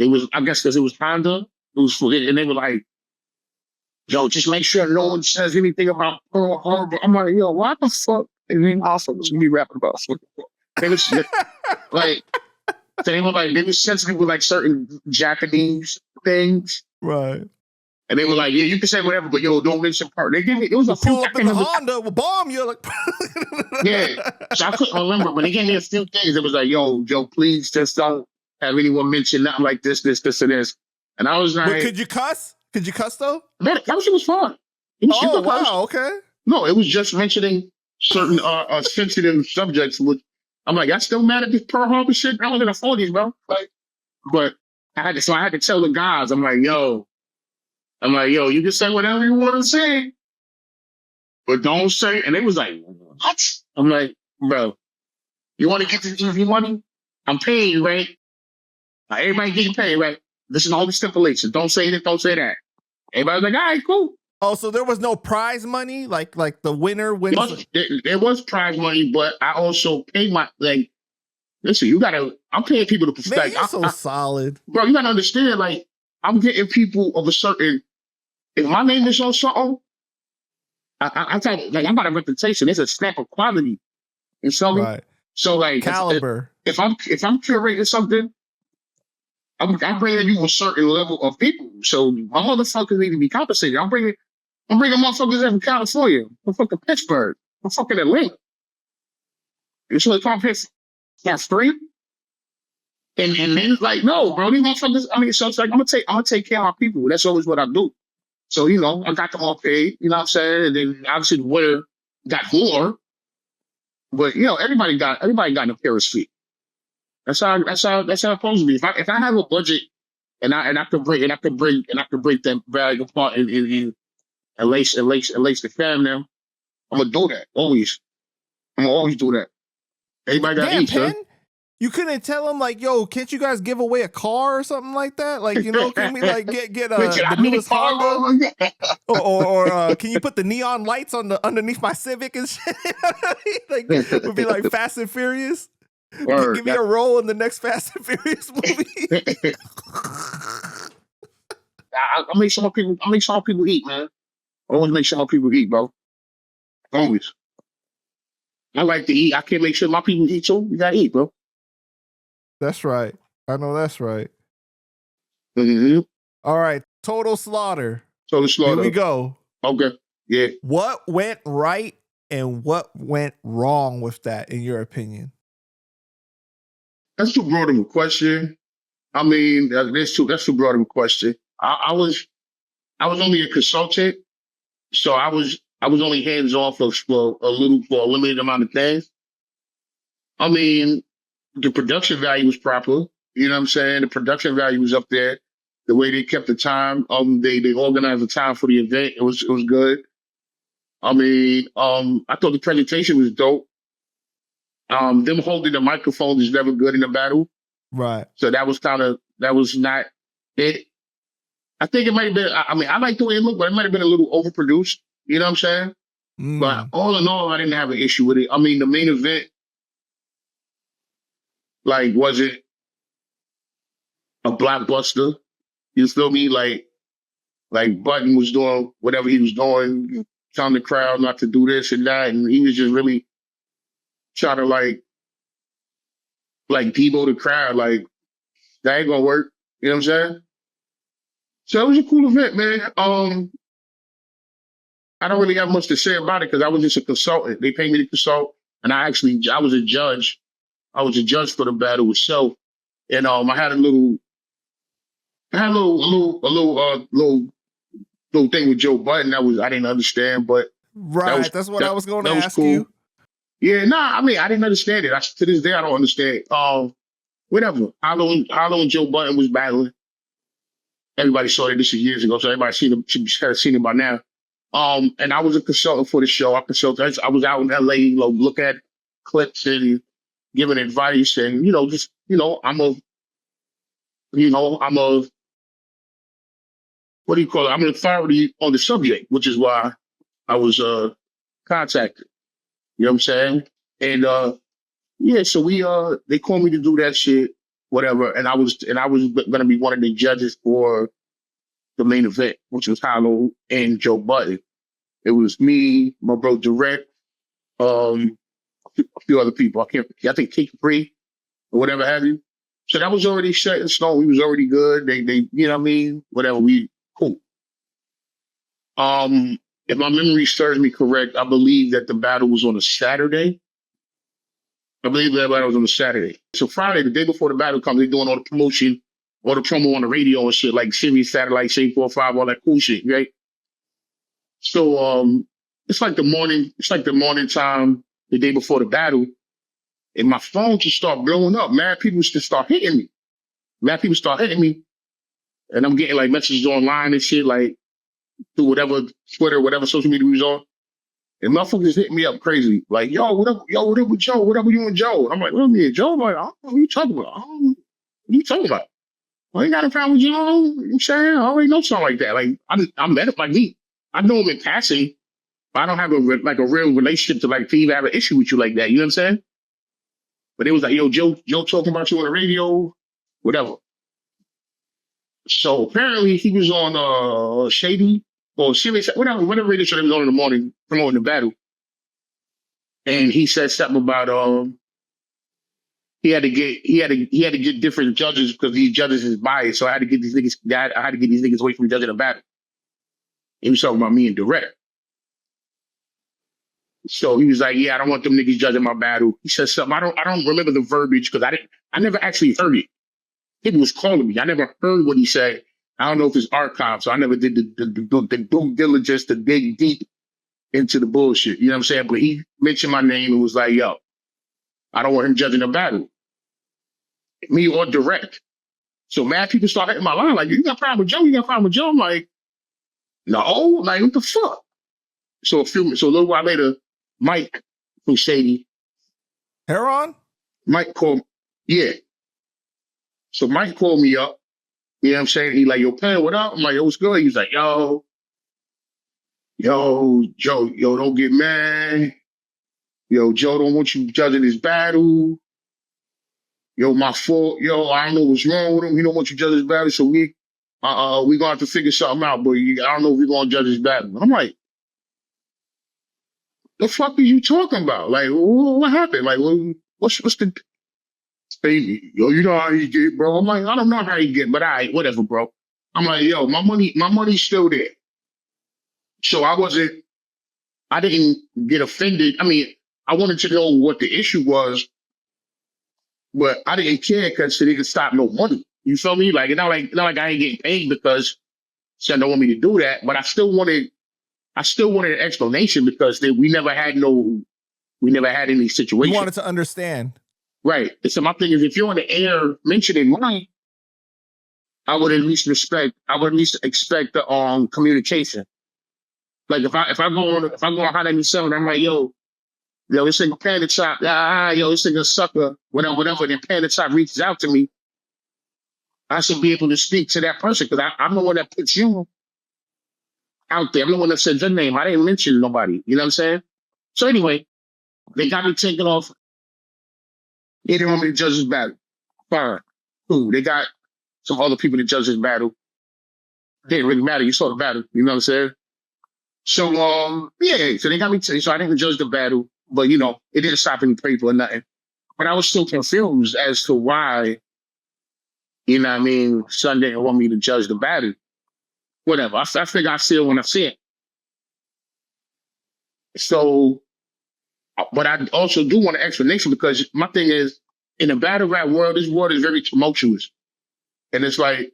I guess because it was PANDA, and they were like, "Yo, just make sure no one says anything about Pearl Harbor." I'm like, "Yo, what the fuck?" And then also, it's gonna be rapping about. They was like, they were sensitive with like certain Japanese things, right? And they were like, "Yeah, you can say whatever, but yo, don't mention part." They gave me it was a few. Pull up in the Honda, will bomb you. Like, yeah. So I couldn't remember, but they gave me a few things. It was like, "Yo, please just don't have anyone mention nothing like this, and this." And I was like, but could you cuss? Could you cuss though? That shit was fun. Oh wow, okay. No, it was just mentioning certain sensitive subjects. Which I'm like, I still mad at this Pearl Harbor shit. I was in the 40s, bro. Like, but I had to tell the guys. I'm like, yo, you can say whatever you want to say, but don't say. And they was like, what? I'm like, bro, you want to get this easy money? I'm paying you, right? Everybody getting paid, right? This is all the stipulations. Don't say this, don't say that. Everybody's like, all right, cool. Oh, so there was no prize money? Like the winner wins? There was prize money, but I also pay listen, I'm paying people to perspect. Man, you're so solid. Bro, you gotta understand, like, I'm getting people of a certain, if my name is on something, I got a reputation. There's a stamp of quality. And so, right. So like caliber. If I'm curating something, I'm bringing you a certain level of people. So my motherfuckers need to be compensated. I'm bringing motherfuckers in from California, from fucking Pittsburgh, from fucking Atlanta. And so they come here for free. And then it's like, no, bro, these motherfuckers. I mean, so it's like I'm gonna take care of my people. That's always what I do. So I got them all paid. You know what I'm saying? And then obviously the winner got more. But everybody got an appearance fee. That's how it's supposed to be. If I have a budget and I can break that bag apart and lace the fam now, I'm gonna do that always. I'm gonna always do that. Everybody got each, huh? You couldn't tell them like, yo, can't you guys give away a car or something like that? Like, can we like get the newest Honda? or can you put the neon lights underneath my Civic and shit? Like, it would be like Fast and Furious. Give me a role in the next Fast and Furious movie. I make sure people eat, man. I always make sure people eat, bro. Always. I like to eat. I can't make sure my people eat too. You gotta eat, bro. That's right. I know that's right. Mm-hmm. All right. Total slaughter. Here we go. Okay. Yeah. What went right and what went wrong with that, in your opinion? That's too broad of a question. I mean, that's too broad of a question. I was only a consultant, so I was only hands off for a limited amount of things. I mean, the production value was proper. You know what I'm saying? The production value was up there. The way they kept the time, they organized the time for the event. It was good. I mean, I thought the presentation was dope. Them holding the microphone is never good in a battle. Right. So that was not it. I think it might have been, I mean, I like the way it looked, but it might have been a little overproduced. You know what I'm saying? But all in all, I didn't have an issue with it. I mean, the main event, like, was it a blockbuster? You feel me? Like, Like Budden was doing whatever he was doing, telling the crowd not to do this and that, and he was just really trying to like debo the crowd. Like that ain't gonna work. You know what I'm saying? So it was a cool event, man. I don't really have much to say about it because I was just a consultant. They paid me to consult, and I was a judge. I was a judge for the battle itself, and I had a little thing with Joe Budden I didn't understand, but that's what I was going to ask cool. you. Yeah, I mean I didn't understand it. To this day I don't understand. Whatever. Hollow and Joe Budden was battling. Everybody saw it. This was years ago, so everybody should have seen it by now. And I was a consultant for the show. I was out in LA, look at clips and giving advice, and I'm a what do you call it? I'm an authority on the subject, which is why I was contacted. You know what I'm saying? And so they called me to do that shit, whatever. And I was gonna be one of the judges for the main event, which was Hollow and Joe Budden. It was me, my bro Direct, a few other people. I think Kate Free or whatever have you. So that was already set in stone. We was already good. They you know what I mean? Whatever, we cool. If my memory serves me correct, I believe that the battle was on a Saturday. So Friday, the day before the battle comes, they're doing all the promotion, all the promo on the radio and shit, like Sirius Satellite, 845, all that cool shit, right? So it's like the morning time, the day before the battle, and my phone just start blowing up. Mad people just start hitting me. And I'm getting like messages online and shit, like through whatever Twitter, whatever social media we was on. And motherfuckers hitting me up crazy. Like, what up with Joe? What up with you and Joe? I'm like, what me and Joe? I'm like, I don't know what you talking about. What you talking about? Well, ain't got a problem with Joe. You know what I'm saying? I already know something like that. Like, I met him like me. I know him in passing, but I don't have a real relationship to even have an issue with you like that. You know what I'm saying? But it was like, Joe talking about you on the radio, whatever. So apparently he was on Shady or Sirius, whatever radio show he was on in the morning promoting the battle. And he said something about he had to get different judges because these judges is biased. So I had to get these niggas away from judging the battle. He was talking about me and Direct. So he was like, I don't want them niggas judging my battle. He said something. I don't remember the verbiage because I never actually heard it. He was calling me. I never heard what he said. I don't know if it's archived, so I never did the due diligence to dig deep into the bullshit. You know what I'm saying? But he mentioned my name and was like, I don't want him judging the battle. Me or Direct. So mad people start hitting my line, like, you got a problem with Joe? You got a problem with Joe? I'm like, no, like, what the fuck? So a little while later, Mike from Shady. Heron? Mike called, yeah. So Mike called me up. You know what I'm saying? He like, Pan, what up? I'm like, what's good? He was like, Joe, don't get mad. Joe don't want you judging his battle. My fault. I don't know what's wrong with him. He don't want you judging his battle. So we gonna have to figure something out, but I don't know if we're gonna judge his battle. I'm like, the fuck are you talking about? Like, what happened? Like, what's the... Hey, you know how he get, bro. I'm like, I don't know how he get, but all right, whatever, bro. I'm like, my money's still there. So I didn't get offended. I mean, I wanted to know what the issue was, but I didn't care because they didn't stop no money. You feel me? Like, it's not like I ain't getting paid because they don't want me to do that, but I still wanted an explanation because we never had any situation. You wanted to understand. Right. So my thing is, if you're on the air mentioning money, I would at least expect the communication. Like if I go on Hot 97, I'm like, this nigga Panda Chop, this nigga sucker, whatever. Then Panda Chop reaches out to me, I should be able to speak to that person because I'm the one that puts you out there. I'm the one that said your name. I didn't mention nobody. You know what I'm saying? So anyway, they got me taken off. They didn't want me to judge this battle. Fine. Cool. They got some other people to judge this battle. didn't really matter. You saw the battle. You know what I'm saying? So, yeah, so they got me, so I didn't judge the battle, but, you know, it didn't stop any paper or nothing. But I was still confused as to why, you know what I mean, Son didn't want me to judge the battle. Whatever. I figure I see it when I see it. So, but I also do want an explanation because my thing is, in the battle rap world, this world is very tumultuous. And it's like,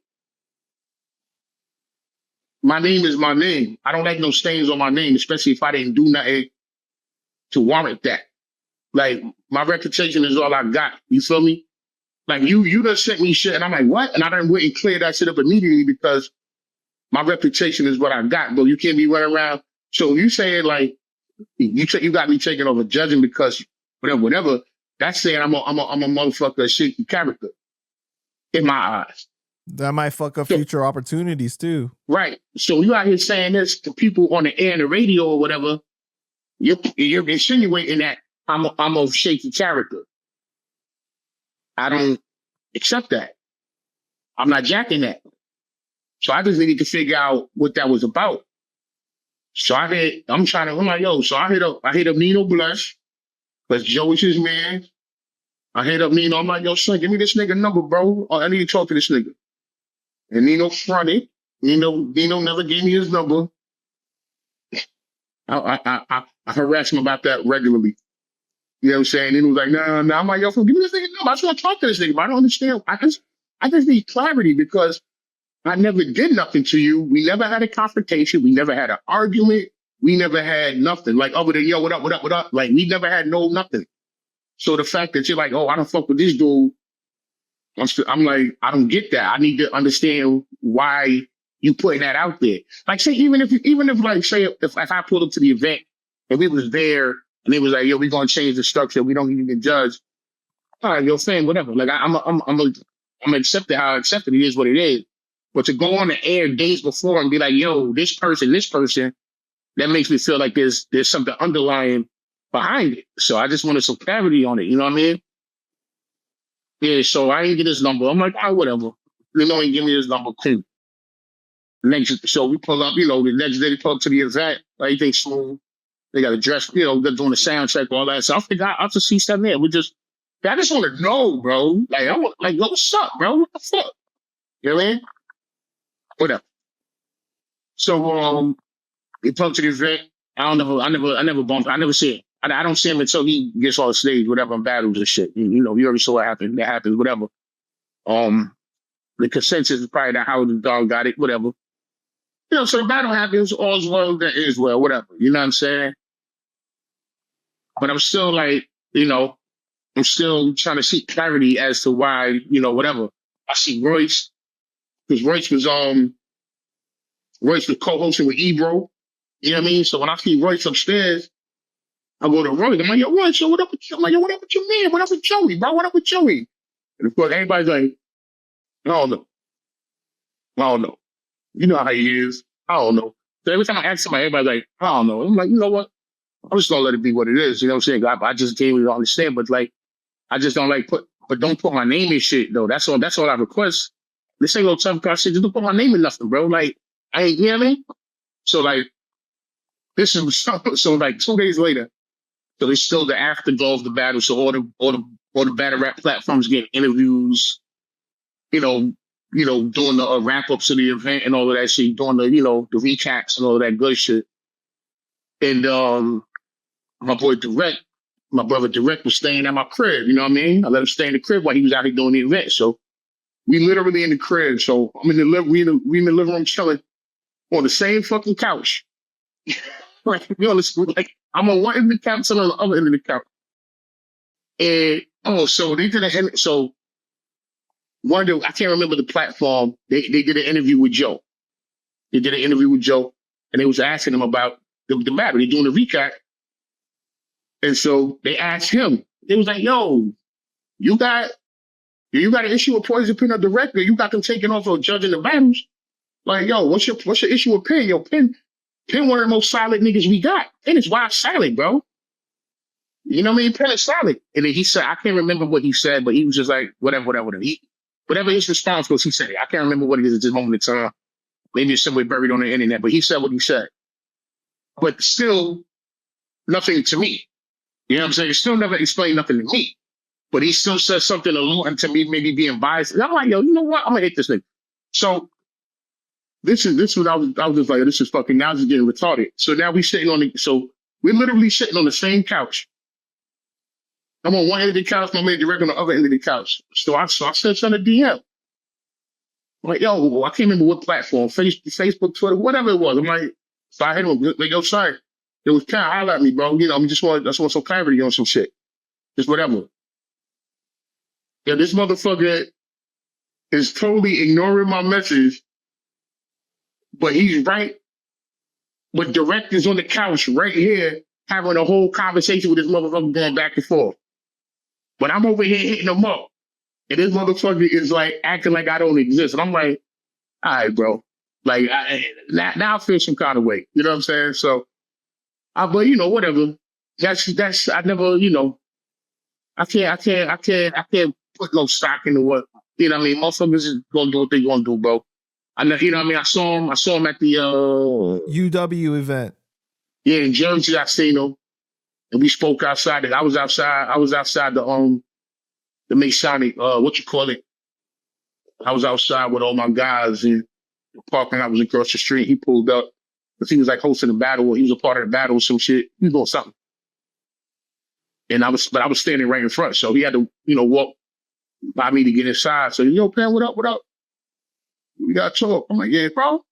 my name is my name. I don't like no stains on my name, especially if I didn't do nothing to warrant that. Like, my reputation is all I got. You feel me? Like, you done sent me shit, and I'm like, what? And I done went and cleared that shit up immediately because my reputation is what I got, bro. You can't be running around. So you saying, like, you got me taking over judging because whatever. That's saying I'm a motherfucker, shaky character in my eyes. That might fuck up future opportunities too. Right. So you out here saying this to people on the air and the radio or whatever. You're insinuating that I'm a shaky character. I don't accept that. I'm not jacking that. So I just needed to figure out what that was about. So I'm like, yo, so I hit up Nino Bless, because Joe is his man. I hit up Nino. I'm like, yo, son, give me this nigga number, bro. I need to talk to this nigga. And Nino fronted. Nino never gave me his number. I harass him about that regularly. You know what I'm saying? And he was like, nah. I'm like, yo, give me this nigga number. I just want to talk to this nigga, but I don't understand. I just need clarity because I never did nothing to you. We never had a confrontation. We never had an argument. We never had nothing. Like, other than, yo, what up? Like, we never had nothing. So the fact that you're like, oh, I don't fuck with this dude, I'm like, I don't get that. I need to understand why you putting that out there. Like, say, even if I pulled up to the event and we was there and it was like, yo, we're going to change the structure. We don't even judge. All right, yo, fam, whatever. Like, I'm accept it how I accept it. It is what it is. But to go on the air days before and be like, yo, this person, that makes me feel like there's something underlying behind it. So I just wanted some clarity on it. You know what I mean? Yeah, so I didn't get his number. I'm like, oh, whatever. You know, he give me his number, cool. So we pull up, you know, the next day they pull up to the event, everything smooth. They got a dress, you know, they're doing the sound check, all that. So I figured out to see something there. I just want to know, bro. Like, yo, what's up, bro? What the fuck? You know what I mean? Whatever. So we pull up to the event. I never bumped. I never see it. I don't see him until he gets on stage, whatever, in battles and shit. You know, you already saw what happened. That happens, whatever. The consensus is probably that Howard the Dog got it, whatever. You know, so the battle happens, all's well that is well, whatever. You know what I'm saying? But I'm still like, you know, I'm still trying to seek clarity as to why, you know, whatever. I see Royce, because Royce was co-hosting with Ebro. You know what I mean? So when I see Royce upstairs, I go to Royce. I'm like, yo, Royce, what up with you? I'm like, yo, what up with your man? What up with Joey, bro? What up with Joey? And of course, everybody's like, I don't know. You know how he is. I don't know. So every time I ask somebody, everybody's like, I don't know. I'm like, you know what? I'm just gonna let it be what it is. You know what I'm saying? I just can't really understand, but like, I just don't like don't put my name in shit though. That's all I request. This ain't no tough guy shit. Just don't put my name in nothing, bro. Like, I ain't, you know what I mean? So like, this is so like 2 days later. So it's still the afterglow of the battle. So all the battle rap platforms getting interviews, you know, doing the wrap ups of the event and all of that shit, doing the, you know, the recaps and all of that good shit. And my brother Direct was staying at my crib. You know what I mean? I let him stay in the crib while he was out here doing the event. So we literally in the crib. So I'm in the we in the living room chilling on the same fucking couch. Like, we on the, like, I'm on one end of the couch and on the other end of the couch. And so they did I can't remember the platform. They did an interview with Joe. And they was asking him about the battle. They're doing a recap. And so they asked him. They was like, yo, you got an issue with Poison Pen or Director? You got them taking off or judging the battles? Like, yo, what's your issue with Pen? Yo, Pen one of the most solid niggas we got. Pen is wild solid, bro. You know what I mean? Pen is solid. And then he said, I can't remember what he said, but he was just like, whatever. Whatever his response was, he said, I can't remember what it is at this moment in time. Maybe it's somewhere buried on the internet, but he said what he said. But still, nothing to me. You know what I'm saying? He still never explained nothing to me. But he still says something alluding to me maybe being biased. And I'm like, yo, you know what? I'm gonna hit this thing. So this what I was just like, this is fucking, now this is getting retarded. So now we're literally sitting on the same couch. I'm on one end of the couch, my man direct on the other end of the couch. So I said something to DM. I'm like, yo, I can't remember what platform, Facebook, Twitter, whatever it was. I'm like, so I hit him, like, yo, sorry. It was kind of holler at me, bro. You know, I just want some clarity on some shit. Just whatever. Yeah, this motherfucker is totally ignoring my message, but he's right. But direct is on the couch right here having a whole conversation with this motherfucker going back and forth. But I'm over here hitting him up. And this motherfucker is like acting like I don't exist. And I'm like, all right, bro. Like, now I feel some kind of way. You know what I'm saying? So, but you know, whatever. That's, I never, you know, I can't put no stock into what, you know what I mean? Motherfuckers is gonna do what they gonna do, bro. I know, you know what I mean? I saw him at the UW event. Yeah, in Jersey, I seen him. And we spoke outside. I was outside the Masonic, what you call it? I was outside with all my guys in the parking lot. Was across the street. He pulled up because he was like hosting a battle. He was a part of the battle or some shit. He was doing something. And I was standing right in front. So he had to, you know, walk by me to get inside. So, yo, Pan, what up? What up? We got to talk. I'm like, yeah, bro.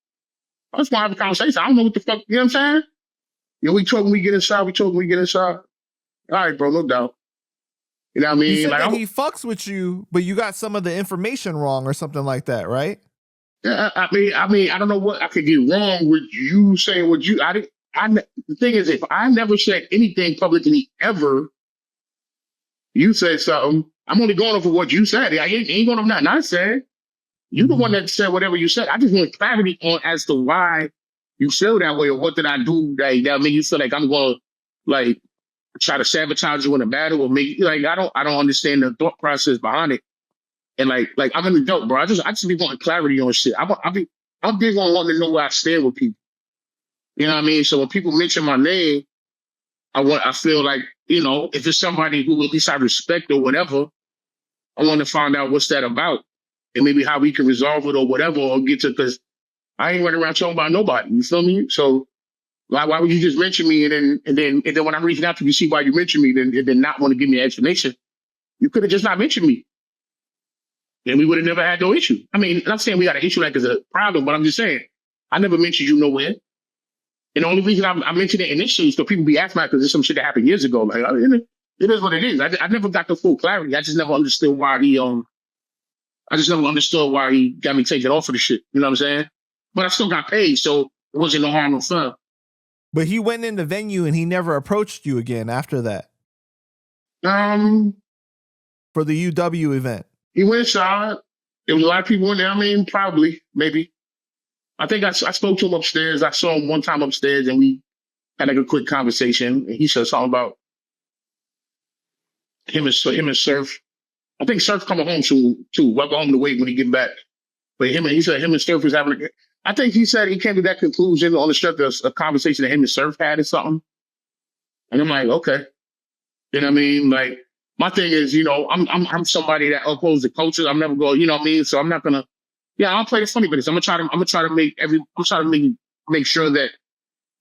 I just want to have a conversation. I don't know what the fuck, you know what I'm saying? You know, we talk when we get inside. All right, bro, no doubt. You know what I mean? He said like, that he fucks with you, but you got some of the information wrong or something like that, right? Yeah, I mean, I don't know what I could get wrong with you saying what you. The thing is, if I never said anything publicly ever, you said something. I'm only going off of what you said. I ain't going off nothing I said. You the one that said whatever you said. I just want clarity on as to why you feel that way, or what did I do that made you feel like I'm going to like try to sabotage you in a battle, or make like I don't understand the thought process behind it. And like I'm an adult, bro. I just be wanting clarity on shit. I'm big on wanting to know where I stand with people. You know what I mean? So when people mention my name, I feel like, you know, if it's somebody who at least I respect or whatever, I want to find out what's that about. And maybe how we can resolve it or whatever, or get to, because I ain't running around talking about nobody. You feel me? So why would you just mention me and then when I'm reaching out to you, see why you mentioned me, then not want to give me an explanation? You could have just not mentioned me. And we would have never had no issue. I mean, I'm not saying we got an issue like it's a problem, but I'm just saying, I never mentioned you nowhere. And the only reason I mentioned it initially is so people be asking because there's some shit that happened years ago. Like, I mean, it is what it is. I never got the full clarity. I just never understood why he got me taken off of the shit. You know what I'm saying? But I still got paid, so it wasn't no harm, no fun. But he went in the venue and he never approached you again after that. For the UW event. He went inside. There was a lot of people in there. I mean, probably, maybe. I think I spoke to him upstairs. I saw him one time upstairs and we had like a quick conversation. And he said something about him and Surf. I think Surf coming home soon too. We'll go home to wait when he get back. But he said him and Surf was having I think he said he came to that conclusion on the strength of a conversation that him and Surf had or something. And I'm like, okay. You know what I mean? Like, my thing is, you know, I'm somebody that opposes the culture. I'm never going, you know what I mean? So I'm not gonna, I'll play the funny business. I'm gonna try to make sure that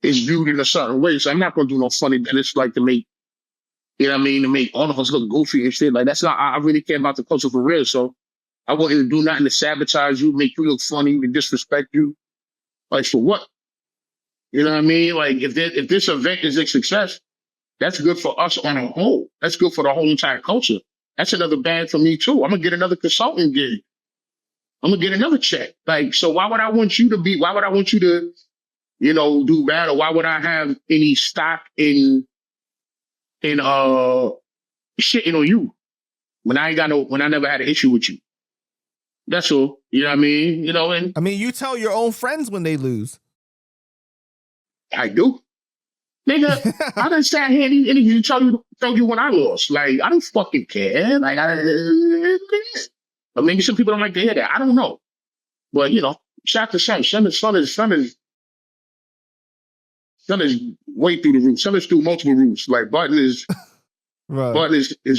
it's viewed in a certain way. So I'm not gonna do no funny business like to make, you know what I mean, to make all of us look goofy and shit. Like, that's not, I really care about the culture for real. So I want you to do nothing to sabotage you, make you look funny, to disrespect you. Like, for what? You know what I mean? Like, if this event is a success, that's good for us on a whole. That's good for the whole entire culture. That's another bag for me too. I'm gonna get another consulting gig. I'm gonna get another check. Like, so why would I want you to, you know, do bad? Or why would I have any stock in shitting on you when I never had an issue with you? That's all. You know what I mean? You know, and I mean, you tell your own friends when they lose. I do. Nigga, I done sat here and tell you when I lost. Like, I don't fucking care. Like, but maybe some people don't like to hear that. I don't know. But, you know, shout to Son. Son is way through the roof. Son is through multiple roofs. Like Budden is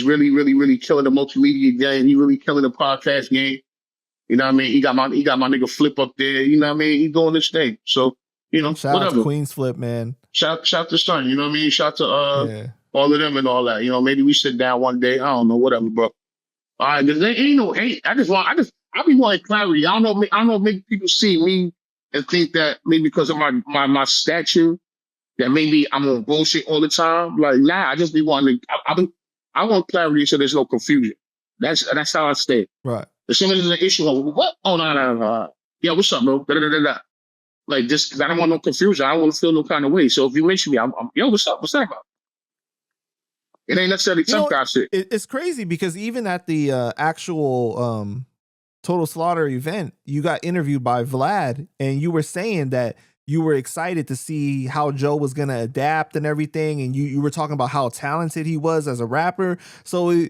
really, really, really killing the multimedia game. He really killing the podcast game. You know what I mean? He got my nigga Flip up there. You know what I mean? He's doing this thing. So, you know, shout out to Queen's Flip, man. Shout to Son. You know what I mean? Shout to all of them and all that. You know, maybe we sit down one day. I don't know, whatever, bro. All right, because there ain't no hate. I be wanting clarity. I don't know. Maybe people see me and think that maybe because of my stature that maybe I'm on bullshit all the time. Like, nah, I just be wanting. I want clarity so there's no confusion. That's how I stay. Right. As soon as there's an issue, I'm, what? Oh no. Yeah, what's up, bro? Da. Like just because I don't want no confusion. I don't want to feel no kind of way. So if you mention me, I'm yo, what's up? What's that about? It ain't necessarily some kind of shit. It's crazy because even at the actual Total Slaughter event, you got interviewed by Vlad, and you were saying that you were excited to see how Joe was going to adapt and everything, and you were talking about how talented he was as a rapper. So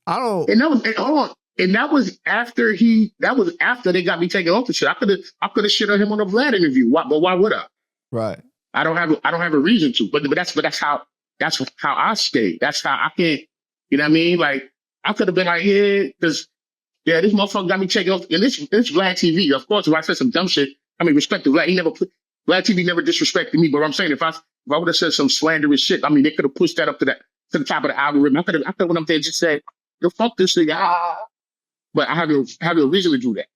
I don't. And that was after they got me taken off the shit. I could have shit on him on a Vlad interview. But why would I? Right. I don't have a that's how I stay. That's how I can't, you know what I mean? Like, I could have been like, this motherfucker got me taken off. And this Vlad TV, of course, if I said some dumb shit, I mean, respect to Vlad. Vlad TV never disrespected me, but I'm saying if I would have said some slanderous shit, I mean, they could have pushed that up to the top of the algorithm. I could have went up there and just said, yo, fuck this thing. But I have a reason to do that.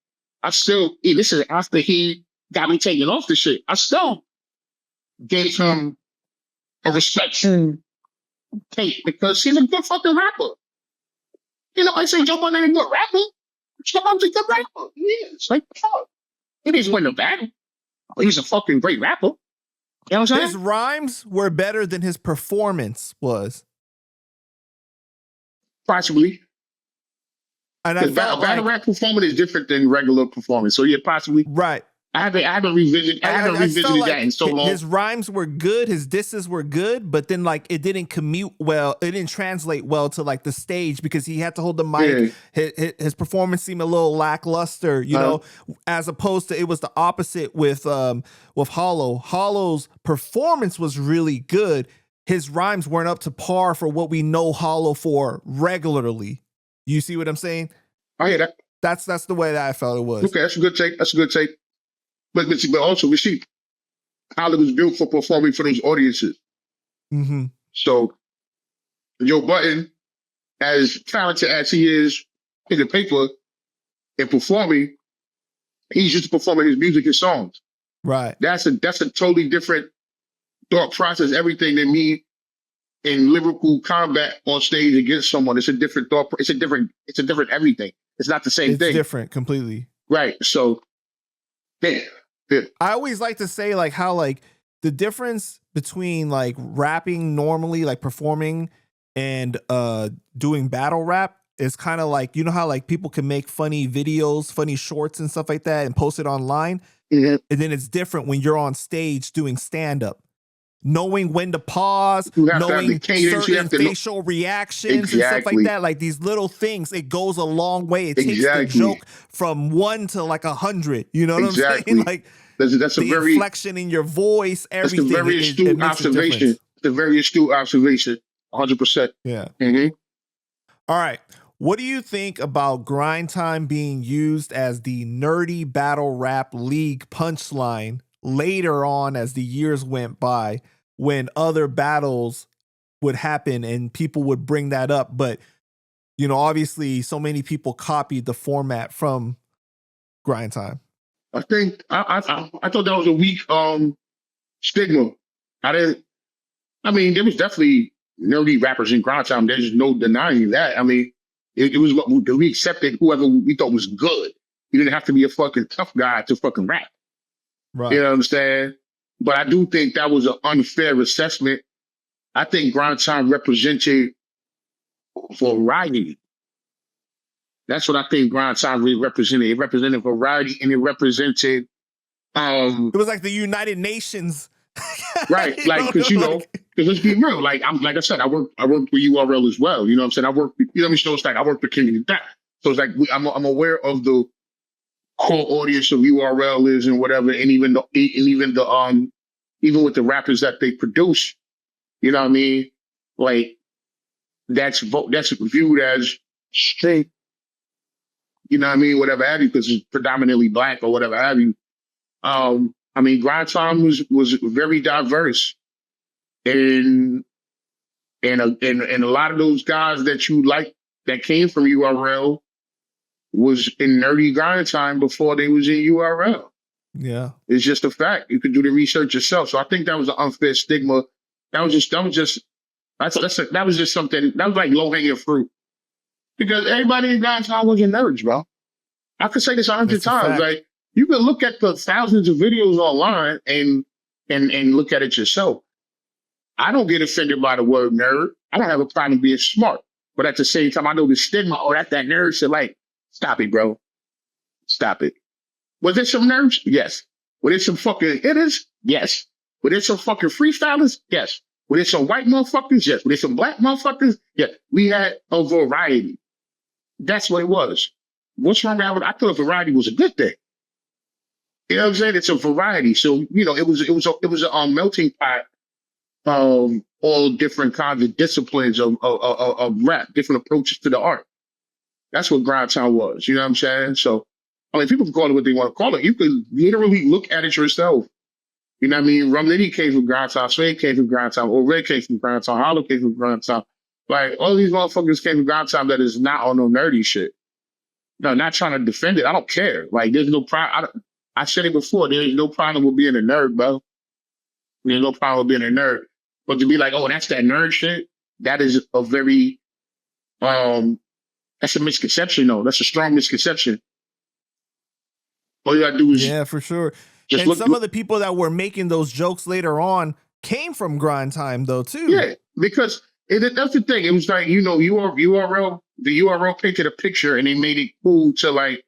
I still, this is after he got me taken off the shit. I still gave him a respectful take because he's a good fucking rapper. You know, I say Joe Budden ain't a good rapper. Joe Budden's a good rapper. He is. Like, fuck. He didn't win the battle. But he's a fucking great rapper. You know what I'm saying? His rhymes were better than his performance was. Possibly. And I battle rap performance is different than regular performance. So yeah, possibly. Right. I haven't revisited that in so long. His rhymes were good, his disses were good, but then like it didn't it didn't translate well to like the stage because he had to hold the mic. Yeah. His performance seemed a little lackluster, you know, as opposed to it was the opposite with Hollow. Hollow's performance was really good. His rhymes weren't up to par for what we know Hollow for regularly. You see what I'm saying? I hear that. That's the way that I felt it was. Okay, that's a good take. But also, we see Hollywood was built for performing for those audiences. Mm-hmm. So, Joe Budden, as talented as he is in the paper and performing, he's used to performing his music and songs. Right. That's a totally different thought process. Everything than me in lyrical combat on stage against someone. It's a different thought. It's a different everything. It's not the same thing. It's different completely. Right. So, yeah. I always like to say like how like the difference between like rapping normally, like performing and doing battle rap is kind of like, you know how like people can make funny videos, funny shorts and stuff like that and post it online. Mm-hmm. And then it's different when you're on stage doing stand-up. Knowing when to pause, knowing certain facial reactions and stuff like that, like these little things, it goes a long way. It takes the joke from 1 to like 100. You know what I'm saying? Like that's the inflection in your voice, everything. That's a very astute observation. It's a very astute observation. 100%. Yeah. Mm-hmm. All right. What do you think about Grind Time being used as the nerdy battle rap league punchline later on as the years went by? When other battles would happen and people would bring that up. But, you know, obviously so many people copied the format from Grind Time. I think, I thought that was a weak stigma. There was definitely nerdy rappers in Grind Time. There's no denying that. I mean, it was what we accepted whoever we thought was good. You didn't have to be a fucking tough guy to fucking rap. Right. You know what I'm saying? But I do think that was an unfair assessment. I think Grind Time represented variety. That's what I think Grind Time really represented. It represented variety and it represented... it was like the United Nations. Right, like, because, because let's be real. Like I said, I work with URL as well. You know what I'm saying? I work, so it's like I work for King and that. So it's like I'm aware of the core audience of URL is and whatever, and even even with the rappers that they produce, you know what I mean? Like that's viewed as straight, you know what I mean? Whatever have you, because it's predominantly black or whatever have you. I mean, Grind Time was very diverse, and a lot of those guys that you like that came from URL was in nerdy Grind Time before they was in URL. Yeah, it's just a fact. You could do the research yourself. So I think that was an unfair stigma. That was just something that was like low hanging fruit, because everybody in Grind Time wasn't nerds, bro. I could say this 100 times. Like, you can look at the thousands of videos online and look at it yourself. I don't get offended by the word nerd. I don't have a problem being smart. But at the same time, I know the stigma, that's that nerd shit. Like, stop it, bro. Stop it. Was there some nerds? Yes. Were there some fucking hitters? Yes. Were there some fucking freestylers? Yes. Were there some white motherfuckers? Yes. Were there some black motherfuckers? Yes. We had a variety. That's what it was. What's wrong with it? I thought variety was a good thing. You know what I'm saying? It's a variety. So, you know, it was a melting pot of all different kinds of disciplines of rap, different approaches to the art. That's what Grind Time was. You know what I'm saying? So, I mean, people can call it what they want to call it. You could literally look at it yourself. You know what I mean? Rum Nitty came from Grind Time, Sway came from Grind Time, Old Red came from Grind Time, Hollow came from Grind Time. Like, all these motherfuckers came from Grind Time that is not on no nerdy shit. No, not trying to defend it. I don't care. Like, there's no problem. I said it before. There is no problem with being a nerd, bro. There's no problem with being a nerd. But to be like, oh, that's that nerd shit, that is a very, that's a misconception, though. That's a strong misconception. All you gotta do is, for sure. And some of the people that were making those jokes later on came from Grind Time, though, too. Yeah, because that's the thing. It was like, you know, the URL painted a picture and they made it cool to, like,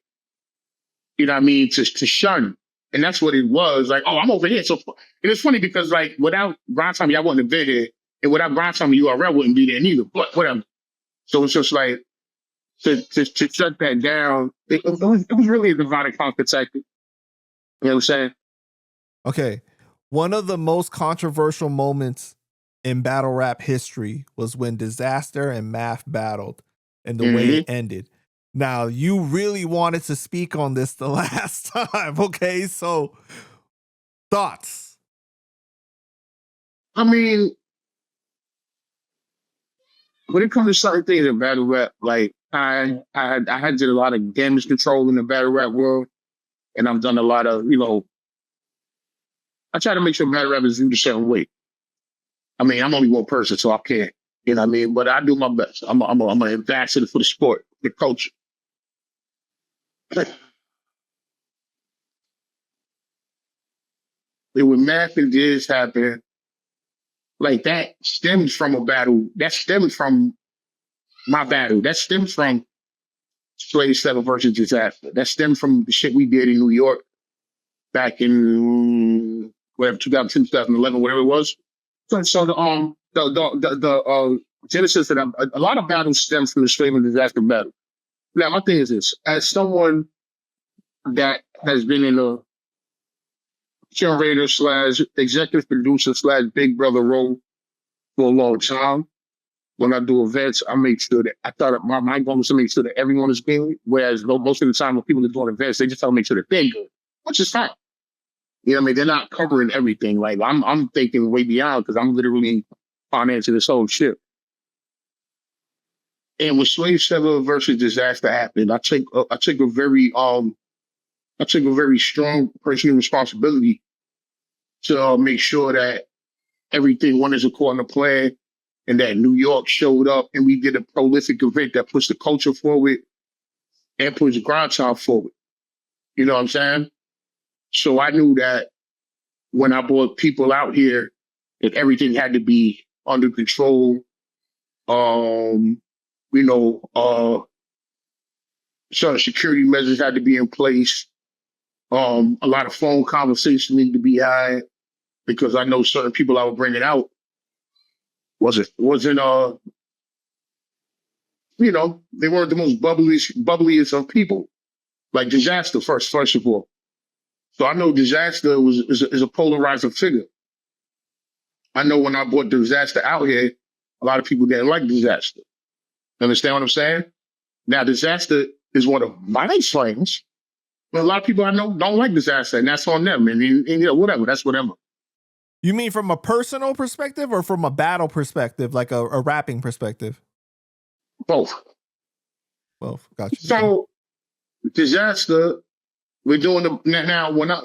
you know what I mean, to shun. And that's what it was. Like, oh, I'm over here. So it is funny because, like, without Grind Time, y'all wouldn't have been here. And without Grind Time, the URL wouldn't be there neither. But whatever. So it's just like, to shut that down, it was really a divided conquer tactic. You know what I'm saying? Okay. One of the most controversial moments in battle rap history was when Dizaster and Math battled and the way it ended. Now, you really wanted to speak on this the last time, okay? So, thoughts? I mean, when it comes to certain things in battle rap, like, I had did a lot of damage control in the battle rap world, and I've done a lot of, you know, I try to make sure battle rap is viewed a certain way. I mean, I'm only one person, so I can't, you know what I mean? But I do my best. I'm an ambassador for the sport, the culture. When Math and Diz happened, like, that stems from a battle. That stems from my battle. That stems from Slave 7 versus Dizaster. That stems from the shit we did in New York back in whatever 2010, 2011, whatever it was. So the genesis of a lot of battles stems from the Slave and Dizaster battle. Now, my thing is this: as someone that has been in a curator / executive producer / big brother role for a long time, when I do events, I make sure that my goal is to make sure that everyone is good. Whereas most of the time when people are doing events, they just try to make sure that they're good, which is fine. You know what I mean? They're not covering everything. Like, I'm thinking way beyond, because I'm literally financing this whole shit. And when Slave 7 versus Dizaster happened, I took a very strong personal responsibility to make sure that everything went as according to plan, and that New York showed up, and we did a prolific event that pushed the culture forward and pushed Grind Time forward. You know what I'm saying? So I knew that when I brought people out here, that everything had to be under control. Certain security measures had to be in place. A lot of phone conversations needed to be had, because I know certain people I was bringing out wasn't you know, they weren't the most bubbliest of people. Like Dizaster first of all. So I know Dizaster is a polarizing figure. I know when I brought Dizaster out here, a lot of people didn't like Dizaster. Understand what I'm saying? Now, Dizaster is one of my friends, but a lot of people I know don't like Dizaster, and that's on them. And you know, whatever, that's whatever. You mean from a personal perspective or from a battle perspective, like a rapping perspective? Both. Both. Gotcha. So, Dizaster, we're doing the now. When I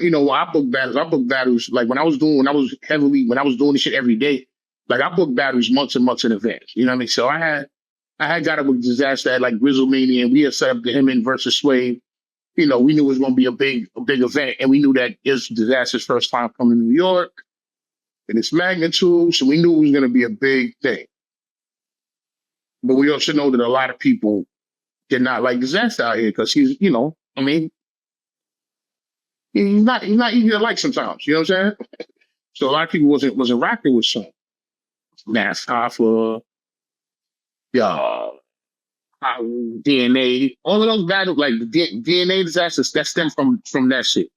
book battles. Like when I was doing this shit every day. Like I booked battles months and months in advance. You know what I mean? So I had got up with Dizaster at like Grizzlemania, and we had set up the him in versus Swave. You know, we knew it was going to be a big event, and we knew that it was Dizaster's first time coming to New York in its magnitude, so we knew it was going to be a big thing. But we also know that a lot of people did not like Dizaster out here because he's, you know, I mean, he's not easy to like sometimes. You know what I'm saying? So a lot of people wasn't rocking with some. Mass Hoffa, DNA, all of those battles, like the DNA Dizaster, that stemmed from that shit.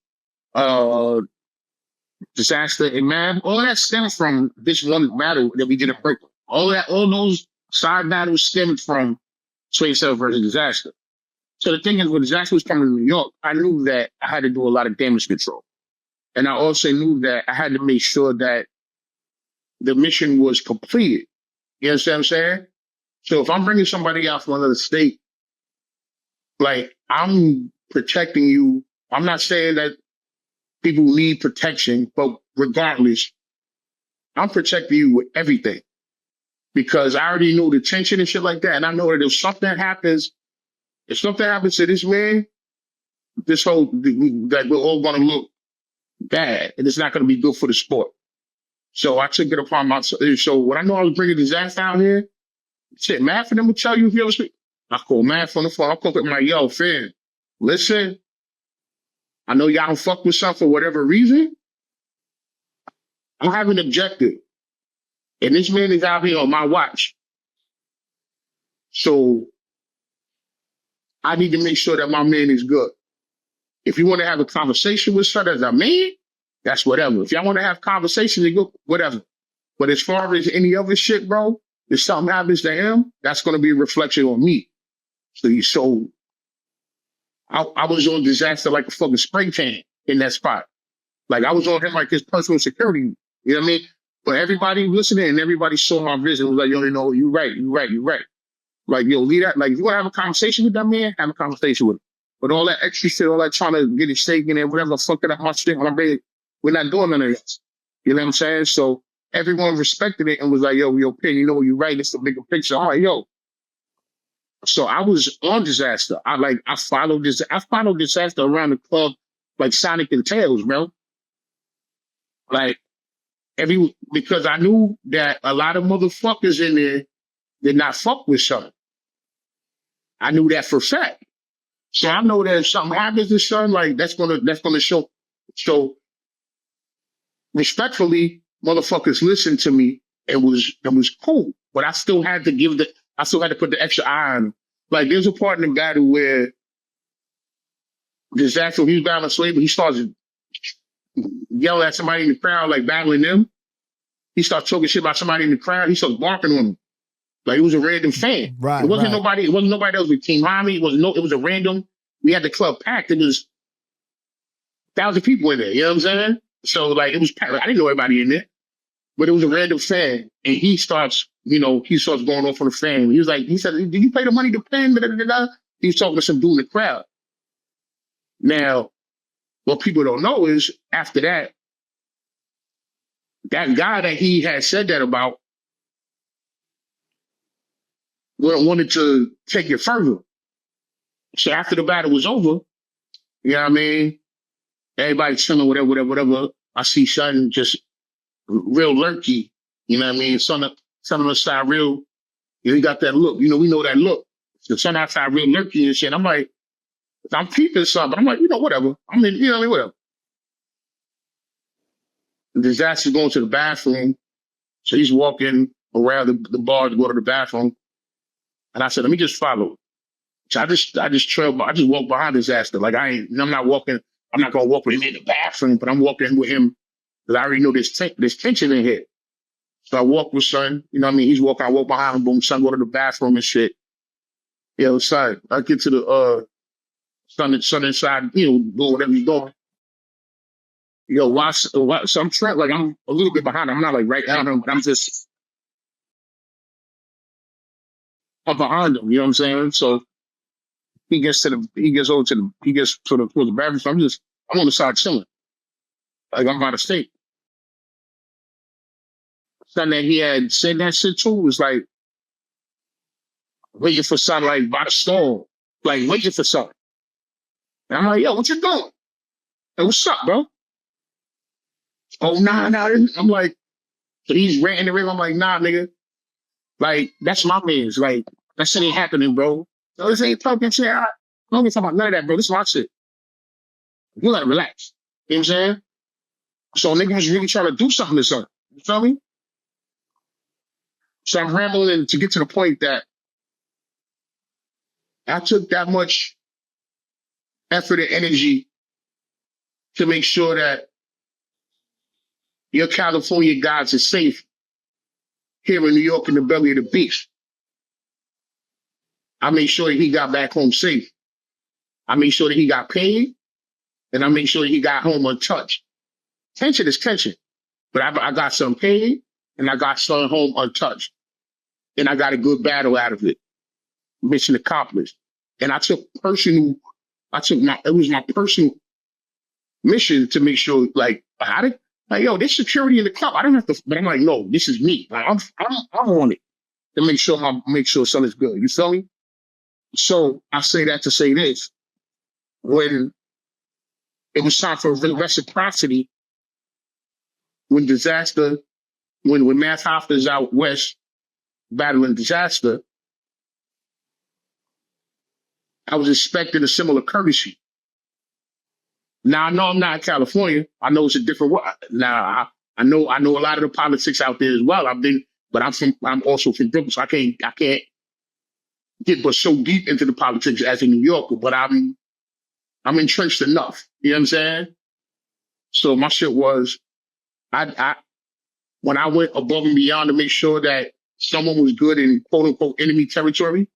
Dizaster and Man, all that stems from this one battle that we did in Brooklyn. All those side battles stemmed from Sway Self versus Dizaster. So the thing is, when Dizaster was coming to New York, I knew that I had to do a lot of damage control. And I also knew that I had to make sure that the mission was completed. You understand what I'm saying? So if I'm bringing somebody out from another state, like I'm protecting you. I'm not saying that people need protection, but regardless, I'm protecting you with everything because I already know the tension and shit like that. And I know that if something happens to this man, that we're all going to look bad and it's not going to be good for the sport. So I took it upon myself. So when I know I was bringing Dizaster out here, shit, Matt for them will tell you if you ever speak. I call Matt on the phone. I call him like, yo, fam, listen, I know y'all don't fuck with something for whatever reason. I have an objective. And this man is out here on my watch. So I need to make sure that my man is good. If you want to have a conversation with her as a man, that's whatever. If y'all want to have conversations, whatever. But as far as any other shit, bro, if something happens to him, that's going to be a reflection on me. So I was on Dizaster like a fucking spray tan in that spot. Like I was on him like his personal security. You know what I mean? But everybody listening and everybody saw my vision was like, yo, you know, you right. Like, yo, leave that. Like, if you want to have a conversation with that man, have a conversation with him. But all that extra shit, all that trying to get it shaken and whatever, fucking up my shit, we're not doing none of that. You know what I'm saying? So everyone respected it and was like, yo, Pin, you know, you're right. It's the bigger picture. All right, yo. So I was on Dizaster. I followed Dizaster around the club like Sonic and Tails, bro. Like because I knew that a lot of motherfuckers in there did not fuck with something. I knew that for a fact. So I know that if something happens to son, like that's gonna show. So respectfully, motherfuckers listened to me. It was cool, but I still had to put the extra eye on him. Like there's a part in the battle where Dizaster, he was battling Sway, but he starts yelling at somebody in the crowd, like battling them. He starts talking shit about somebody in the crowd. He starts barking on them. Like it was a random fan. Right. It wasn't nobody else with Team Mommy. It was a random. We had the club packed. It was 1,000 people in there. You know what I'm saying? So like it was packed. I didn't know everybody in there, but it was a random fan, and he starts going off on the fan. He said, "Did you pay the money to Penn?" He was talking to some dude in the crowd. Now, what people don't know is after that guy that he had said that about wanted to take it further. So after the battle was over, you know what I mean? Everybody chilling, whatever. I see son just real lurky, you know what I mean? Son outside real, he got that look. You know, we know that look. The son outside real lurky and shit. I'm like, I'm peeping something, but I'm like, whatever. I mean, whatever. Dizaster's going to the bathroom. So he's walking around the bar to go to the bathroom. And I said, let me just follow. So I just walk behind Dizaster. Like I'm not gonna walk with him in the bathroom, but I'm walking with him because I already know there's tension in here. So I walk with son, you know what I mean? He's walking, I walk behind him, boom, son go to the bathroom and shit. Yo, son, I get to the son inside, you know, doing whatever he's doing. Yo, so I'm trying, like I'm a little bit behind him. I'm not like right down him, but I'm behind him, you know what I'm saying? So he gets to the bathroom. So I'm on the side chilling. Like I'm about to state. Son that he had said that shit to was like waiting for something like by the stall. Like waiting for something. And I'm like, yo, what you doing? Hey, what's up, bro? Oh, nah. I'm like, so he's ranting and raving. I'm like, nah, nigga. Like, that's my man's. Like, that shit ain't happening, bro. No, this ain't talking shit. I don't get talking about none of that, bro. This is my shit. You gotta relax. You know what I'm saying? So niggas really trying to do something to something. You feel me? So I'm rambling to get to the point that I took that much effort and energy to make sure that your California guys are safe here in New York in the belly of the beast. I made sure that he got back home safe. I made sure that he got paid, and I made sure that he got home untouched. Tension is tension, but I got some paid, and I got some home untouched. And I got a good battle out of it. Mission accomplished. And it was my personal mission to make sure, like, yo, there's security in the club. I don't have to, but I'm like, no, this is me. Like, I'm on it to make sure something's good. You feel me? So I say that to say this. When it was time for reciprocity, when Dizaster, when Math Hoffa is out west battling Dizaster, I was expecting a similar courtesy. Now I know I'm not in California. I know it's a different world. Now I know a lot of the politics out there as well. I'm also from Brooklyn, so I can't get but so deep into the politics as a New Yorker. But I'm entrenched enough. You know what I'm saying? So my shit was, when I went above and beyond to make sure that someone was good in quote unquote enemy territory,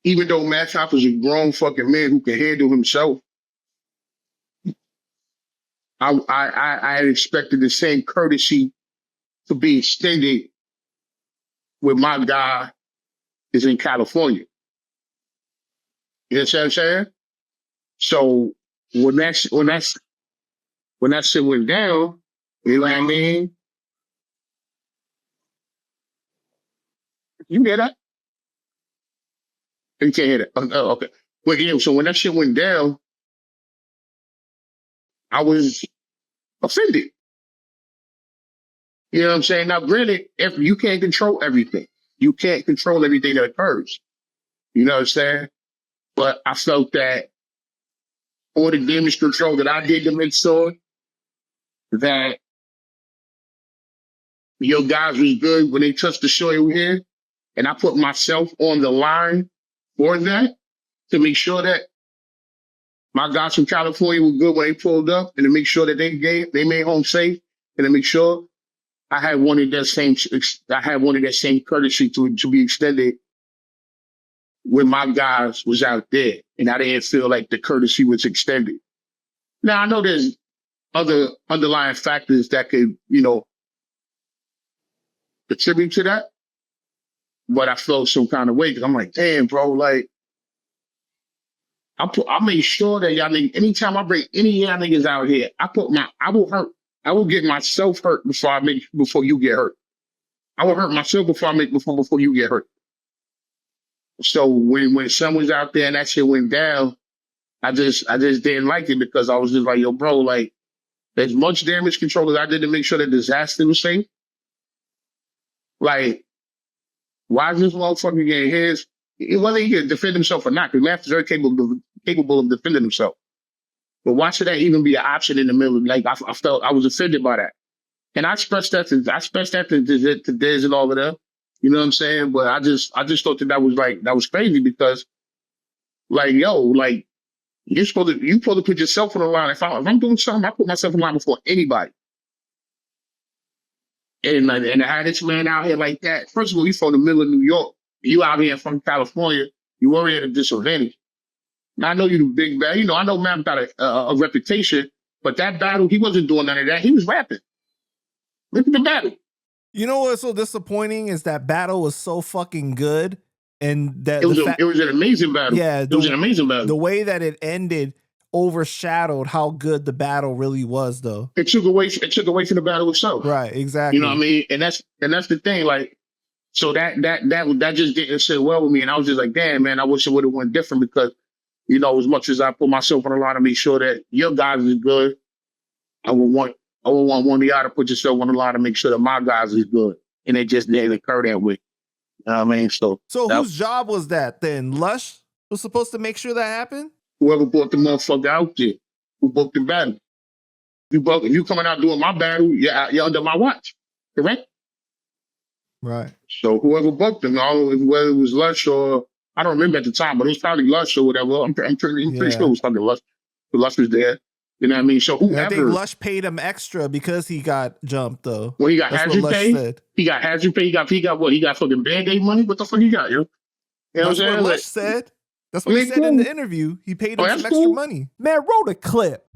even though Matt Hoffa is a grown fucking man who can handle himself, I had expected the same courtesy to be extended when my guy is in California. You know what I'm saying? So when that shit went down, you know what I mean? You hear that? You can't hear that. Oh, okay. Well, yeah, so when that shit went down, I was offended. You know what I'm saying? Now, granted, if you can't control everything. You can't control everything that occurs. You know what I'm saying? But I felt that all the damage control that I did to make sure that your guys was good when they touched the soil here, and I put myself on the line for that to make sure that my guys from California were good when they pulled up, and to make sure that they made home safe, and to make sure I had wanted that same courtesy to be extended when my guys was out there, and I didn't feel like the courtesy was extended. Now I know there's other underlying factors that could, contribute to that, but I felt some kind of way because I'm like, damn, bro, like I made sure that y'all niggas, anytime I bring any of y'all niggas out here, I will get myself hurt before you get hurt. I will hurt myself before you get hurt. So when someone's out there and that shit went down, I just didn't like it because I was just like, yo, bro, like, as much damage control as I did to make sure that Dizaster was safe, like, why is this motherfucker getting his? Whether he can defend himself or not, because Math is very capable of defending himself. But why should that even be an option in the middle? Like, I felt I was offended by that. And I expressed that to Diz and all of them. You know what I'm saying? But I just thought that was crazy because, like, yo, like, you supposed to put yourself on the line. If I'm doing something, I put myself on the line before anybody. And I had this man out here like that. First of all, you from the middle of New York. You out here from California. You already at a disadvantage. Now, I know you the big bad. You know, I know man got a reputation, but that battle, he wasn't doing none of that. He was rapping. Look at the battle. You know what's so disappointing is that battle was so fucking good, and that it was an amazing battle. Yeah, it was an amazing battle. The way that it ended overshadowed how good the battle really was, though. It took away from the battle itself. Right, exactly. You know what I mean? And that's the thing. Like, so that just didn't sit well with me, and I was just like, damn, man, I wish it would have went different because, you know, as much as I put myself on the line to make sure that your guys is good, I would want one of y'all to put yourself on the line to make sure that my guys is good. And it just didn't occur that way. You know what I mean? So whose job was that then? Lush was supposed to make sure that happened? Whoever brought the motherfucker out there, who booked the battle. If you coming out doing my battle, you're under my watch. Correct? Right. So whoever booked them, whether it was Lush or, I don't remember at the time, but it was probably Lush or whatever. I'm pretty sure it was probably Lush. The Lush was there. You know what I mean? So whoever. I think Lush paid him extra because he got jumped, though. Well, he got hazard pay. He got hazard pay. He got what? He got fucking Band-Aid money? What the fuck he got, yo? You know what I'm saying? Lush said. That's what he said in the interview. He paid him some extra money. Man, roll the clip.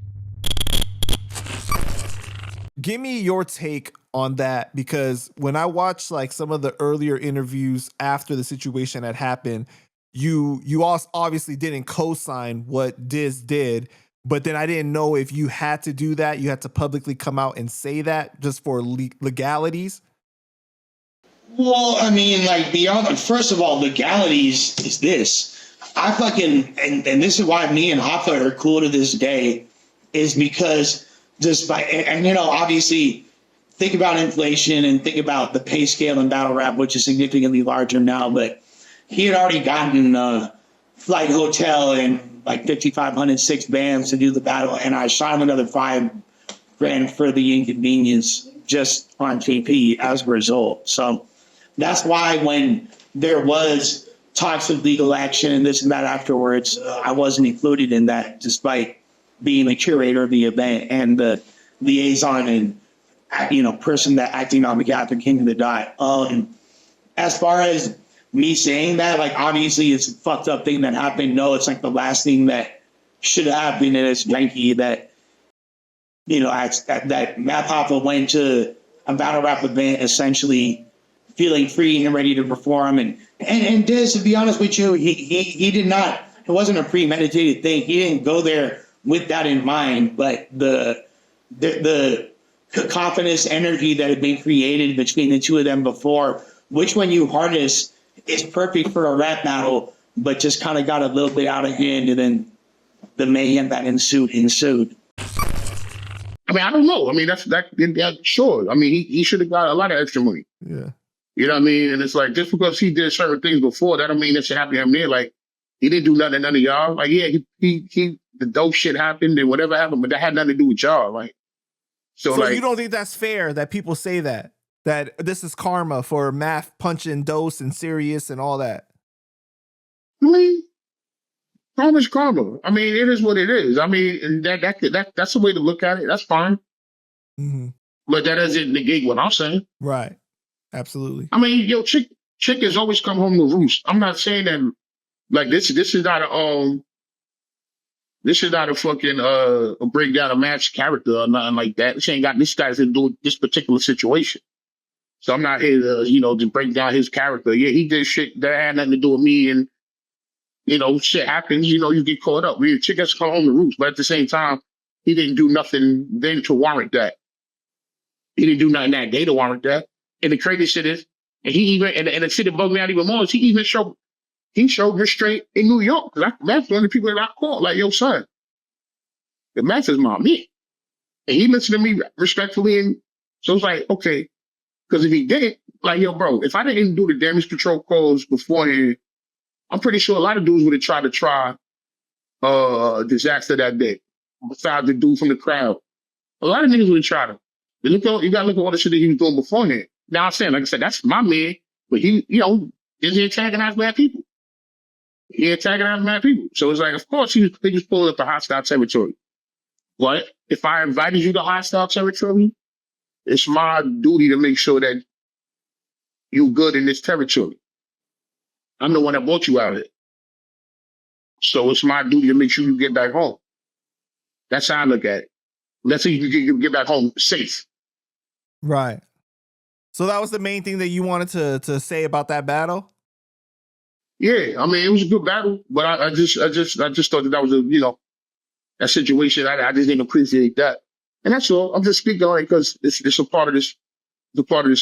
Give me your take on that, because when I watched like some of the earlier interviews after the situation had happened, you also obviously didn't co-sign what Diz did. But then I didn't know if you had to do that. You had to publicly come out and say that just for legalities. Well, I mean, like, beyond, first of all, legalities is this. I fucking, and this is why me and Hoffa are cool to this day, is because despite, and you know, obviously, think about inflation and think about the pay scale in battle rap, which is significantly larger now, but he had already gotten a flight, hotel, and like 5,500, 6 bands to do the battle, and I shot him another $5,000 for the inconvenience just on KP as a result. So that's why when there was talks of legal action and this and that afterwards, I wasn't included in that, despite being the curator of the event and the liaison and, you know, person that acting on behalf of King of the Dot. As far as me saying that, like, obviously it's a fucked up thing that happened. No, it's like the last thing that should have happened, and it's janky that, you know, that Matt Hoffa went to a battle rap event essentially feeling free and ready to perform. And Diz, to be honest with you, he did not, it wasn't a premeditated thing. He didn't go there with that in mind, but the confidence, energy that had been created between the two of them before, which when you harness, it's perfect for a rap battle, but just kind of got a little bit out of hand, and then the mayhem that ensued. I mean, I don't know. I mean, that's sure. I mean, he should have got a lot of extra money. Yeah. You know what I mean? And it's like, just because he did certain things before, that don't mean that should happen to him there. Like, he didn't do nothing to none of y'all. Like, yeah, he the dope shit happened and whatever happened, but that had nothing to do with y'all. Like, so like, you don't think that's fair that people say that this is karma for Math punching Dose and Sirius and all that? I mean, karma's karma. I mean, it is what it is. I mean, that's the way to look at it. That's fine. Mm-hmm. But that doesn't negate what I'm saying. Right. Absolutely. I mean, yo, chick has always come home to roost. I'm not saying that, like, this is not a fucking a breakdown of Matt's character or nothing like that. This ain't got this guy's to do with this particular situation. So I'm not here to, you know, to break down his character. Yeah, he did shit that had nothing to do with me, and, you know, shit happens, you know, you get caught up. Chick has to come home to roost, but at the same time, he didn't do nothing then to warrant that. He didn't do nothing that day to warrant that. And the crazy shit is, and he even, and the shit that bugged me out even more is he showed restraint in New York. That's one of the people that I called, like, yo, son, the Matt is my man. And he listened to me respectfully, and so it's like, okay, because if he didn't, like, yo, bro, if I didn't do the damage control calls beforehand, I'm pretty sure a lot of dudes would have tried to try Dizaster that day. Besides the dude from the crowd, a lot of niggas would have tried him. You gotta look at all the shit that he was doing beforehand. Now I'm saying, like I said, that's my man. But he, is he antagonized bad people? He antagonized bad people. So it's like, of course, he just pulling up the hostile territory. But if I invited you to hostile territory, it's my duty to make sure that you good in this territory. I'm the one that brought you out of it. So it's my duty to make sure you get back home. That's how I look at it. Let's say you can get back home safe. Right. So that was the main thing that you wanted to say about that battle? Yeah, I mean, it was a good battle, but I just thought that was a situation. I just didn't appreciate that, and that's all. I'm just speaking on it because it's a part of this,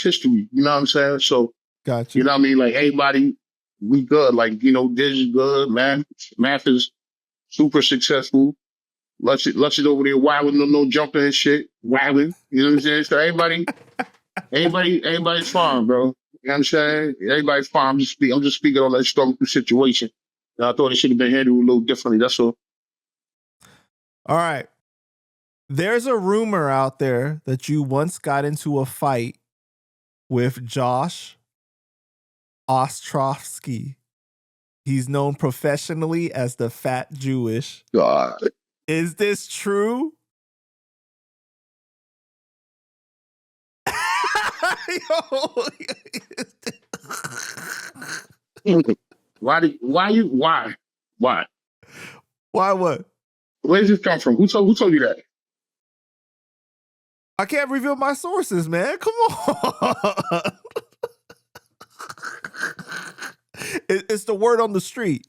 history. You know what I'm saying? So, gotcha. You know what I mean? Like everybody, we good. Like Diz is good, man. Math is super successful. Lush is over there wilding, no jumping and shit, wilding. You know what I'm saying? So everybody's fine, bro. You know what I'm saying? Everybody's fine. I'm just speaking on that historical situation. I thought it should have been handled a little differently. That's all. All right. There's a rumor out there that you once got into a fight with Josh Ostrovsky. He's known professionally as the Fat Jewish. God. Is this true? Why? Why what? Where does this come from? Who told you that? I can't reveal my sources, man. Come on. It's the word on the street.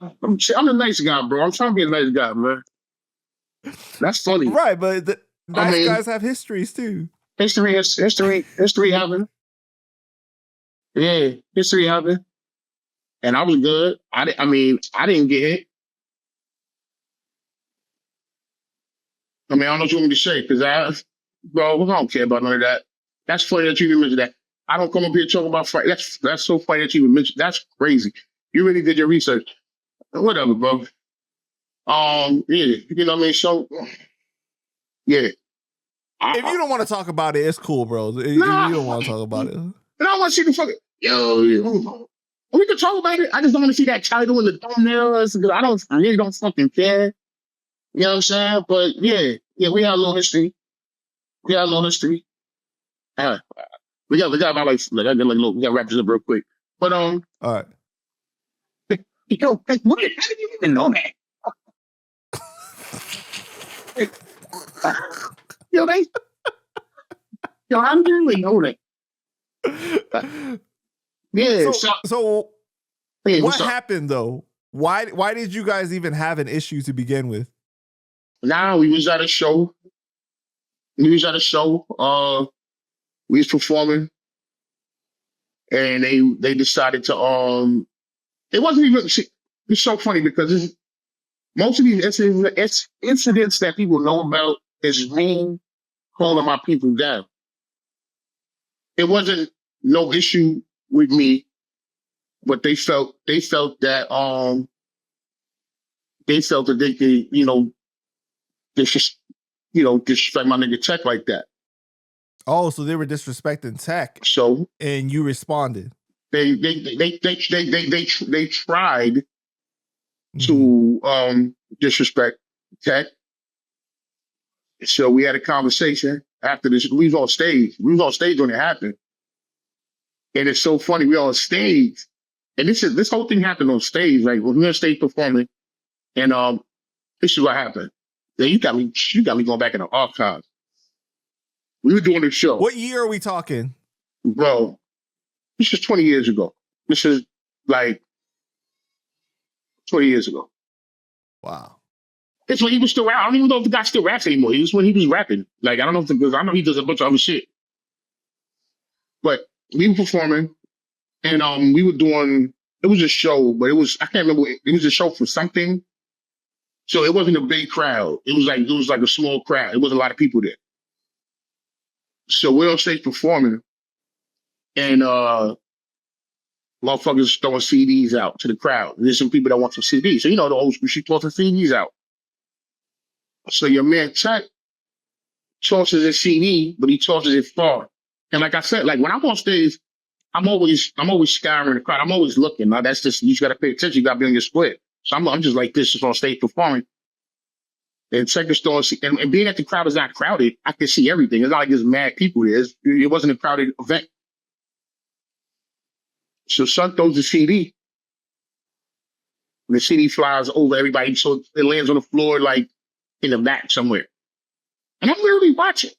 I'm a nice guy, bro. I'm trying to be a nice guy, man. That's funny. Right, but nice guys have histories too. History happened. Yeah, history happened. And I was good. I didn't get hit. I don't know what you want me to say, because I don't care about none of that. That's funny that you even mentioned that. I don't come up here talking about fight. That's so funny that you even mentioned. That's crazy. You really did your research. Whatever, bro. Yeah, you know what I mean? So, yeah. If you don't want to talk about it, it's cool, bro. If you don't want to talk about it. And I don't want to see the fucking, we can talk about it. I just don't want to see that title in the thumbnails, because I really don't fucking care. You know what I'm saying? But yeah, we had a little history. We got about we gotta wrap this up real quick. But all right. Yo, what? How did you even know that? How did you even know that? Yeah. So what happened though? Why did you guys even have an issue to begin with? Now we was at a show. We was performing, and they decided to It wasn't even. It's so funny because most of these incidents that people know about is me calling my people down. It wasn't no issue with me, but they felt that they could disrespect my nigga Tech like that. Oh, so they were disrespecting Tech. So and you responded. They tried to disrespect Tech. So we had a conversation after this. We was on stage. when it happened. And it's so funny. We on stage, and this whole thing happened on stage. Like when we were on stage performing, and this is what happened. Then you got me going back in the archives. We were doing the show. What year are we talking, bro? This is 20 years ago. This is like 20 years ago. Wow. It's when he was still rapping. I don't even know if the guy still raps anymore. It was when he was rapping. Like, I don't know because I know he does a bunch of other shit. But we were performing, and we were doing, it was a show, but I can't remember, it was a show for something. So it wasn't a big crowd. It was like a small crowd. It wasn't a lot of people there. So we're on stage performing, and motherfuckers throwing CDs out to the crowd. There's some people that want some CDs. So the old school, she throwing some CDs out. So your man Tech tosses a CD, but he tosses it far. And like I said, like when I'm on stage, I'm always scouring the crowd. I'm always looking. Now that's just, you just got to pay attention. You got to be on your split. So I'm just like this, just on stage performing. And second store, and being that the crowd is not crowded, I can see everything. It's not like there's mad people there. It wasn't a crowded event. So son throws the CD. The CD flies over everybody, so it lands on the floor like in the back somewhere. And I'm literally watching.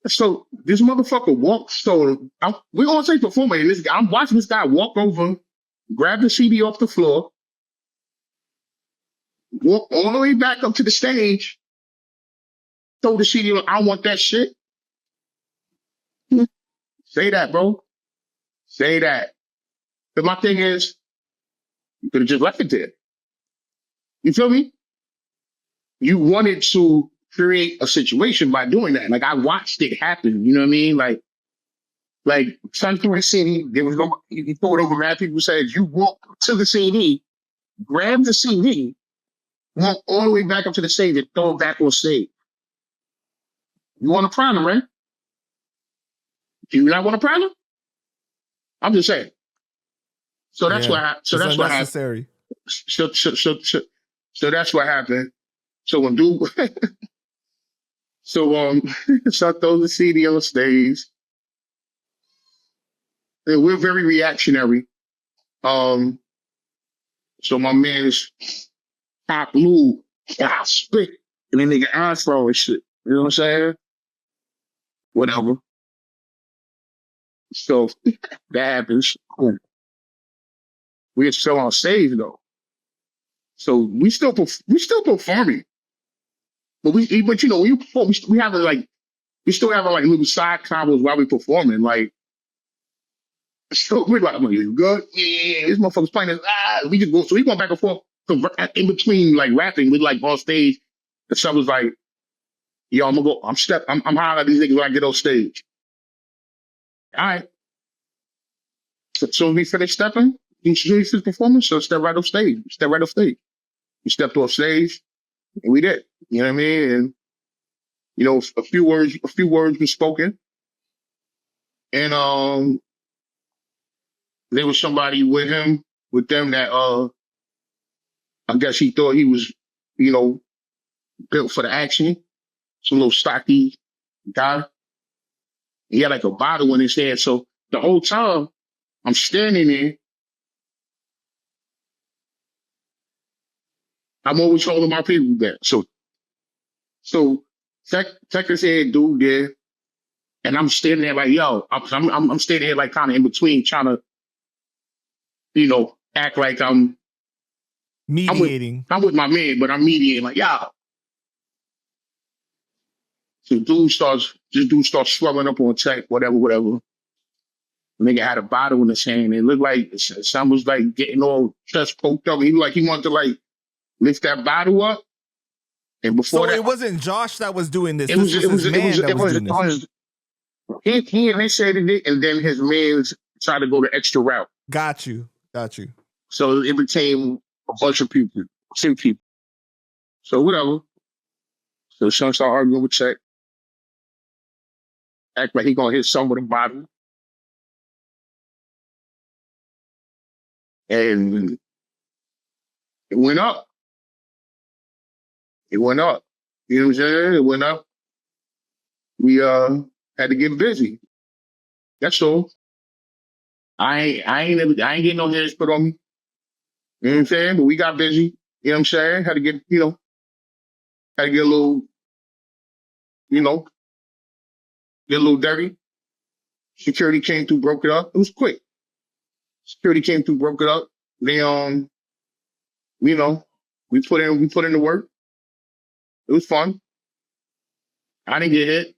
So this motherfucker walks. So we're on stage performing, and I'm watching this guy walk over, grab the CD off the floor, walk all the way back up to the stage, throw the CD on. I want that shit. Say that, bro. Say that. But my thing is, you could have just left it there. You feel me? You wanted to create a situation by doing that. Like I watched it happen. You know what I mean? Like Sunshine City, there was no, you throw it over. Mad people said you walk to the CD, grab the CD, walk all the way back up to the stage and throw it back on stage. You want a problem, right? Do you not want a problem? I'm just saying. So that's what happened. So that's what happened. So that's what happened. So when dude, so I throw the CD on stage. And we're very reactionary. So my man's top blue, spit, and then nigga asshole and shit. You know what I'm saying? Whatever. So that happens. Cool. We're still on stage though. So we still performing. But you know, when you perform, we still have like little side combos while we performing. Like, so we're like, you good? Yeah, this motherfucker's playing this. We just go. So we going back and forth in between like rapping. We like on stage. And someone was like, yo, I'm gonna go. I'm hollering at these niggas when I get on stage. All right. So we finish stepping. You finish performance. So step right off stage. We stepped off stage, and we did. You know what I mean? And you know, a few words were spoken, and there was somebody with them that I guess he thought he was, you know, built for the action. Some little stocky guy. He had like a bottle in his hand. So the whole time I'm standing there, I'm always holding my people back. So Texas head dude there, and I'm standing there like, yo, I'm standing there like kind of in between, trying to, you know, act like I'm mediating. I'm with my man, but I'm mediating like, yo. So this dude starts swelling up on tech, whatever. Nigga had a bottle in his hand. It looked like some was like getting all chest poked up. He wanted to like lift that bottle up. And before it wasn't Josh that was doing this. It was doing this. He initiated it, and then his man tried to go the extra route. Got you. So it became a bunch of people, 10 people. So whatever. So Sean started arguing with Check. Act like he gonna hit some with a bottle. And it went up. You know what I'm saying? It went up. We had to get busy. That's all. I ain't getting no hands put on me. You know what I'm saying? But we got busy. You know what I'm saying? Had to get a little, get a little dirty. Security came through, broke it up. It was quick. Security came through, broke it up. They we put in the work. It was fun. I didn't get hit.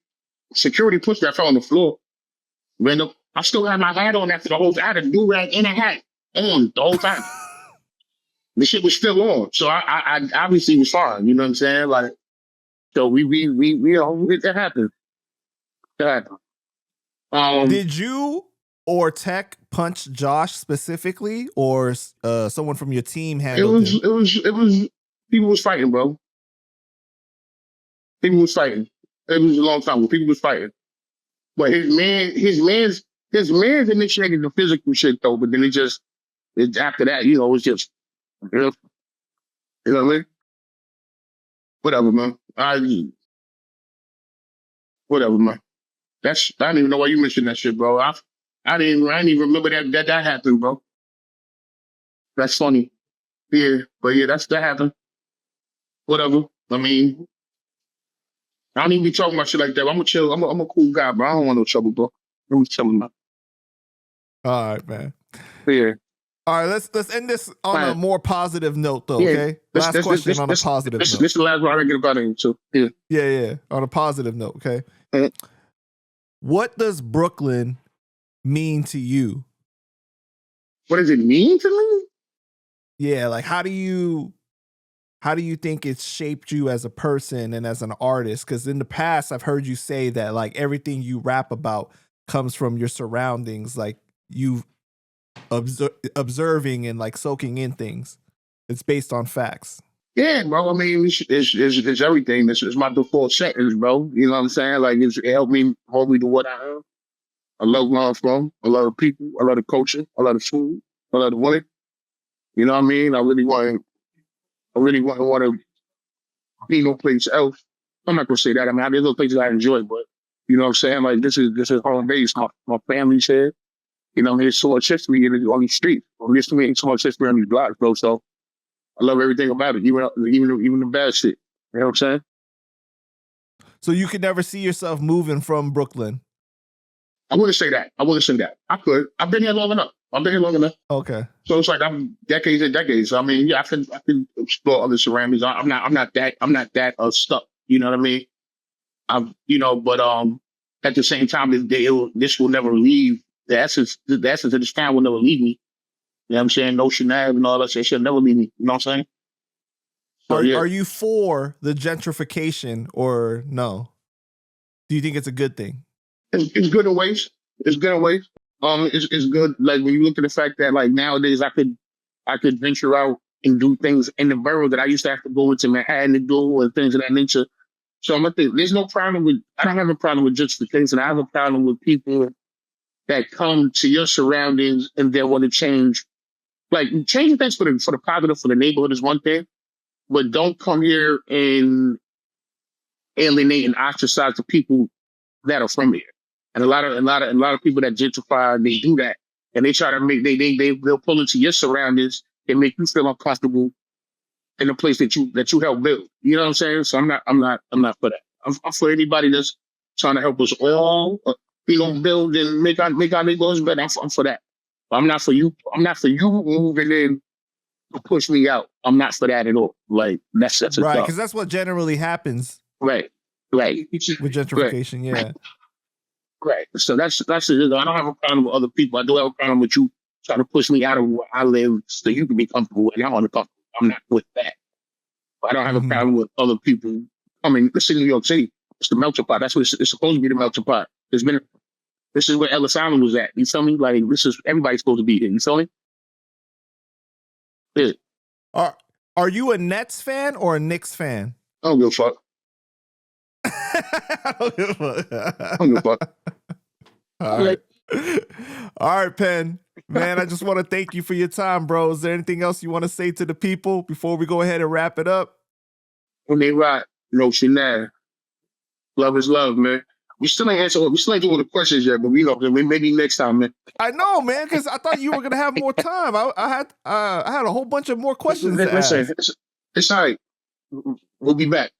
Security pushed me. I fell on the floor. I still had my hat on after the whole time. I had a do-rag and a hat on the whole time. The shit was still on. So I obviously was fine. You know what I'm saying? Like, so that happened. That happened. Did you or Tech punch Josh specifically, or someone from your team handled him? It was people was fighting, bro. People was fighting. It was a long time when people was fighting. But his man's initiated the physical shit though. But then after that, you know, it was just, you know what I mean? Whatever, man. Whatever, man. I didn't even know why you mentioned that shit, bro. I didn't even remember that happened, bro. That's funny. Yeah, but yeah, that happened. Whatever. I mean, I don't even be talking about shit like that. I'm a chill. I'm a cool guy, bro. I don't want no trouble, bro. I'm chilling, man. All right, man. Yeah. All right, let's end this on a more positive note, though. Yeah. Okay, last question on a positive note. This is the last one I get about it. So yeah. Yeah. On a positive note, okay. What does Brooklyn mean to you? What does it mean to me? Yeah, like how do you think it's shaped you as a person and as an artist? Because in the past, I've heard you say that like everything you rap about comes from your surroundings, like you observing and like soaking in things. It's based on facts. Yeah, bro. I mean, it's everything. This is my default settings, bro. You know what I'm saying? Like it helped me hold me to what I am. I love where I'm from. I love the people. I love the culture. I love the food. I love the women. You know what I mean? I really want to be no place else. I'm not gonna say that. I mean, there's other places I enjoy, but you know what I'm saying? Like this is home base. My family's here. You know, there's so much history on these streets. There's so much history on these blocks, bro. So I love everything about it, even the bad shit. You know what I'm saying? So you could never see yourself moving from Brooklyn? I wouldn't say that. I could. I've been here long enough. Okay. So it's like I'm decades and decades. I mean, yeah, I can explore other surroundings. I'm not that stuck. You know what I mean? But at the same time, this will never leave. The essence of this town will never leave me. You know what I'm saying? Ocean Ave and all that shit will never leave me. You know what I'm saying? So, are you for the gentrification or no? Do you think it's a good thing? It's good in ways. It's good. Like when you look at the fact that like nowadays I could venture out and do things in the borough that I used to have to go into Manhattan to do and things of that nature. So I'm think there's no problem with. I don't have a problem with gentrification. I have a problem with people that come to your surroundings and they want to change. Like changing things for the positive for the neighborhood is one thing, but don't come here and alienate and ostracize the people that are from here. And a lot of people that gentrify, they do that, and they try to they'll pull into your surroundings and make you feel uncomfortable in the place that you helped build. You know what I'm saying? So I'm not for that. I'm for anybody that's trying to help us all, build and make our neighborhoods better. I'm for that. But I'm not for you. I'm not for you moving in to push me out. I'm not for that at all. Like that's right, because that's what generally happens. Right. With gentrification, yeah. Right. So that's it. I don't have a problem with other people. I do have a problem with you trying to push me out of where I live so you can be comfortable and I want to comfortable. I'm not with that. But I don't have a problem with other people coming. Listen, New York City, it's the melting pot. That's what it's supposed to be, the melting pot. This is where Ellis Island was at. You feel me? Like this is everybody's supposed to be here. You feel me? Yeah. Are you a Nets fan or a Knicks fan? I don't give a fuck. I don't give a fuck. All right. All right, Pen. Man, I just want to thank you for your time, bro. Is there anything else you want to say to the people before we go ahead and wrap it up? When they rock, no Chanel. Love is love, man. We still ain't doing the questions yet, but maybe next time, man. I know, man, because I thought you were gonna have more time. I had a whole bunch of more questions to ask. It's all right. We'll be back.